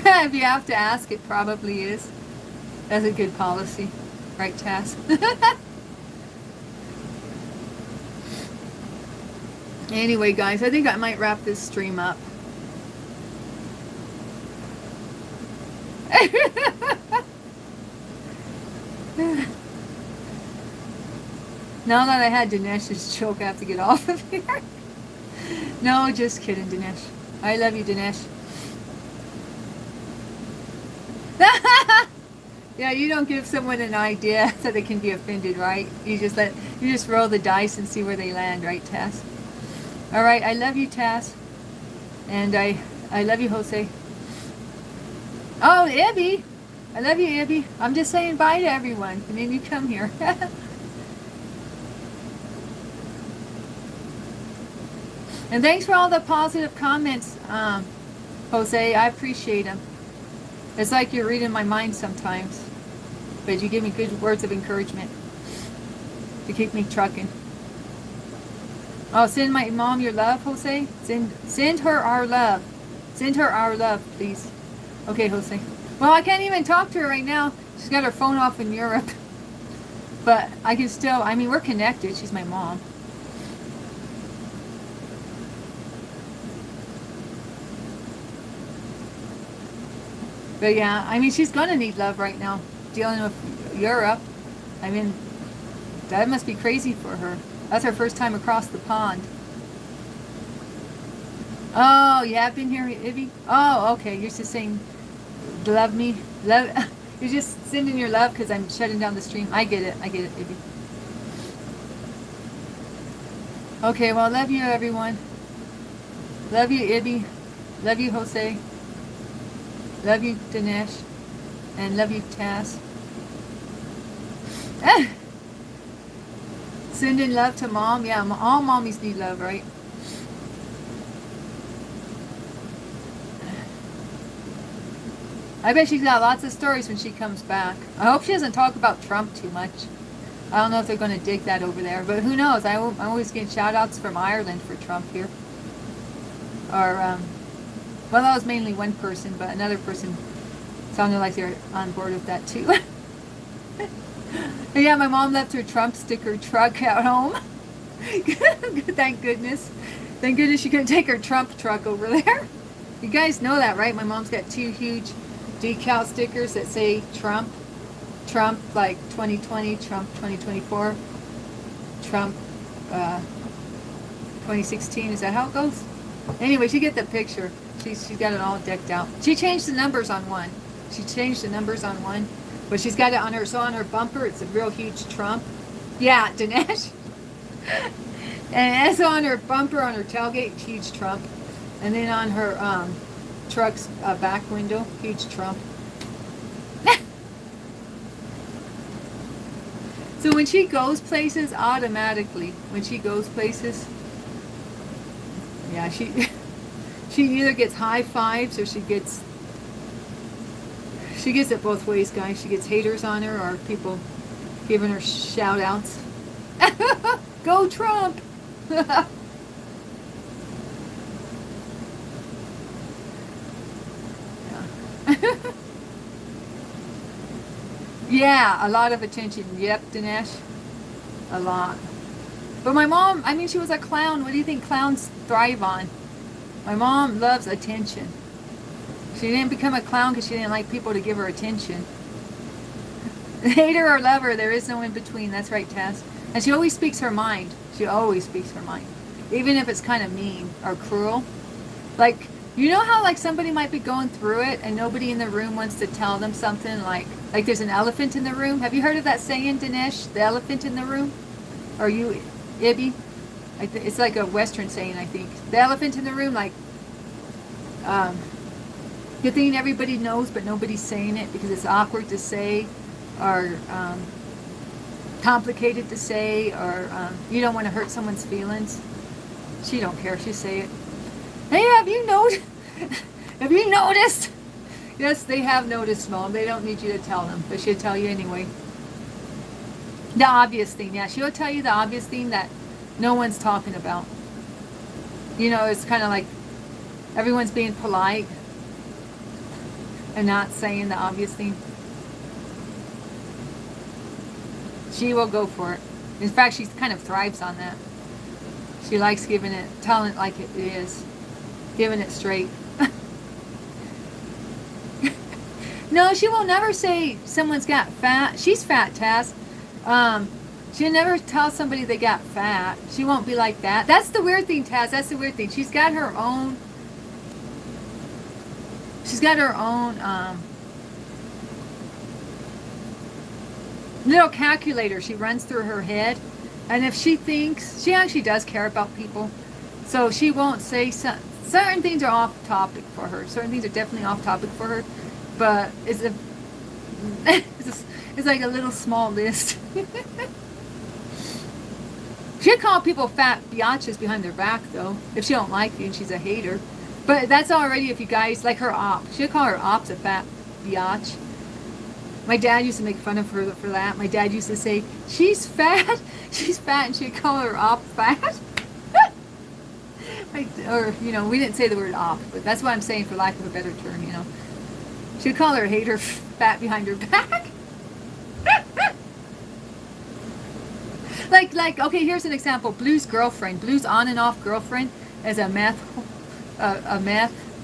If you have to ask, it probably is. That's a good policy. Right, Task? Anyway, guys, I think I might wrap this stream up. Now that I had Dinesh's joke, I have to get off of here. No, just kidding, Dinesh. I love you, Dinesh. Yeah, you don't give someone an idea so they can be offended, right? You just roll the dice and see where they land, right, Tess? All right, I love you, Tess. And I love you, Jose. Oh, Ibby. I love you, Ibby. I'm just saying bye to everyone, and then you come here. And thanks for all the positive comments, Jose. I appreciate them. It's like you're reading my mind sometimes. But you give me good words of encouragement to keep me trucking. Oh, send my mom your love, Jose. Send her our love. Send her our love, please. Okay, Jose. Well, I can't even talk to her right now. She's got her phone off in Europe. But I can still, I mean, we're connected. She's my mom. But yeah, I mean, she's going to need love right now, dealing with Europe. I mean, that must be crazy for her. That's her first time across the pond. Oh, you have been here, Ivy? Oh, okay. You're just saying, love me? Love. You're just sending your love because I'm shutting down the stream. I get it, Ivy. Okay, well, love you, everyone. Love you, Ibby. Love you, Jose. Love you, Dinesh. And love you, Taz. Sending love to mom. Yeah, all mommies need love, right? I bet she's got lots of stories when she comes back. I hope she doesn't talk about Trump too much. I don't know if they're going to dig that over there, but who knows? I'm always getting shout-outs from Ireland for Trump here. Or, well, that was mainly one person, but another person sounded like they're on board with that too. Yeah, my mom left her Trump sticker truck at home. Thank goodness. Thank goodness she couldn't take her Trump truck over there. You guys know that, right? My mom's got 2 huge decal stickers that say Trump. Trump, like 2020, Trump 2024, Trump 2016. Is that how it goes? Anyway, you get the picture. She's got it all decked out. She changed the numbers on one. But she's got it on her, so on her bumper, it's a real huge Trump. Yeah, Dinesh. And so on her bumper, on her tailgate, huge Trump. And then on her truck's back window, huge Trump. So when she goes places, automatically, yeah, she either gets high fives or she gets it both ways, guys. She gets haters on her or people giving her shout outs. Go Trump! Yeah. Yeah, a lot of attention. Yep, Dinesh. A lot. But my mom, I mean, she was a clown. What do you think clowns thrive on? My mom loves attention. She didn't become a clown because she didn't like people to give her attention. Hater or lover, there is no in between. That's right, Tess. And she always speaks her mind. Even if it's kind of mean or cruel. Like, you know how like somebody might be going through it and nobody in the room wants to tell them something, like there's an elephant in the room. Have you heard of that saying, Dinesh? The elephant in the room? Or you, Ibby? It's like a Western saying, I think. The elephant in the room, like, good thing everybody knows, but nobody's saying it because it's awkward to say, or complicated to say, or you don't want to hurt someone's feelings. She don't care. She say it. Hey, have you noticed? Yes, they have noticed, Mom. They don't need you to tell them, but she'll tell you anyway. The obvious thing, yeah. She'll tell you the obvious thing that no one's talking about. You know, it's kind of like everyone's being polite and not saying the obvious thing. She will go for it. In fact, she kind of thrives on that. She likes telling it like it is, giving it straight. No, she will never say someone's got fat. She's fat, Taz. She'll never tell somebody they got fat. She won't be like that. That's the weird thing, Taz. That's the weird thing. She's got her own. Little calculator she runs through her head, and if she thinks, she actually does care about people, so she won't say certain things are off topic for her. Certain things are definitely off topic for her, but it's like a little small list. She'll call people fat biatches behind their back, though, if she don't like you and she's a hater. But that's already if you guys like her op. She'll call her ops a fat biatch. My dad used to make fun of her for that. My dad used to say, she's fat, and she'd call her op fat. Or, we didn't say the word op, but that's what I'm saying for lack of a better term, She'd call her hater fat behind her back. Like, okay, here's an example. Blue's on and off girlfriend, is a meth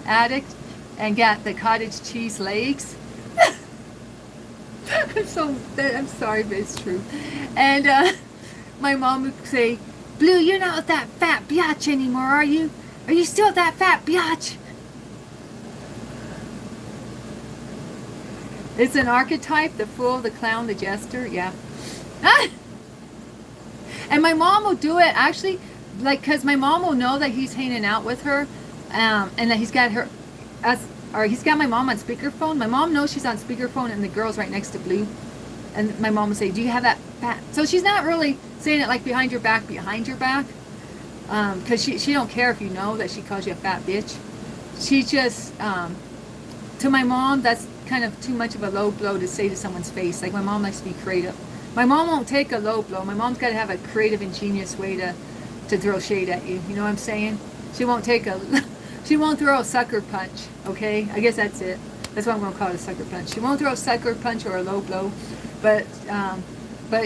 addict and got the cottage cheese legs. I'm sorry, but it's true. And my mom would say, Blue, you're not that fat biatch anymore, are you? Are you still that fat biatch? It's an archetype, the fool, the clown, the jester, yeah. And my mom will do it, actually, because my mom will know that he's hanging out with her, and that he's got my mom on speakerphone. My mom knows she's on speakerphone, and the girl's right next to Blue. And my mom will say, do you have that fat? So she's not really saying it like behind your back, because she don't care if you know that she calls you a fat bitch. She just, to my mom, that's kind of too much of a low blow to say to someone's face. Like, my mom likes to be creative. My mom won't take a low blow. My mom's got to have a creative, ingenious way to throw shade at you. You know what I'm saying? She won't throw a sucker punch, okay? I guess that's it. That's what I'm going to call it, a sucker punch. She won't throw a sucker punch or a low blow. But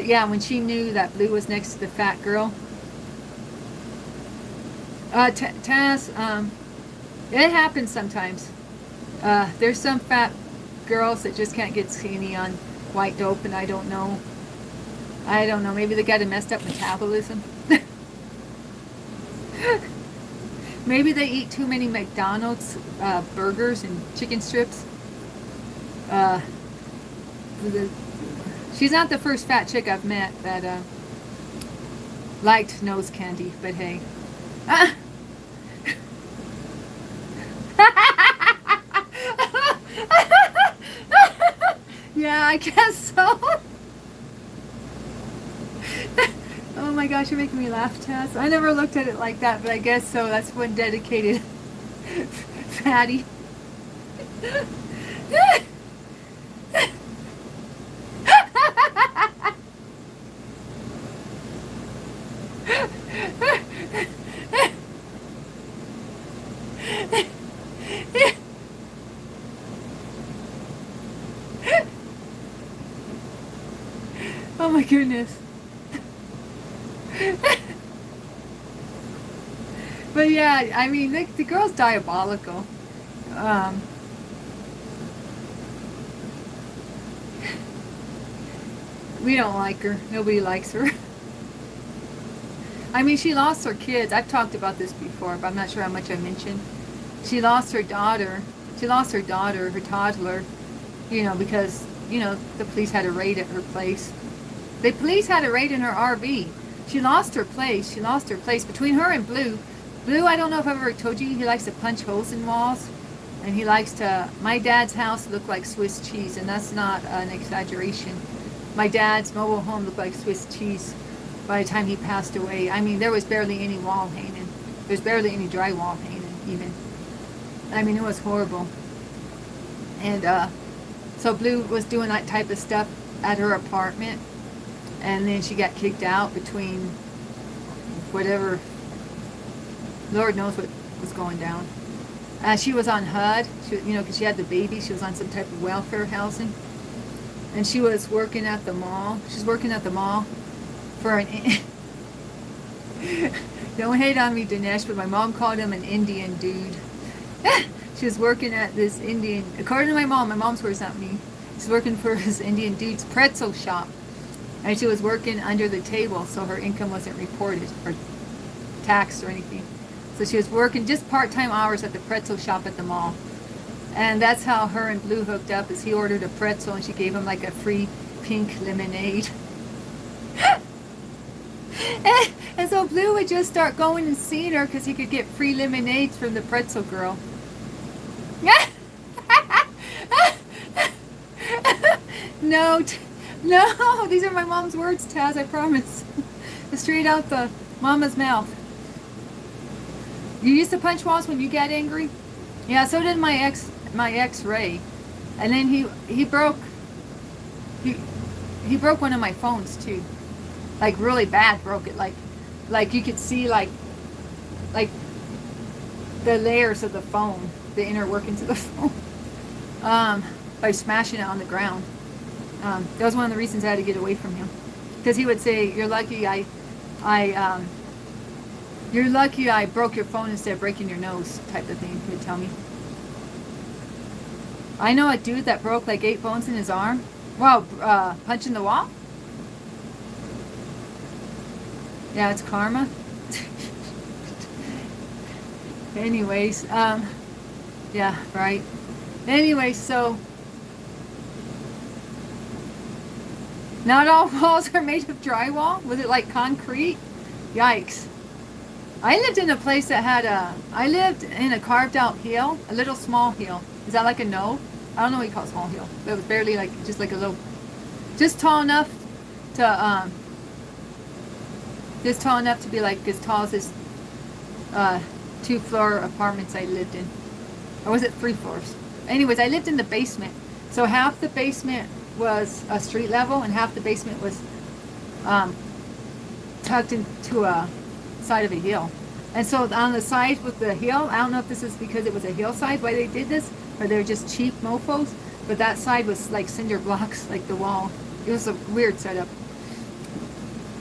yeah, when she knew that Blue was next to the fat girl. Taz, it happens sometimes. There's some fat girls that just can't get skinny on white dope, and I don't know. Maybe they got a messed up metabolism. Maybe they eat too many McDonald's burgers and chicken strips. She's not the first fat chick I've met that liked nose candy, but hey. Yeah, I guess so. Oh my gosh, you're making me laugh, Tess. I never looked at it like that, but I guess so. That's one dedicated fatty. Oh my goodness. But yeah, I mean, the girl's diabolical. We don't like her. Nobody likes her. I mean, she lost her kids. I've talked about this before, but I'm not sure how much I mentioned. She lost her daughter. Her toddler, because, the police had a raid at her place. The police had a raid in her RV. She lost her place. Between her and Blue. Blue, I don't know if I've ever told you, he likes to punch holes in walls. And he likes to, my dad's house looked like Swiss cheese, and that's not an exaggeration. My dad's mobile home looked like Swiss cheese by the time he passed away. I mean, there was barely any wall hanging. There's barely any drywall hanging, even. I mean, it was horrible. And so Blue was doing that type of stuff at her apartment. And then she got kicked out between whatever, Lord knows what was going down. She was on HUD, because she had the baby. She was on some type of welfare housing. And she was working at the mall. She's working at the mall for Don't hate on me, Dinesh, but my mom called him an Indian dude. She was working at this Indian, according to my mom's words, not me. She's working for this Indian dude's pretzel shop. And she was working under the table, so her income wasn't reported or taxed or anything. So she was working just part-time hours at the pretzel shop at the mall. And that's how her and Blue hooked up, is he ordered a pretzel and she gave him like a free pink lemonade. And so Blue would just start going and seeing her because he could get free lemonades from the pretzel girl. No, no, these are my mom's words, Taz, I promise. Straight out the mama's mouth. You used to punch walls when you get angry? Yeah, so did my ex Ray. And then he broke one of my phones too. Like really bad, broke it. Like you could see like the layers of the phone, the inner workings of the phone, by smashing it on the ground. That was one of the reasons I had to get away from him, because he would say, "You're lucky you're lucky I broke your phone instead of breaking your nose," type of thing. He would tell me. I know a dude that broke like 8 bones in his arm. Wow, punching the wall? Yeah, it's karma. Anyways, yeah, right. Anyway, so not all walls are made of drywall. Was it like concrete? Yikes. I lived in a place that had I lived in a carved out hill, a little small hill. Is that like a no? I don't know what you call a small hill. But it was barely like, just like a little, just tall enough to, be like as tall as this 2-floor apartments I lived in. Or was it 3 floors? Anyways, I lived in the basement. So half the basement was a street level and half the basement was tucked into a side of a hill. And so on the side with the hill, I don't know if this is because it was a hillside why they did this, or they're just cheap mofos, but that side was like cinder blocks, like the wall. It was a weird setup.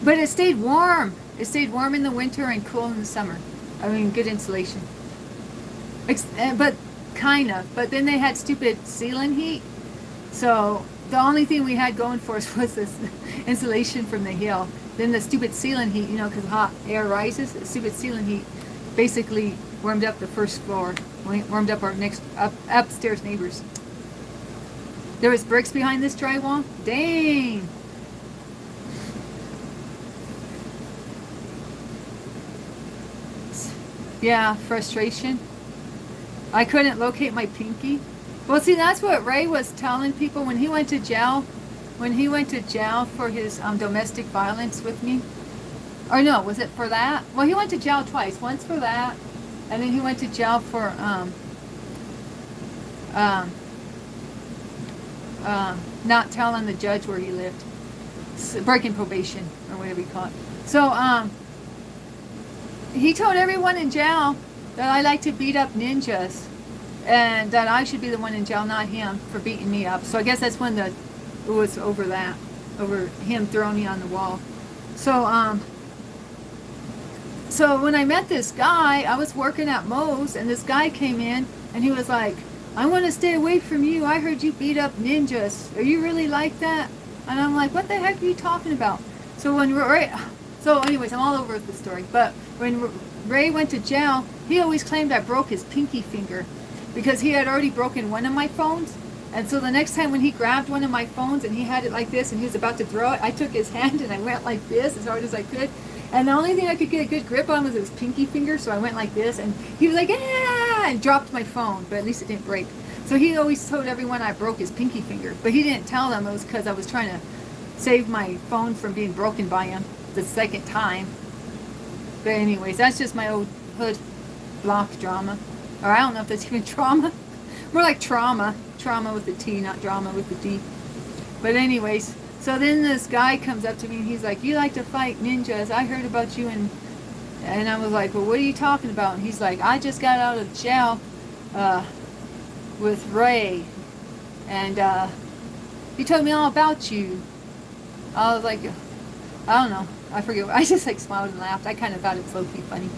But it stayed warm. It stayed warm in the winter and cool in the summer. I mean, good insulation. But kind of. But then they had stupid ceiling heat. So the only thing we had going for us was this insulation from the hill. Then the stupid ceiling heat, you know, because hot air rises, the stupid ceiling heat basically warmed up the first floor, warmed up our upstairs neighbors. There was bricks behind this drywall. Dang. Yeah, frustration. I couldn't locate my pinky. Well, see, that's what Ray was telling people when he went to jail. When he went to jail for his domestic violence with me. Or no, was it for that? Well, he went to jail twice. Once for that, and then he went to jail for not telling the judge where he lived. Breaking probation, or whatever you call it. So, he told everyone in jail that I like to beat up ninjas. And that I should be the one in jail, not him, for beating me up. So I guess that's when it was over that. Over him throwing me on the wall. So, so when I met this guy, I was working at Moe's, and this guy came in, and he was like, "I want to stay away from you. I heard you beat up ninjas. Are you really like that?" And I'm like, "What the heck are you talking about?" So when so anyways, I'm all over with the story. But when Ray went to jail, he always claimed I broke his pinky finger because he had already broken one of my phones. And so the next time when he grabbed one of my phones and he had it like this and he was about to throw it, I took his hand and I went like this as hard as I could. And the only thing I could get a good grip on was his pinky finger, so I went like this, and he was like, "Ah!" and dropped my phone, but at least it didn't break. So he always told everyone I broke his pinky finger, but he didn't tell them it was because I was trying to save my phone from being broken by him the second time. But anyways, that's just my old hood block drama. Or I don't know if that's even trauma. More like trauma. Trauma with the T, not drama with the D. But anyways, so then this guy comes up to me and he's like, "You like to fight ninjas. I heard about you." And I was like, "Well, what are you talking about?" And he's like, "I just got out of jail with Ray. And he told me all about you." I was like, I don't know. I forget. I just like smiled and laughed. I kind of thought it was low-key funny.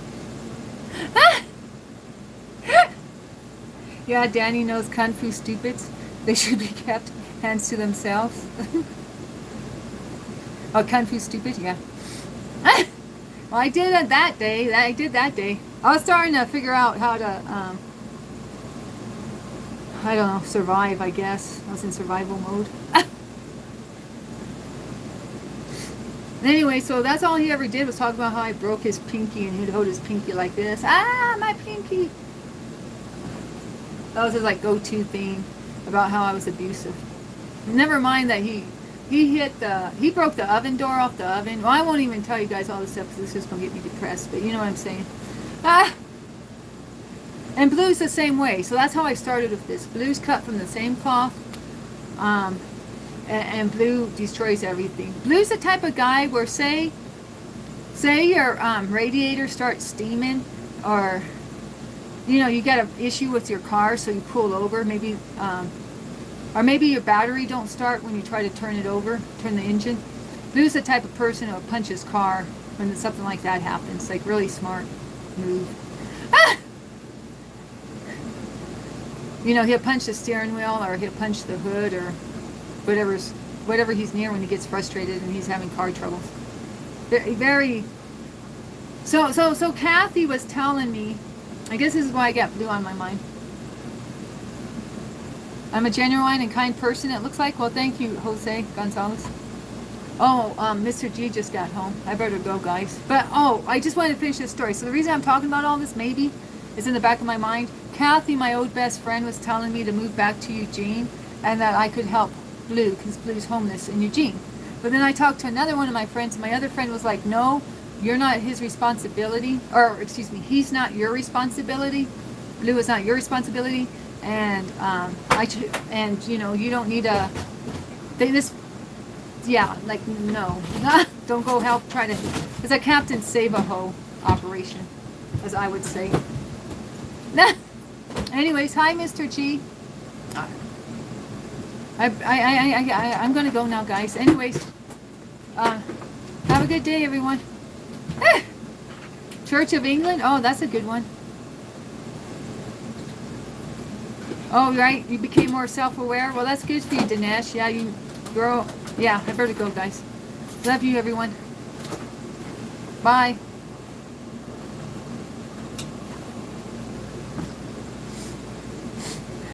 Yeah, Danny knows Kung Fu stupids. They should be kept hands to themselves. Oh, Kung Fu stupid, yeah. Well, I did it that day. I did that day. I was starting to figure out how to, I don't know, survive, I guess. I was in survival mode. Anyway, so that's all he ever did was talk about how I broke his pinky and he'd hold his pinky like this. Ah, my pinky! That was his like go-to thing about how I was abusive. Never mind that he broke the oven door off the oven. Well, I won't even tell you guys all this stuff because it's just going to get me depressed, but you know what I'm saying. Ah! And Blue's the same way. So that's how I started with this. Blue's cut from the same cloth. And Blue destroys everything. Blue's the type of guy where say your radiator starts steaming, or you know you got an issue with your car, so you pull over, maybe or maybe your battery don't start when you try to turn the engine. Blue's the type of person who will punch his car when something like that happens. Like really smart move. Ah! You know, he'll punch the steering wheel or he'll punch the hood or whatever he's near when he gets frustrated and he's having car troubles. Very. So Kathy was telling me, I guess this is why I got Blue on my mind. I'm a genuine and kind person, it looks like. Well, thank you, Jose Gonzalez. Oh, Mr. G just got home. I better go, guys. But, I just wanted to finish this story. So the reason I'm talking about all this, maybe, is in the back of my mind. Kathy, my old best friend, was telling me to move back to Eugene and that I could help Blue because Blue's homeless in Eugene. But then I talked to another one of my friends, and my other friend was like, no, you're not his responsibility. Or, excuse me, he's not your responsibility. Blue is not your responsibility. And you know, you don't need a no, don't go help try to. It's a Captain Save-A-Ho operation, as I would say. Anyways, hi, Mr. G. I'm gonna go now, guys. Anyways, have a good day, everyone. Church of England. Oh, that's a good one. Oh, right. You became more self-aware. Well, that's good for you, Dinesh. Yeah, you grow. Yeah, I better go, guys. Love you, everyone. Bye.